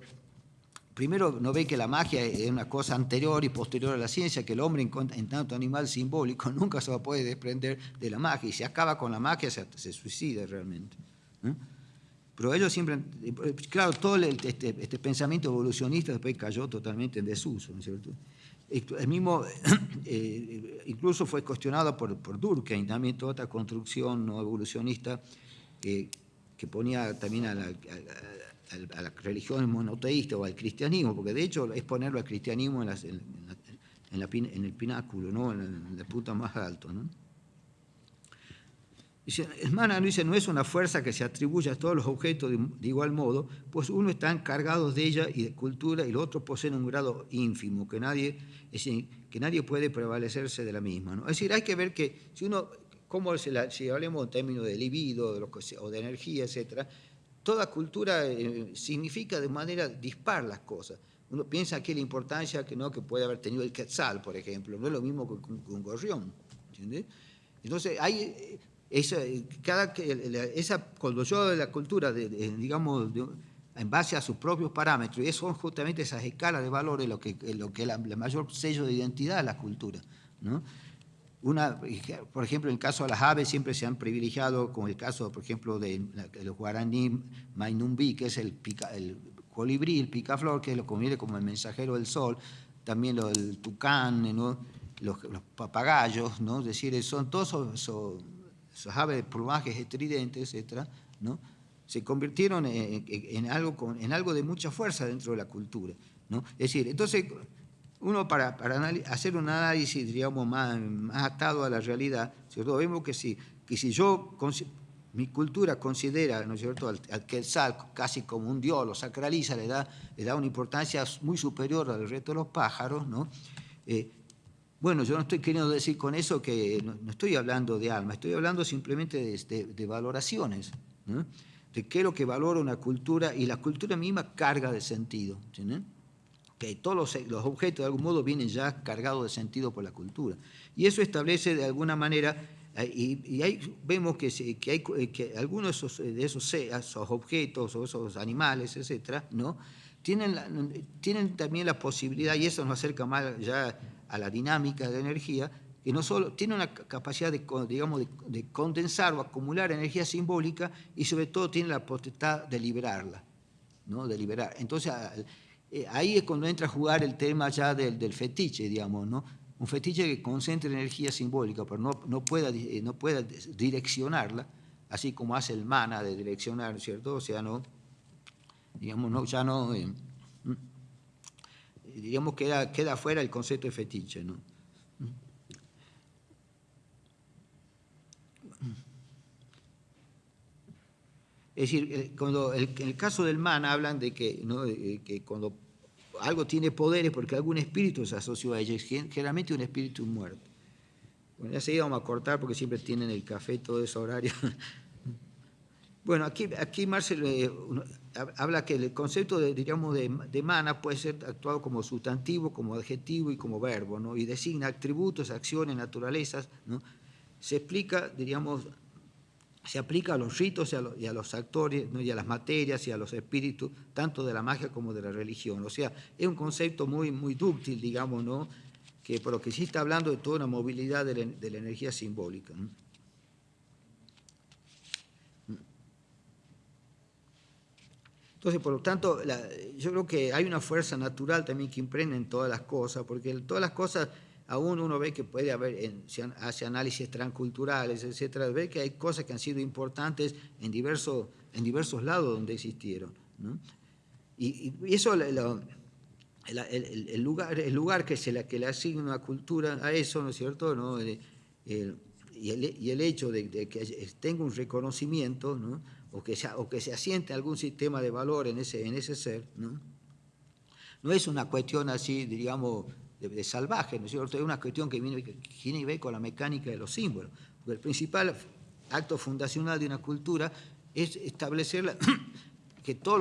primero no ve que la magia es una cosa anterior y posterior a la ciencia, que el hombre en tanto animal simbólico nunca se va a poder desprender de la magia, y si acaba con la magia se suicida realmente, ¿no? Pero ellos siempre, claro, todo este pensamiento evolucionista después cayó totalmente en desuso, ¿no es cierto? El mismo, incluso fue cuestionado por Durkheim, también toda esta construcción no evolucionista que ponía también a la religión monoteísta o al cristianismo, porque de hecho es ponerlo al cristianismo en el pináculo, ¿no? En la punta más alto, ¿no? Dice, Hermana dice, no es una fuerza que se atribuye a todos los objetos de igual modo, pues uno está encargado de ella y de cultura y los otros poseen un grado ínfimo, que nadie puede prevalecerse de la misma, ¿no? Es decir, hay que ver que si hablemos en términos de libido o de energía, etcétera, toda cultura significa de manera dispar las cosas. Uno piensa aquí la importancia que puede haber tenido el quetzal, por ejemplo, no es lo mismo que un gorrión, ¿entiendes? Entonces, cuando yo de la cultura, digamos, en base a sus propios parámetros, y son justamente esas escalas de valores lo que es la mayor sello de identidad de la cultura, ¿no? Por ejemplo, en el caso de las aves siempre se han privilegiado, como el caso, por ejemplo, de los guaraní Mainumbi, que es el colibrí, el picaflor, que lo conviene como el mensajero del sol, también el tucán, ¿no? Los papagayos, ¿no? Es decir, son todos esos aves de plumajes estridentes, etcétera, ¿no? Se convirtieron en algo de mucha fuerza dentro de la cultura, ¿no? Es decir, entonces uno para hacer un análisis, digamos, más atado a la realidad, ¿cierto? Vemos que si yo mi cultura considera, ¿no es cierto?, al quetzal casi como un dios, lo sacraliza, le da una importancia muy superior al resto de los pájaros, ¿no? Bueno, yo no estoy queriendo decir con eso que no estoy hablando de alma, estoy hablando simplemente de valoraciones, ¿no? De qué es lo que valora una cultura, y la cultura misma carga de sentido, ¿sí? Que todos los objetos de algún modo vienen ya cargados de sentido por la cultura. Y eso establece de alguna manera, y ahí vemos que algunos de esos objetos o esos animales, etcétera, ¿no? tienen también la posibilidad, y eso nos acerca más ya a la dinámica de energía, que no solo tiene una capacidad digamos, de condensar o acumular energía simbólica, y sobre todo tiene la potestad de liberarla, ¿no? De liberar. Entonces, ahí es cuando entra a jugar el tema ya del fetiche, digamos, ¿no? Un fetiche que concentre energía simbólica, pero no pueda direccionarla, así como hace el mana de direccionar, ¿cierto? O sea, no, digamos, ya no, digamos, queda fuera el concepto de fetiche, ¿no? Es decir, en el caso del mana hablan de que, ¿no?, que cuando algo tiene poderes porque algún espíritu se asoció a ella, generalmente un espíritu muerto. Bueno, ya seguida vamos a cortar porque siempre tienen el café todo ese horario. Bueno, aquí Marcel habla que el concepto diríamos, de mana puede ser actuado como sustantivo, como adjetivo y como verbo, ¿no? Y designa atributos, acciones, naturalezas, ¿no? Se explica, diríamos, se aplica a los ritos y a los actores, ¿no? Y a las materias y a los espíritus, tanto de la magia como de la religión. O sea, es un concepto muy, muy dúctil, digamos, ¿no? Que por lo que sí está hablando de toda una movilidad de la energía simbólica, ¿no? Entonces, por lo tanto, yo creo que hay una fuerza natural también que impregna en todas las cosas, porque todas las cosas, aún uno ve que puede haber, hace análisis transculturales, etcétera, ve que hay cosas que han sido importantes en diversos lados donde existieron, ¿no? Y eso, el lugar que le asigna una cultura a eso, ¿no es cierto?, ¿no? Y el hecho de que tenga un reconocimiento, ¿no?, o que se asiente algún sistema de valor en ese ser, ¿no? No es una cuestión así, digamos, de salvaje, ¿no es cierto? Es una cuestión que tiene que ver con la mecánica de los símbolos. Porque el principal acto fundacional de una cultura es establecer que todos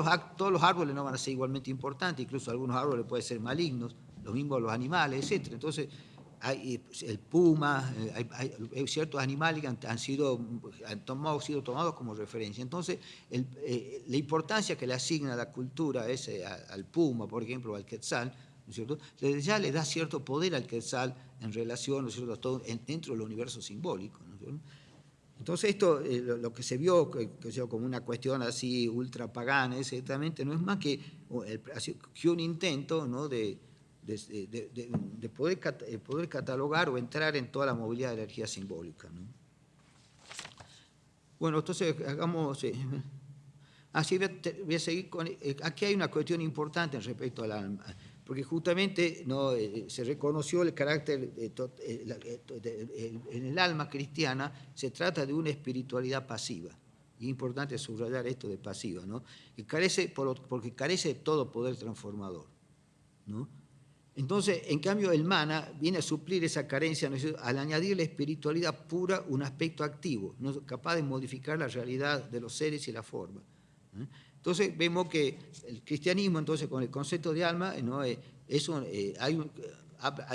los árboles no van a ser igualmente importantes, incluso algunos árboles pueden ser malignos, lo mismo los animales, etc. Entonces, hay el puma, hay ciertos animales que han sido tomados como referencia. Entonces, la importancia que le asigna la cultura al puma, por ejemplo, o al quetzal, ¿no es cierto?, ya le da cierto poder al quetzal en relación, ¿no es cierto?, todo dentro del universo simbólico, ¿no es cierto? Entonces esto, lo que se vio como una cuestión así ultra pagana, exactamente, no es más que un intento, ¿no?, de poder catalogar o entrar en toda la movilidad de la energía simbólica, ¿no? Bueno, entonces hagamos... Así voy a seguir con... Aquí hay una cuestión importante respecto al alma, porque justamente, ¿no?, se reconoció el carácter, en el alma cristiana se trata de una espiritualidad pasiva. Y es importante subrayar esto de pasiva, ¿no?, porque carece de todo poder transformador, ¿no? Entonces, en cambio, el mana viene a suplir esa carencia, ¿no?, al añadir la espiritualidad pura un aspecto activo, ¿no?, capaz de modificar la realidad de los seres y la forma. Entonces vemos que el cristianismo, entonces, con el concepto de alma, ¿no?, hay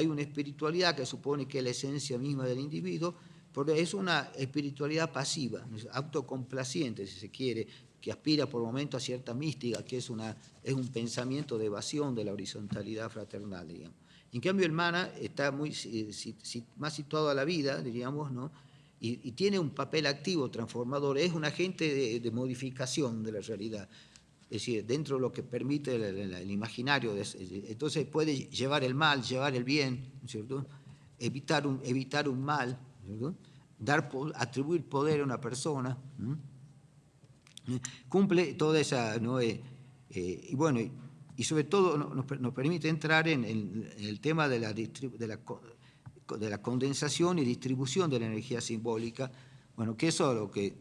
una espiritualidad que supone que es la esencia misma del individuo, pero es una espiritualidad pasiva, autocomplaciente, si se quiere, que aspira por momentos a cierta mística, que es un pensamiento de evasión de la horizontalidad fraternal, digamos. En cambio, el mana está más situado a la vida, diríamos, ¿no?, y tiene un papel activo, transformador, es un agente de modificación de la realidad, es decir, dentro de lo que permite el imaginario, entonces puede llevar el mal, llevar el bien, ¿no es cierto?, evitar un mal, ¿no?, atribuir poder a una persona, ¿no?, cumple toda esa, ¿no?, y bueno, y sobre todo nos permite entrar en el tema de la condensación y distribución de la energía simbólica, bueno, que eso es lo que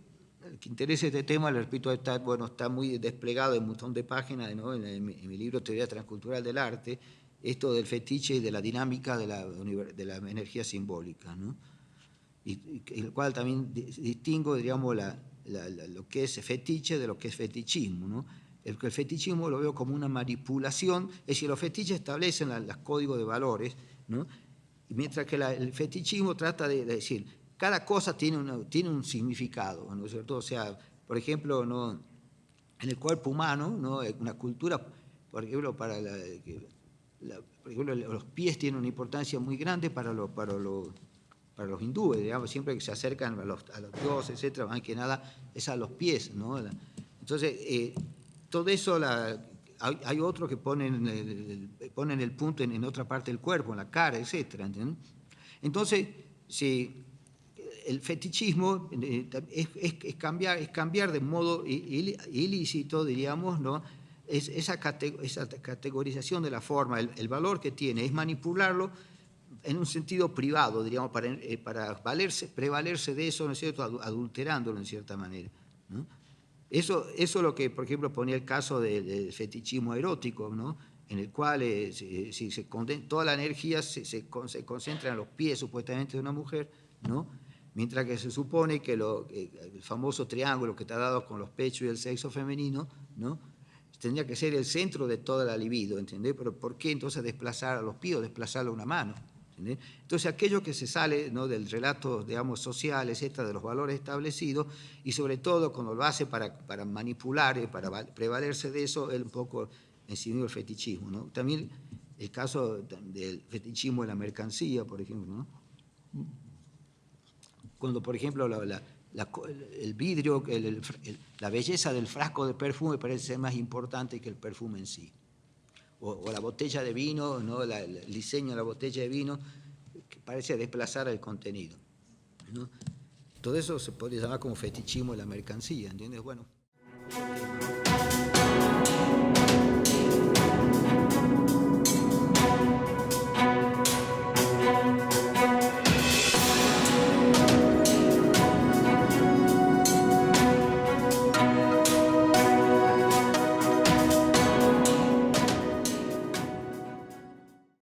que interese este tema, le repito, está muy desplegado en un montón de páginas, ¿no? En mi libro Teoría Transcultural del Arte, esto del fetiche y de la dinámica de la energía simbólica, ¿no? Y el cual también distingo, digamos, lo que es fetiche de lo que es fetichismo, ¿no? El fetichismo lo veo como una manipulación, es decir, los fetiches establecen los códigos de valores, ¿no? Y mientras que el fetichismo trata de decir, cada cosa tiene un significado, ¿no es cierto? O sea, por ejemplo, ¿no? En el cuerpo humano, ¿no? Una cultura, por ejemplo, por ejemplo, los pies tienen una importancia muy grande para los hindúes, digamos, siempre que se acercan a los dioses, etcétera, más que nada es a los pies, ¿no? Entonces, todo eso, hay otros que ponen el punto en otra parte del cuerpo, en la cara, etcétera, ¿entienden? Entonces, si el fetichismo es cambiar de modo ilícito, diríamos, ¿no? Esa categorización de la forma, el valor que tiene, es manipularlo en un sentido privado, diríamos, para prevalerse de eso, ¿no es cierto?, adulterándolo en cierta manera, ¿no? Eso es lo que, por ejemplo, ponía el caso del fetichismo erótico, ¿no? En el cual toda la energía se concentra en los pies, supuestamente, de una mujer, ¿no? Mientras que se supone que el famoso triángulo que está dado con los pechos y el sexo femenino, ¿no? Tendría que ser el centro de toda la libido, ¿entendés? Pero ¿por qué entonces desplazar a los pies o desplazarlo a una mano? ¿Entendés? Entonces, aquello que se sale, ¿no?, del relato, digamos, social, etcétera, de los valores establecidos, y sobre todo cuando lo hace para manipular, para prevalerse de eso, es un poco en sí mismo el fetichismo, ¿no? También el caso del fetichismo en la mercancía, por ejemplo, ¿no? Cuando, por ejemplo, el vidrio, la belleza del frasco de perfume parece ser más importante que el perfume en sí. O la botella de vino, ¿no? El diseño de la botella de vino, que parece desplazar el contenido, ¿no? Todo eso se podría llamar como fetichismo de la mercancía, ¿entiendes? Bueno.